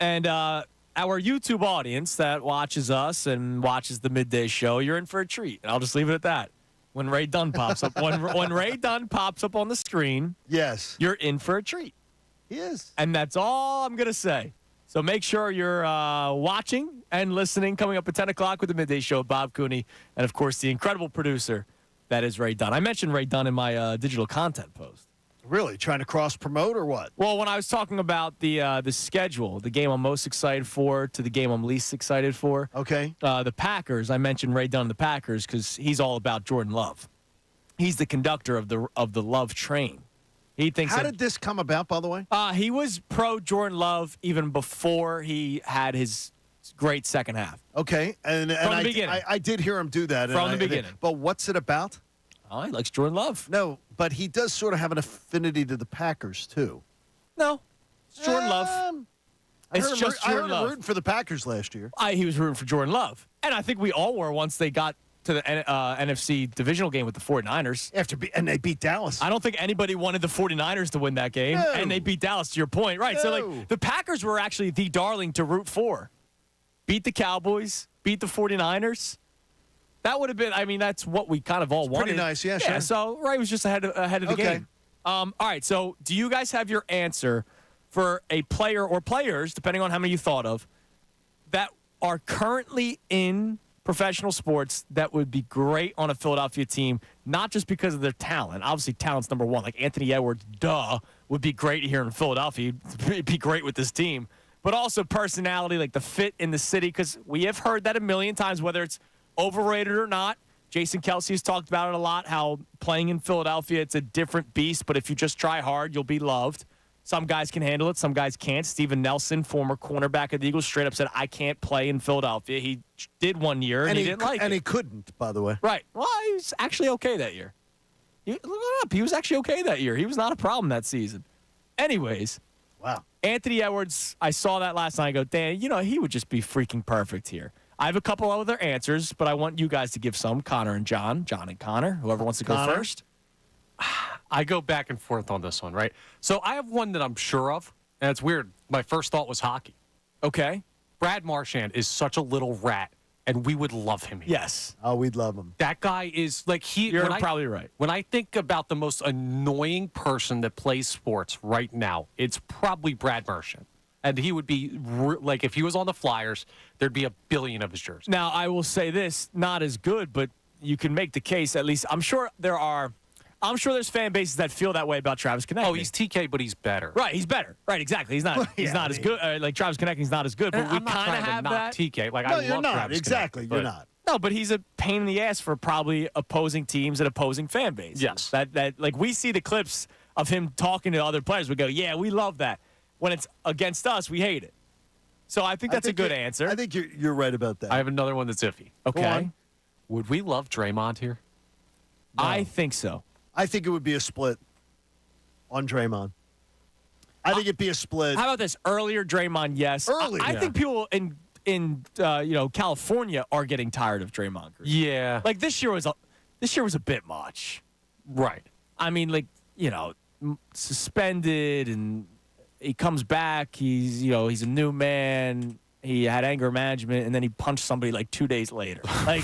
Speaker 2: And our YouTube audience that watches us and watches the midday show, you're in for a treat. And I'll just leave it at that. When Ray Dunn pops up, when Ray Dunn pops up on the screen,
Speaker 3: yes,
Speaker 2: you're in for a treat.
Speaker 3: He is.
Speaker 2: And that's all I'm going to say. So make sure you're watching and listening. Coming up at 10 o'clock with the midday show with Bob Cooney. And, of course, the incredible producer that is Ray Dunn. I mentioned Ray Dunn in my digital content post.
Speaker 3: Really? Trying to cross-promote or what?
Speaker 2: Well, when I was talking about the schedule, the game I'm most excited for to the game I'm least excited for.
Speaker 3: Okay.
Speaker 2: The Packers, I mentioned Ray Dunn, the Packers, because he's all about Jordan Love. He's the conductor of the Love train. He thinks.
Speaker 3: How did this come about, by the way?
Speaker 2: He was pro Jordan Love even before he had his great second half.
Speaker 3: Okay. And
Speaker 2: From the beginning.
Speaker 3: I did hear him do that.
Speaker 2: From the beginning.
Speaker 3: But what's it about?
Speaker 2: Oh, he likes Jordan Love.
Speaker 3: No, but he does sort of have an affinity to the Packers, too.
Speaker 2: No. It's Jordan Love. It's just
Speaker 3: I
Speaker 2: Jordan
Speaker 3: heard him
Speaker 2: Love.
Speaker 3: rooting for the Packers last year.
Speaker 2: He was rooting for Jordan Love. And I think we all were once they got to the NFC divisional game with the 49ers.
Speaker 3: And they beat Dallas.
Speaker 2: I don't think anybody wanted the 49ers to win that game.
Speaker 3: No.
Speaker 2: And they beat Dallas, to your point. Right. So, like, the Packers were actually the darling to root for. Beat the Cowboys, beat the 49ers. That would have been, I mean, that's what we kind of all wanted.
Speaker 3: Pretty nice, yeah, sure.
Speaker 2: So Ray was just ahead of the game. All right, so do you guys have your answer for a player or players, depending on how many you thought of, that are currently in professional sports that would be great on a Philadelphia team, not just because of their talent. Obviously, talent's number one. Like Anthony Edwards, would be great here in Philadelphia. He'd be great with this team. But also personality, like the fit in the city, because we have heard that a million times, whether it's overrated or not. Jason Kelce has talked about it a lot, how playing in Philadelphia, it's a different beast, but if you just try hard, you'll be loved. Some guys can handle it, some guys can't. Steven Nelson, former cornerback of the Eagles, straight up said, I can't play in Philadelphia. He did 1 year, and he didn't like it.
Speaker 3: And he couldn't, by the way.
Speaker 2: Right. Well, he was actually okay that year. Look it up. He was actually okay that year. He was not a problem that season. Anyways.
Speaker 3: Wow.
Speaker 2: Anthony Edwards, I saw that last night. I go, Dan, he would just be freaking perfect here. I have a couple other answers, but I want you guys to give some. Connor and John and Connor, whoever wants to go first.
Speaker 7: I go back and forth on this one, right? So I have one that I'm sure of, and it's weird. My first thought was hockey.
Speaker 2: Okay.
Speaker 7: Brad Marchand is such a little rat, and we would love him here.
Speaker 2: Yes.
Speaker 3: Oh, we'd love him.
Speaker 7: That guy is like
Speaker 2: You're probably right.
Speaker 7: When I think about the most annoying person that plays sports right now, it's probably Brad Marchand. And he would be, like, if he was on the Flyers, there'd be a billion of his jerseys.
Speaker 2: Now, I will say this, not as good, but you can make the case, at least. I'm sure there's fan bases that feel that way about Travis Konechny.
Speaker 7: Oh, he's TK, but he's better.
Speaker 2: Right, he's better. Right, exactly. He's not as good. Like, Travis Konechny's not as good, but we kind of have that.
Speaker 7: TK. Like,
Speaker 3: No,
Speaker 7: I
Speaker 3: you're
Speaker 7: love
Speaker 3: not.
Speaker 7: Travis
Speaker 3: Exactly,
Speaker 7: Konechny,
Speaker 3: you're not.
Speaker 2: No, but he's a pain in the ass for probably opposing teams and opposing fan bases.
Speaker 7: Yes.
Speaker 2: That like, we see the clips of him talking to other players. We go, yeah, we love that. When it's against us, we hate it. So I think that's a good answer.
Speaker 3: I think you're right about that.
Speaker 7: I have another one that's iffy.
Speaker 2: Okay.
Speaker 7: Would we love Draymond here?
Speaker 2: No. I think so.
Speaker 3: I think it would be a split on Draymond. I think it'd be a split.
Speaker 2: How about this? Earlier Draymond, yes. I think people in California are getting tired of Draymond Green.
Speaker 7: Yeah.
Speaker 2: Like this year was a bit much.
Speaker 7: Right.
Speaker 2: I mean, like, suspended, and he comes back, he's a new man. He had anger management, and then he punched somebody like 2 days later. Like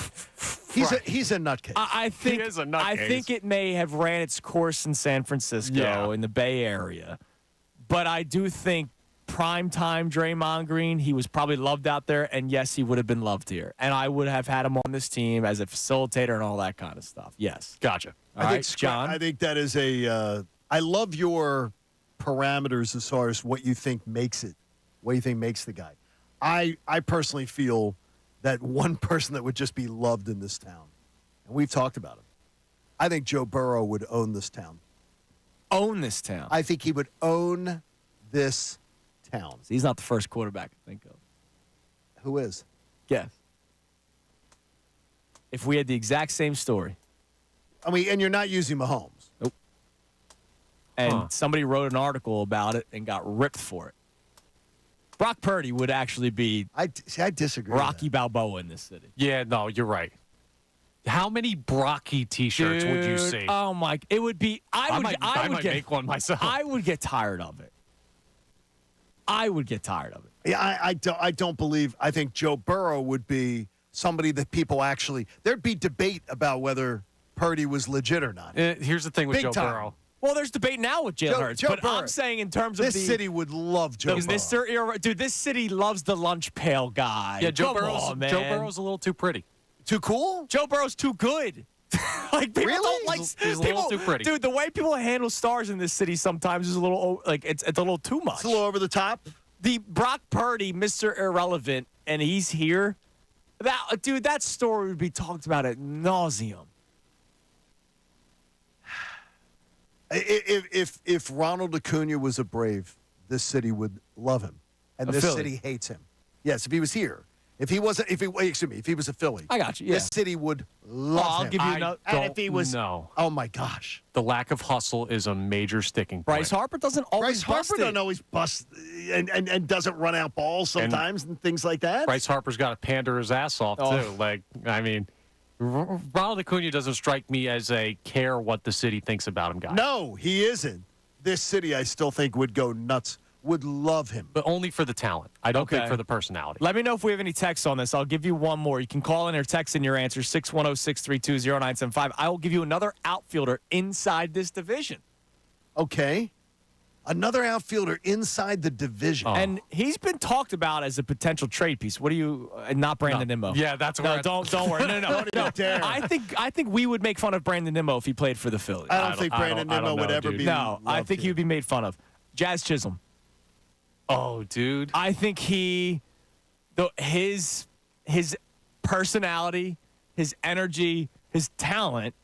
Speaker 3: he's a nutcase.
Speaker 2: I think
Speaker 7: he is a nutcase.
Speaker 2: I think it may have ran its course in San Francisco, in the Bay Area. But I do think primetime Draymond Green, he was probably loved out there, and yes, he would have been loved here. And I would have had him on this team as a facilitator and all that kind of stuff. Yes.
Speaker 7: Gotcha.
Speaker 2: All right, John?
Speaker 3: I think that is I love your parameters as far as what you think makes it, what you think makes the guy. I personally feel that one person that would just be loved in this town, and we've talked about him, I think Joe Burrow would own this town.
Speaker 2: Own this town?
Speaker 3: I think he would own this town.
Speaker 2: He's not the first quarterback to think of.
Speaker 3: Who is?
Speaker 2: Guess. If we had the exact same story.
Speaker 3: I mean, and you're not using Mahomes.
Speaker 2: Nope. And somebody wrote an article about it and got ripped for it. Brock Purdy would actually be
Speaker 3: I disagree.
Speaker 2: Rocky Balboa in this city.
Speaker 7: Yeah, no, you're right. How many Brocky T-shirts would you see?
Speaker 2: Oh my! It would be. I
Speaker 7: might make one myself.
Speaker 2: I would get tired of it. I would get tired of it.
Speaker 3: Yeah, I don't believe. I think Joe Burrow would be somebody that people actually. There'd be debate about whether Purdy was legit or not.
Speaker 7: Here's the thing with
Speaker 3: Big
Speaker 7: Joe
Speaker 3: time.
Speaker 7: Burrow.
Speaker 2: Well, there's debate now with Jalen Hurts, but
Speaker 3: Burrow.
Speaker 2: I'm saying in terms of
Speaker 3: This city would love Joe Burrow.
Speaker 2: Mr. Dude, this city loves the lunch pail guy.
Speaker 7: Yeah, Joe
Speaker 2: Come
Speaker 7: Burrow's
Speaker 2: on, man.
Speaker 7: Joe Burrow's a little too pretty.
Speaker 3: Too cool?
Speaker 2: Joe Burrow's too good. Like people
Speaker 3: Really?
Speaker 2: don't like
Speaker 7: He's a little
Speaker 2: people,
Speaker 7: too pretty.
Speaker 2: Dude, the way people handle stars in this city sometimes is a little like it's a little too much.
Speaker 3: It's a little over the top.
Speaker 2: The Brock Purdy, Mr. Irrelevant, and he's here. That story would be talked about at nauseum.
Speaker 3: If Ronald Acuna was a Brave, this city would love him, and this
Speaker 2: Philly.
Speaker 3: city hates him. Yes, if he was here. If he wasn't, if he was a Philly,
Speaker 2: I got you. Yeah.
Speaker 3: This city would love
Speaker 2: I'll
Speaker 3: him.
Speaker 2: give you another.
Speaker 3: And if he was,
Speaker 7: no.
Speaker 3: Oh my gosh,
Speaker 7: The lack of hustle is a major sticking point.
Speaker 2: Bryce Harper doesn't always
Speaker 3: Bryce
Speaker 2: bust
Speaker 3: Harper
Speaker 2: it.
Speaker 3: doesn't always bust and doesn't run out balls sometimes and things like that.
Speaker 7: Bryce Harper's got to pander his ass off, too. Like, I mean, Ronald Acuna doesn't strike me as a care what the city thinks about him guy.
Speaker 3: No, he isn't. This city, I still think, would go nuts. Would love him.
Speaker 7: But only for the talent. I don't think
Speaker 2: Okay.
Speaker 7: for the personality.
Speaker 2: Let me know if we have any texts on this. I'll give you one more. You can call in or text in your answer, 610-632-0975. I will give you another outfielder inside this division.
Speaker 3: Okay. Another outfielder inside the division.
Speaker 2: And he's been talked about as a potential trade piece. What do you not Brandon Nimmo?
Speaker 7: Yeah, that's where
Speaker 2: don't worry. No.
Speaker 3: dare.
Speaker 2: I think we would make fun of Brandon Nimmo if he played for the Phillies.
Speaker 3: I don't think Brandon
Speaker 7: I don't
Speaker 3: Nimmo would
Speaker 7: know,
Speaker 3: ever
Speaker 7: dude.
Speaker 3: be.
Speaker 2: No, I
Speaker 3: loved
Speaker 2: think he
Speaker 3: here.
Speaker 2: would be made fun of. Jazz Chisholm.
Speaker 7: Oh, dude.
Speaker 2: I think his personality, his energy, his talent,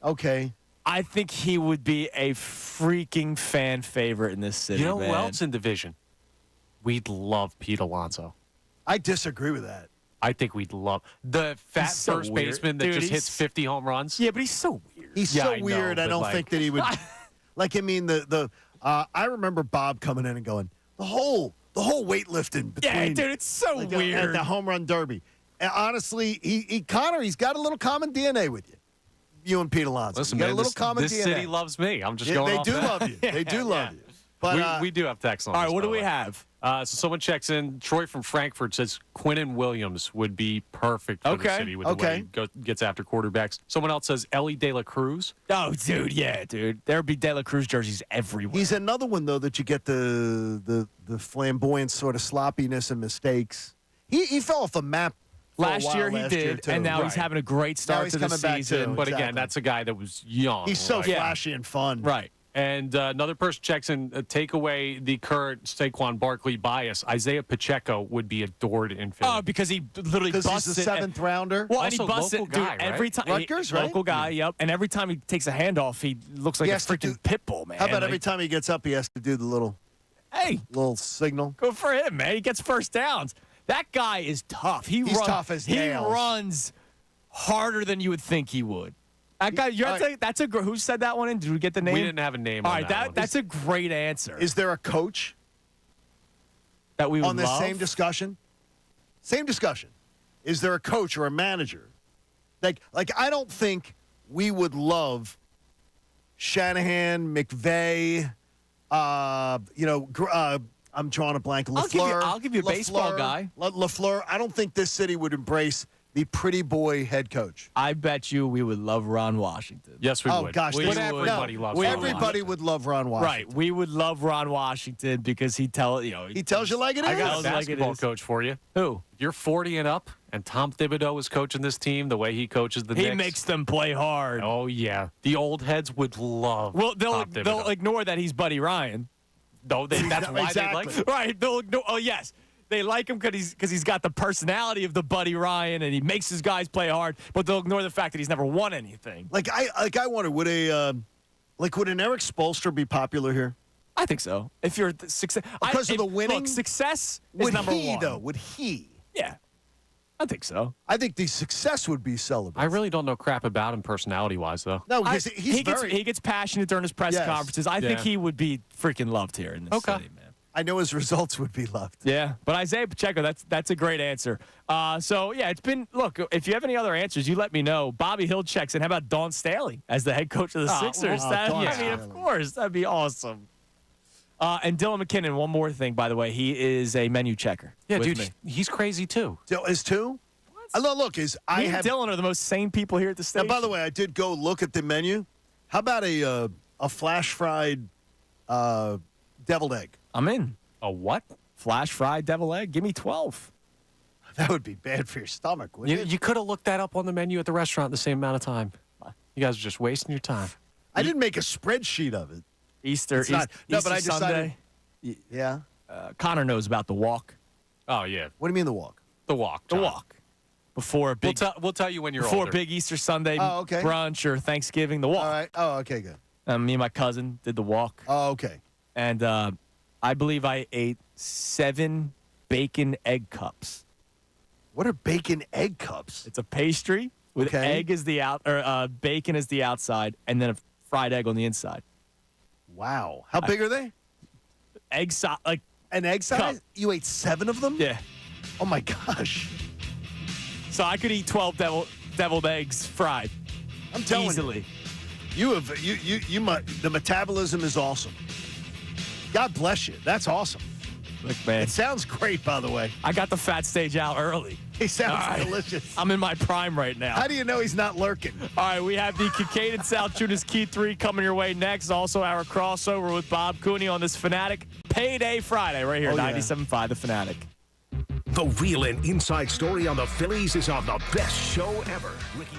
Speaker 3: Okay.
Speaker 2: I think he would be a freaking fan favorite in this city.
Speaker 7: You know who
Speaker 2: man.
Speaker 7: else in division? We'd love Pete Alonso.
Speaker 3: I disagree with that.
Speaker 7: I think we'd love the fat
Speaker 2: He's so
Speaker 7: first
Speaker 2: weird.
Speaker 7: baseman that
Speaker 2: Dude,
Speaker 7: just
Speaker 2: he's-
Speaker 7: hits 50 home runs.
Speaker 2: Yeah, but he's so weird.
Speaker 3: He's
Speaker 7: Yeah,
Speaker 3: so
Speaker 7: I know,
Speaker 3: weird. I
Speaker 7: but
Speaker 3: don't
Speaker 7: like-
Speaker 3: think that he would. Like, I mean, I remember Bob coming in and going, the whole weightlifting between.
Speaker 2: Yeah, dude, it's so
Speaker 3: at
Speaker 2: weird.
Speaker 3: the home run derby. And honestly, Connor, he's got a little common DNA with you. You and Pete Alonso.
Speaker 7: Listen,
Speaker 3: you got
Speaker 7: man,
Speaker 3: a little common
Speaker 7: this
Speaker 3: DNA.
Speaker 7: city loves me. I'm just
Speaker 3: Yeah,
Speaker 7: going
Speaker 3: they
Speaker 7: off
Speaker 3: do
Speaker 7: that.
Speaker 3: love you. They do love you. But
Speaker 7: we do have text on
Speaker 2: All
Speaker 7: this,
Speaker 2: right, what
Speaker 7: by
Speaker 2: do
Speaker 7: the
Speaker 2: we
Speaker 7: way.
Speaker 2: have?
Speaker 7: So someone checks in. Troy from Frankfurt says Quinnen Williams would be perfect for the
Speaker 2: Okay,
Speaker 7: city with the way he gets after quarterbers. Someone else says Ellie De La Cruz.
Speaker 2: Oh, dude, yeah, dude. There'd be De La Cruz jerseys everywhere.
Speaker 3: he's another one, though, that you get the flamboyant sort of sloppiness and mistakes. He fell off the map for a
Speaker 2: last
Speaker 3: while
Speaker 2: year he
Speaker 3: last year,
Speaker 2: did,
Speaker 3: too.
Speaker 2: and now he's
Speaker 7: Right.
Speaker 2: having a great
Speaker 3: Now
Speaker 2: start
Speaker 3: he's
Speaker 2: to the
Speaker 3: coming back,
Speaker 2: season.
Speaker 3: too.
Speaker 7: But
Speaker 3: Exactly.
Speaker 7: again, that's a guy that was young.
Speaker 3: He's so
Speaker 7: like-
Speaker 3: flashy and fun.
Speaker 2: Right.
Speaker 7: And another person checks in, take away the current Saquon Barkley bias. Isaiah Pacheco would be adored in Philly.
Speaker 2: Oh, because he literally
Speaker 3: Because
Speaker 2: busts
Speaker 3: he's the
Speaker 2: it.
Speaker 3: seventh rounder.
Speaker 2: Well, and he
Speaker 7: Also
Speaker 2: busts it,
Speaker 7: local
Speaker 2: dude.
Speaker 7: guy,
Speaker 2: Every
Speaker 7: right?
Speaker 2: time,
Speaker 3: Rutgers, right?
Speaker 2: local guy, yep. And every time he takes a handoff, he looks like
Speaker 3: He
Speaker 2: a
Speaker 3: has to
Speaker 2: freaking pit bull, man.
Speaker 3: How about
Speaker 2: Like,
Speaker 3: every time he gets up, he has to do the little signal?
Speaker 2: Good for him, man. He gets first downs. That guy is tough. He's
Speaker 3: tough as
Speaker 2: He
Speaker 3: nails.
Speaker 2: runs harder than you would think he would. That guy, who said that one in? Did we get the name?
Speaker 7: We didn't have a name
Speaker 2: All
Speaker 7: on
Speaker 2: right,
Speaker 7: that one.
Speaker 2: that's a great answer.
Speaker 3: Is there a coach
Speaker 2: that we would
Speaker 3: on this
Speaker 2: love?
Speaker 3: same discussion? Same discussion. Is there a coach or a manager? Like I don't think we would love Shanahan, McVay, I'm drawing a blank. LaFleur.
Speaker 2: I'll give you a baseball
Speaker 3: LaFleur,
Speaker 2: guy.
Speaker 3: LaFleur. I don't think this city would embrace the pretty boy head coach.
Speaker 2: I bet you we would love Ron Washington.
Speaker 7: Yes, we
Speaker 3: Oh,
Speaker 7: would.
Speaker 3: gosh,
Speaker 7: But
Speaker 3: they would.
Speaker 7: everybody
Speaker 3: No,
Speaker 7: loves Ron
Speaker 3: Everybody
Speaker 7: Washington.
Speaker 3: would love Ron Washington.
Speaker 2: Right. We would love Ron Washington because he tells you like it is.
Speaker 7: I got a
Speaker 2: Tells like it
Speaker 7: basketball
Speaker 2: is.
Speaker 7: coach for you.
Speaker 2: Who?
Speaker 7: If you're 40 and up, and Tom Thibodeau is coaching this team the way he coaches the
Speaker 2: He
Speaker 7: Knicks.
Speaker 2: makes them play hard.
Speaker 7: Oh, yeah. The old heads would love
Speaker 2: Well,
Speaker 7: Tom
Speaker 2: they'll
Speaker 7: Thibodeau.
Speaker 2: ignore that he's Buddy Ryan.
Speaker 7: No, that's why
Speaker 3: Exactly.
Speaker 7: they like him.
Speaker 2: Right. They'll ignore. Oh, yes. They like him because he's got the personality of the Buddy Ryan and he makes his guys play hard, but they'll ignore the fact that he's never won anything.
Speaker 3: I wonder, would an Eric Spoelstra be popular here?
Speaker 2: I think so. If you're success
Speaker 3: Because of the winning?
Speaker 2: Look, success
Speaker 3: Would
Speaker 2: is number
Speaker 3: he,
Speaker 2: one.
Speaker 3: though? Would he?
Speaker 2: Yeah. I think so.
Speaker 3: I think the success would be celebrated.
Speaker 7: I really don't know crap about him personality-wise, though.
Speaker 3: No, because he's
Speaker 2: he gets passionate during his press
Speaker 3: Yes.
Speaker 2: conferences. I think
Speaker 7: Yeah.
Speaker 2: he would be freaking loved here in this
Speaker 7: Okay.
Speaker 2: city, man.
Speaker 3: I know his results would be loved.
Speaker 2: Yeah, but Isaiah Pacheco, that's a great answer. So, yeah, it's been – look, if you have any other answers, you let me know. Bobby Hill checks in. How about Dawn Staley as the head coach of the Sixers? Of course. That'd be awesome. And Dylan McKinnon, one more thing, by the way. He is a menu checker.
Speaker 7: Yeah, dude, he's crazy, too.
Speaker 3: Is two? Look,
Speaker 2: Me and Dylan are the most sane people here at the station.
Speaker 3: Now, by the way, I did go look at the menu. How about a flash-fried deviled egg?
Speaker 2: I'm in.
Speaker 7: A what?
Speaker 2: Flash fried deviled egg? Give me 12.
Speaker 3: That would be bad for your stomach, wouldn't it?
Speaker 7: You could have looked that up on the menu at the restaurant in the same amount of time. You guys are just wasting your time.
Speaker 3: I didn't make a spreadsheet of it.
Speaker 2: Easter
Speaker 3: but I decided.
Speaker 2: Sunday.
Speaker 3: Yeah.
Speaker 2: Connor knows about the walk.
Speaker 7: Oh, yeah.
Speaker 3: What do you mean the walk?
Speaker 7: The walk.
Speaker 2: The
Speaker 7: John.
Speaker 2: walk. Before a big.
Speaker 7: We'll tell you when you're
Speaker 2: before
Speaker 7: older.
Speaker 2: big Easter Sunday brunch or Thanksgiving. The walk.
Speaker 3: All right. Oh, okay, good.
Speaker 2: Me and my cousin did the walk.
Speaker 3: Oh, okay.
Speaker 2: And I believe I ate 7 bacon egg cups.
Speaker 3: What are bacon egg cups?
Speaker 2: It's a pastry with egg as the bacon as the outside, and then a fried egg on the inside.
Speaker 3: Wow. How big are they?
Speaker 2: Egg size, like
Speaker 3: an egg size?
Speaker 2: Cup.
Speaker 3: You ate 7 of them?
Speaker 2: Yeah.
Speaker 3: Oh my gosh.
Speaker 2: So I could eat 12 deviled eggs fried.
Speaker 3: I'm telling
Speaker 2: easily.
Speaker 3: You the metabolism is awesome. God bless you. That's awesome.
Speaker 2: Look, man.
Speaker 3: It sounds great, by the way.
Speaker 2: I got the fat stage out early.
Speaker 3: He sounds delicious.
Speaker 2: I'm in my prime right now.
Speaker 3: How do you know he's not lurking?
Speaker 2: All right, we have the Kincade Salciunas Key 3 coming your way next. Also, our crossover with Bob Cooney on this Fanatic Payday Friday right here, 97.5 The Fanatic.
Speaker 1: The real and inside story on the Phillies is on the best show ever. Ricky.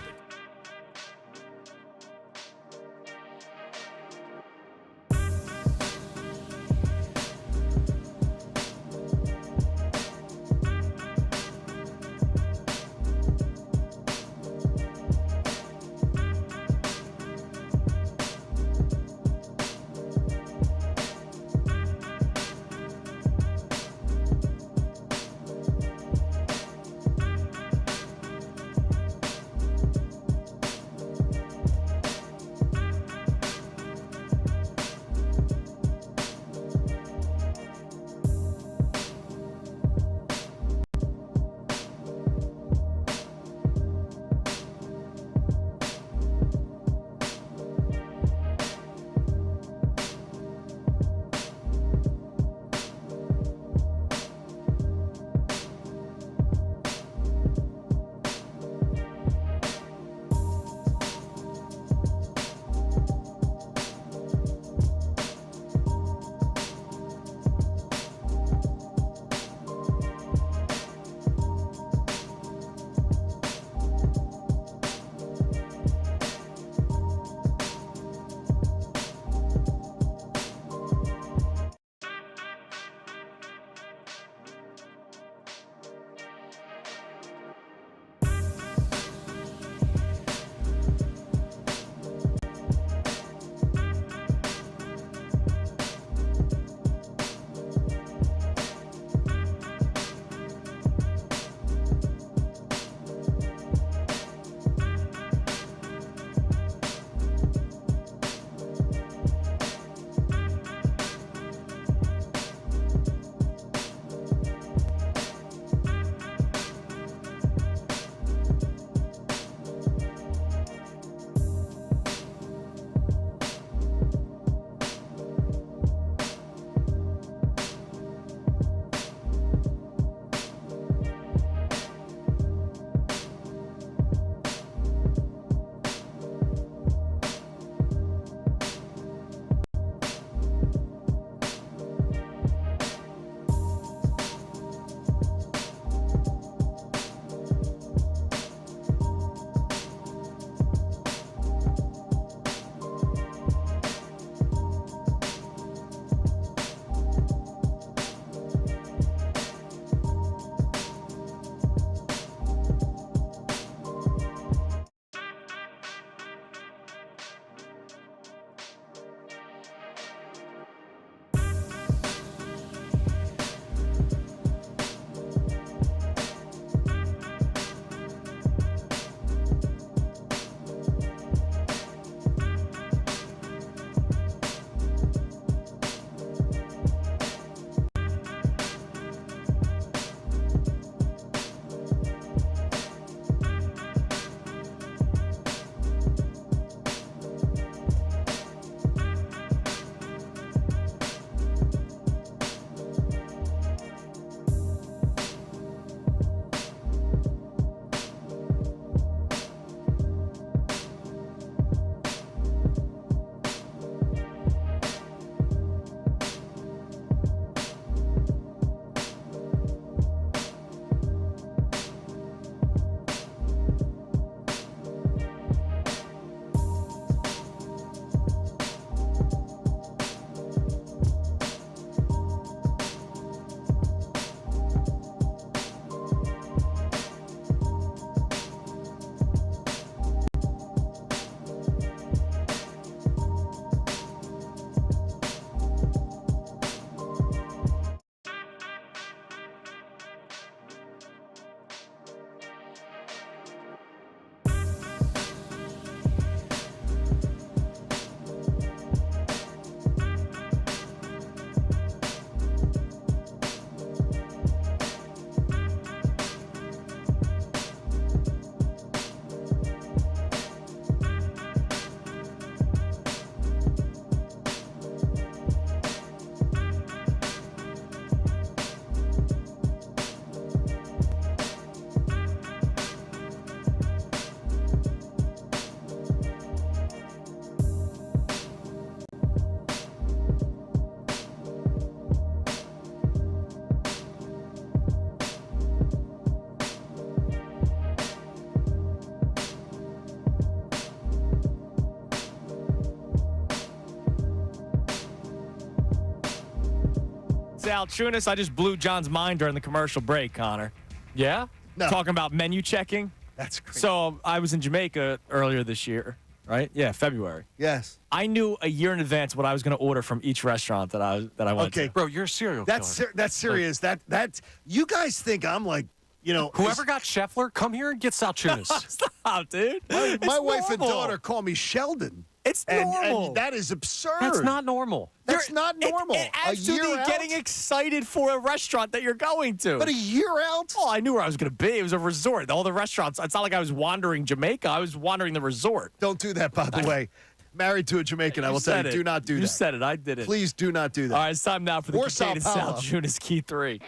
Speaker 2: Salciunas. I just blew John's mind during the commercial break, Connor.
Speaker 7: Yeah?
Speaker 3: No.
Speaker 2: Talking about menu checking.
Speaker 3: That's great.
Speaker 2: So I was in Jamaica earlier this year, right? Yeah, February.
Speaker 3: Yes.
Speaker 2: I knew a year in advance what I was going to order from each restaurant that I went to.
Speaker 7: Bro, you're a serial killer.
Speaker 3: That's serious. That's you guys think I'm like,
Speaker 7: Whoever got Scheffler, come here and get Salciunas.
Speaker 2: Stop, dude.
Speaker 3: My wife and
Speaker 2: normal.
Speaker 3: daughter call me Sheldon.
Speaker 2: It's
Speaker 3: And
Speaker 2: normal.
Speaker 3: that is absurd.
Speaker 7: That's not normal.
Speaker 3: That's not normal.
Speaker 2: It adds to
Speaker 3: a year
Speaker 2: the
Speaker 3: out?
Speaker 2: getting excited for a restaurant that you're going to.
Speaker 3: But a year out?
Speaker 2: Oh, I knew where I was going to be. It was a resort. All the restaurants. It's not like I was wandering Jamaica. I was wandering the resort.
Speaker 3: Don't do that, by the way. Married to a Jamaican, I will tell you, do not do that.
Speaker 2: You said it. I did it.
Speaker 3: Please do not do that.
Speaker 2: All right, it's time now for the
Speaker 3: Or Sao
Speaker 2: Kincade
Speaker 3: Paulo.
Speaker 2: Salciunas Key 3.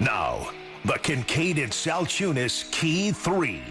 Speaker 1: Now, the Kincade Salciunas Key 3.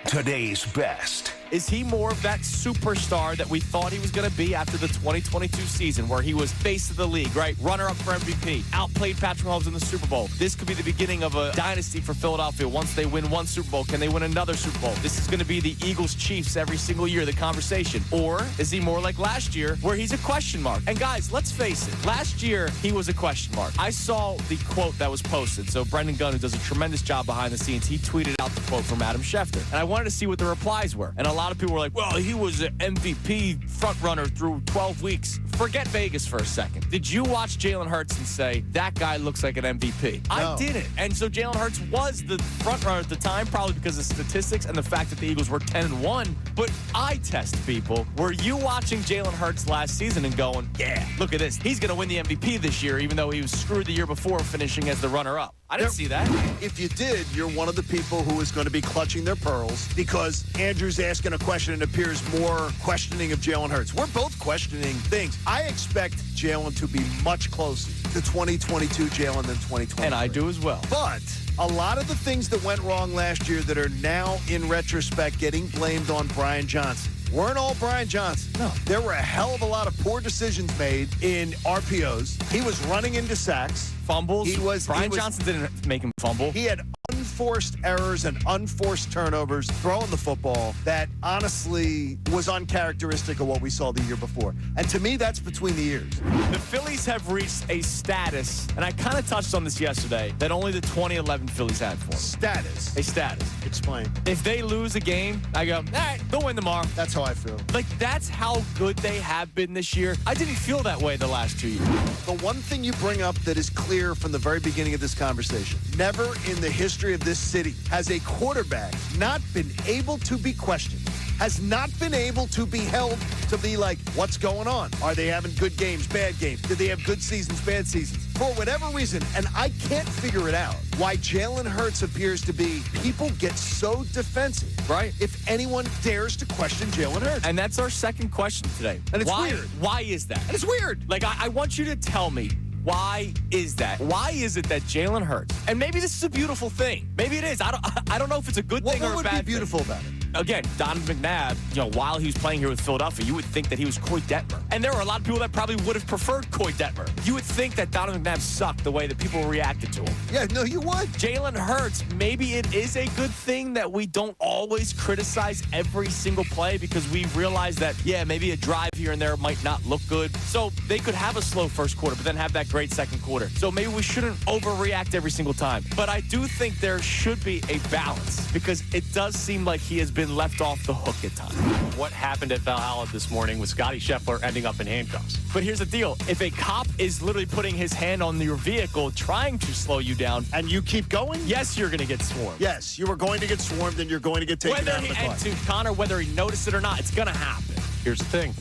Speaker 1: Today's best.
Speaker 2: Is he more of that superstar that we thought he was going to be after the 2022 season, where he was face of the league, right? Runner-up for MVP, outplayed Patrick Mahomes in the Super Bowl. This could be the beginning of a dynasty for Philadelphia. Once they win one Super Bowl, can they win another Super Bowl? This is going to be the Eagles-Chiefs every single year, the conversation. Or is he more like last year, where he's a question mark? And guys, let's face it. Last year, he was a question mark. I saw the quote that was posted. So Brendan Gunn, who does a tremendous job behind the scenes, he tweeted out the quote from Adam Schefter. And I wanted to see what the replies were. And a lot of people were like, well, he was an MVP front runner through 12 weeks. Forget Vegas for a second. Did you watch Jaylen Hurts and say, that guy looks like an MVP?
Speaker 3: No.
Speaker 2: I didn't. And so Jaylen Hurts was the front runner at the time, probably because of statistics and the fact that the Eagles were 10-1. But I test people. Were you watching Jaylen Hurts last season and going, yeah, look at this. He's going to win the MVP this year, even though he was screwed the year before finishing as the runner-up? I didn't see that.
Speaker 3: If you did, you're one of the people who is going to be clutching their pearls because Andrew's asking a question and appears more questioning of Jaylen Hurts. We're both questioning things. I expect Jaylen to be much closer to 2022 Jaylen than 2020.
Speaker 2: And I do as well.
Speaker 3: But a lot of the things that went wrong last year that are now, in retrospect, getting blamed on Brian Johnson weren't all Brian Johnson.
Speaker 2: No.
Speaker 3: There were a hell of a lot of poor decisions made in RPOs. He was running into sacks.
Speaker 2: Fumbles. Brian Johnson didn't make him fumble.
Speaker 3: He had unforced errors and unforced turnovers throwing the football that honestly was uncharacteristic of what we saw the year before. And to me, that's between the ears.
Speaker 2: The Phillies have reached a status, and I kind of touched on this yesterday, that only the 2011 Phillies had for them.
Speaker 3: Status.
Speaker 2: A status.
Speaker 3: Explain.
Speaker 2: If they lose a game, I go, all right, they'll win tomorrow.
Speaker 3: That's how I feel.
Speaker 2: Like, that's how good they have been this year. I didn't feel that way the last 2 years.
Speaker 3: The one thing you bring up that is clear from the very beginning of this conversation, never in the history of this city has a quarterback not been able to be questioned, has not been able to be held to be like, what's going on? Are they having good games, bad games? Did they have good seasons, bad seasons? For whatever reason, and I can't figure it out, why Jaylen Hurts appears to be, people get so defensive, right? If anyone dares to question Jaylen Hurts.
Speaker 2: And that's our second question today.
Speaker 3: And it's
Speaker 2: why,
Speaker 3: weird.
Speaker 2: Why is that?
Speaker 3: And it's weird.
Speaker 2: Like, I want you to tell me, why is that? Why is it that Jaylen Hurts, and maybe this is a beautiful thing. Maybe it is. I don't know if it's a good thing or a bad thing.
Speaker 3: What would be beautiful about it?
Speaker 2: Again, Donovan McNabb, while he was playing here with Philadelphia, you would think that he was Coy Detmer. And there were a lot of people that probably would have preferred Coy Detmer. You would think that Donovan McNabb sucked the way that people reacted to him.
Speaker 3: Yeah, no, you would.
Speaker 2: Jaylen Hurts, maybe it is a good thing that we don't always criticize every single play because we realize that, yeah, maybe a drive here and there might not look good. So they could have a slow first quarter, but then have that great second quarter. So maybe we shouldn't overreact every single time. But I do think there should be a balance because it does seem like he has been left off the hook at times.
Speaker 7: What happened at Valhalla this morning with Scottie Scheffler ending up in handcuffs?
Speaker 2: But here's the deal. If a cop is literally putting his hand on your vehicle trying to slow you down,
Speaker 3: and you keep going,
Speaker 2: yes, you're going to get swarmed.
Speaker 3: Yes, you are going to get swarmed and you're going to get taken out of the car.
Speaker 2: And to Connor, whether he noticed it or not, it's going to happen.
Speaker 7: Here's the thing.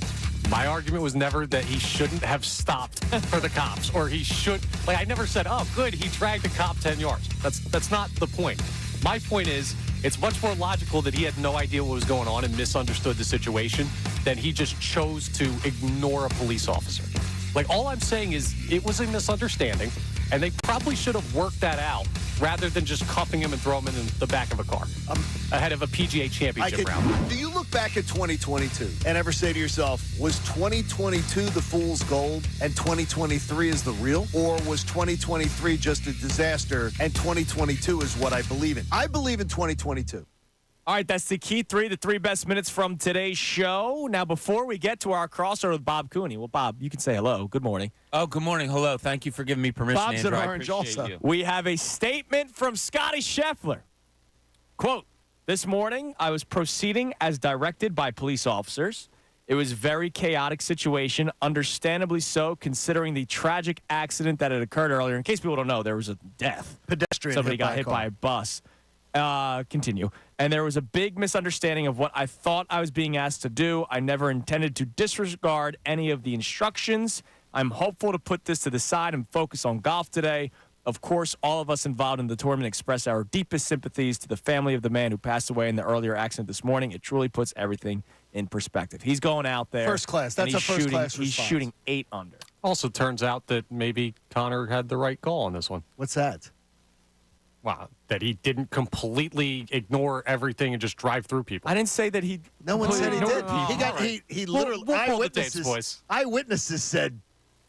Speaker 7: My argument was never that he shouldn't have stopped for the cops, or he should. Like, I never said, oh, good, he dragged the cop 10 yards. That's not the point. My point is, it's much more logical that he had no idea what was going on and misunderstood the situation than he just chose to ignore a police officer. Like, all I'm saying is it was a misunderstanding, and they probably should have worked that out rather than just cuffing him and throw him in the back of a car ahead of a PGA championship round.
Speaker 3: Do you look back at 2022 and ever say to yourself, was 2022 the fool's gold and 2023 is the real? Or was 2023 just a disaster and 2022 is what I believe in? I believe in 2022.
Speaker 2: All right, that's the key three, the 3 best minutes from today's show. Now, before we get to our crossover with Bob Cooney, well, Bob, you can say hello. Good morning.
Speaker 14: Oh, good morning. Hello. Thank you for giving me permission,
Speaker 3: Bob's
Speaker 14: Andrew.
Speaker 3: in Orange also.
Speaker 14: You.
Speaker 2: We have a statement from Scottie Scheffler. Quote, this morning, I was proceeding as directed by police officers. It was a very chaotic situation, understandably so, considering the tragic accident that had occurred earlier. In case people don't know, there was a death.
Speaker 3: Pedestrian.
Speaker 2: Somebody got hit by a bus. Continue. And there was a big misunderstanding of what I thought I was being asked to do. I never intended to disregard any of the instructions. I'm hopeful to put this to the side and focus on golf today. Of course, all of us involved in the tournament express our deepest sympathies to the family of the man who passed away in the earlier accident this morning. It truly puts everything in perspective. He's going out there.
Speaker 3: First class. That's a first class response.
Speaker 2: He's shooting 8 under.
Speaker 7: Also turns out that maybe Connor had the right call on this one.
Speaker 3: What's that?
Speaker 7: Wow, that he didn't completely ignore everything and just drive through people.
Speaker 2: I didn't say that he.
Speaker 3: No one said he did.
Speaker 2: Right.
Speaker 3: He literally.
Speaker 7: We'll pull the tapes, boys.
Speaker 3: Eyewitnesses said.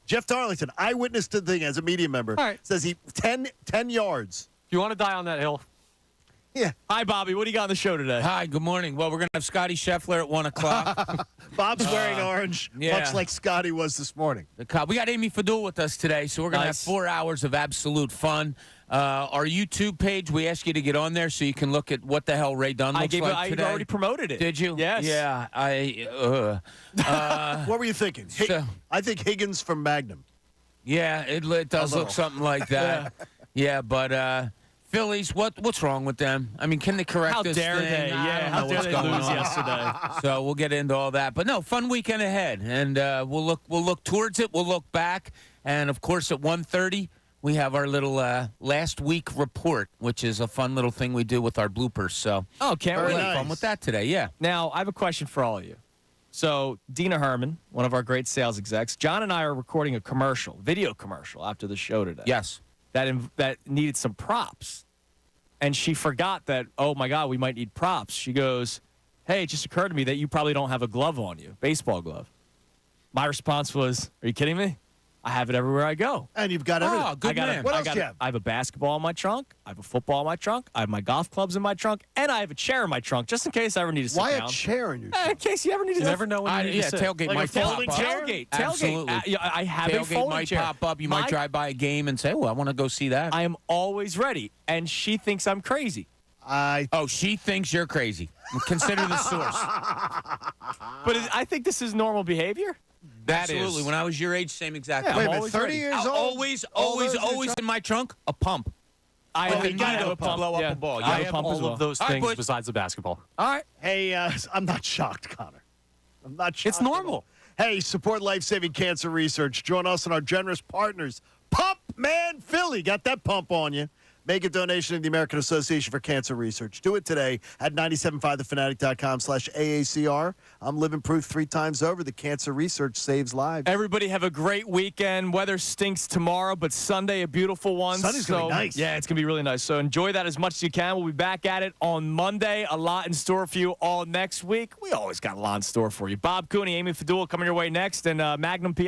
Speaker 3: Jeff Darlington, eyewitness to the thing as a media member, says he 10 yards.
Speaker 7: You want to die on that hill?
Speaker 3: Yeah.
Speaker 2: Hi, Bobby. What do you got on the show today?
Speaker 14: Hi, good morning. Well, we're going to have Scottie Scheffler at 1 o'clock.
Speaker 3: Bob's wearing orange,
Speaker 14: yeah.
Speaker 3: much like Scottie was this morning.
Speaker 14: We got Amy Fadul with us today, so we're going to have 4 hours of absolute fun. Our YouTube page, we ask you to get on there so you can look at what the hell Ray Dunn looks like today.
Speaker 2: I already promoted it.
Speaker 14: Did you?
Speaker 2: Yes.
Speaker 14: Yeah.
Speaker 3: What were you thinking? I think Higgins from Magnum.
Speaker 14: Yeah, it does look something like that. Yeah, but Phillies, what's wrong with them? I mean, can they correct this thing?
Speaker 2: How dare they? Yeah, how dare they lose yesterday?
Speaker 14: So we'll get into all that. But no, fun weekend ahead, and we'll look towards it. We'll look back, and of course at 1:30 we have our little last week report, which is a fun little thing we do with our bloopers. So
Speaker 2: can't wait.
Speaker 14: Fun with that today. Yeah.
Speaker 2: Now I have a question for all of you. So Dina Herman, one of our great sales execs, John and I are recording a video commercial after the show today.
Speaker 14: Yes.
Speaker 2: That needed some props. And she forgot that, oh, my God, we might need props. She goes, hey, it just occurred to me that you probably don't have a glove on you, baseball glove. My response was, are you kidding me? I have it everywhere I go.
Speaker 3: And you've got everything.
Speaker 14: Oh, good man.
Speaker 3: What else do you have?
Speaker 2: I have a basketball in my trunk. I have a football in my trunk. I have my golf clubs in my trunk. And I have a chair in my trunk, just in case I ever need to sit down.
Speaker 3: Why a chair in your trunk?
Speaker 2: In case you ever need to
Speaker 7: You never know when you need to sit.
Speaker 14: Tailgate
Speaker 3: Like
Speaker 14: might
Speaker 3: a folding
Speaker 14: pop up.
Speaker 3: chair?
Speaker 2: Tailgate.
Speaker 14: Absolutely.
Speaker 2: I have a
Speaker 14: Tailgate
Speaker 2: folding
Speaker 14: might
Speaker 2: chair.
Speaker 14: pop up. You might drive by a game and say, I want to go see that.
Speaker 2: I am always ready. And she thinks I'm crazy.
Speaker 14: She thinks you're crazy. Consider the source.
Speaker 2: But I think this is normal behavior.
Speaker 14: Absolutely. When I was your age, same exact thing.
Speaker 3: Wait a minute, 30 years old?
Speaker 14: Always in my trunk, a pump.
Speaker 2: I have
Speaker 14: you gotta have a pump. Blow up
Speaker 2: Yeah.
Speaker 14: a ball.
Speaker 2: I
Speaker 7: I
Speaker 2: have
Speaker 7: have
Speaker 2: pump as
Speaker 7: all
Speaker 2: well.
Speaker 7: of those
Speaker 14: All right,
Speaker 7: things
Speaker 14: boys.
Speaker 7: besides the basketball.
Speaker 2: All right.
Speaker 3: Hey, I'm not shocked, Connor. I'm not shocked.
Speaker 7: It's normal.
Speaker 3: Hey, support life-saving cancer research. Join us and our generous partners. Pump Man Philly. Got that pump on you. Make a donation to the American Association for Cancer Research. Do it today at 975thefanatic.com/AACR. I'm living proof 3 times over. The cancer research saves lives.
Speaker 2: Everybody have a great weekend. Weather stinks tomorrow, but Sunday a beautiful one.
Speaker 3: Sunday's going to be nice.
Speaker 2: Yeah, it's going to be really nice. So enjoy that as much as you can. We'll be back at it on Monday. A lot in store for you all next week. We always got a lot in store for you. Bob Cooney, Amy Fadul coming your way next, and Magnum PI.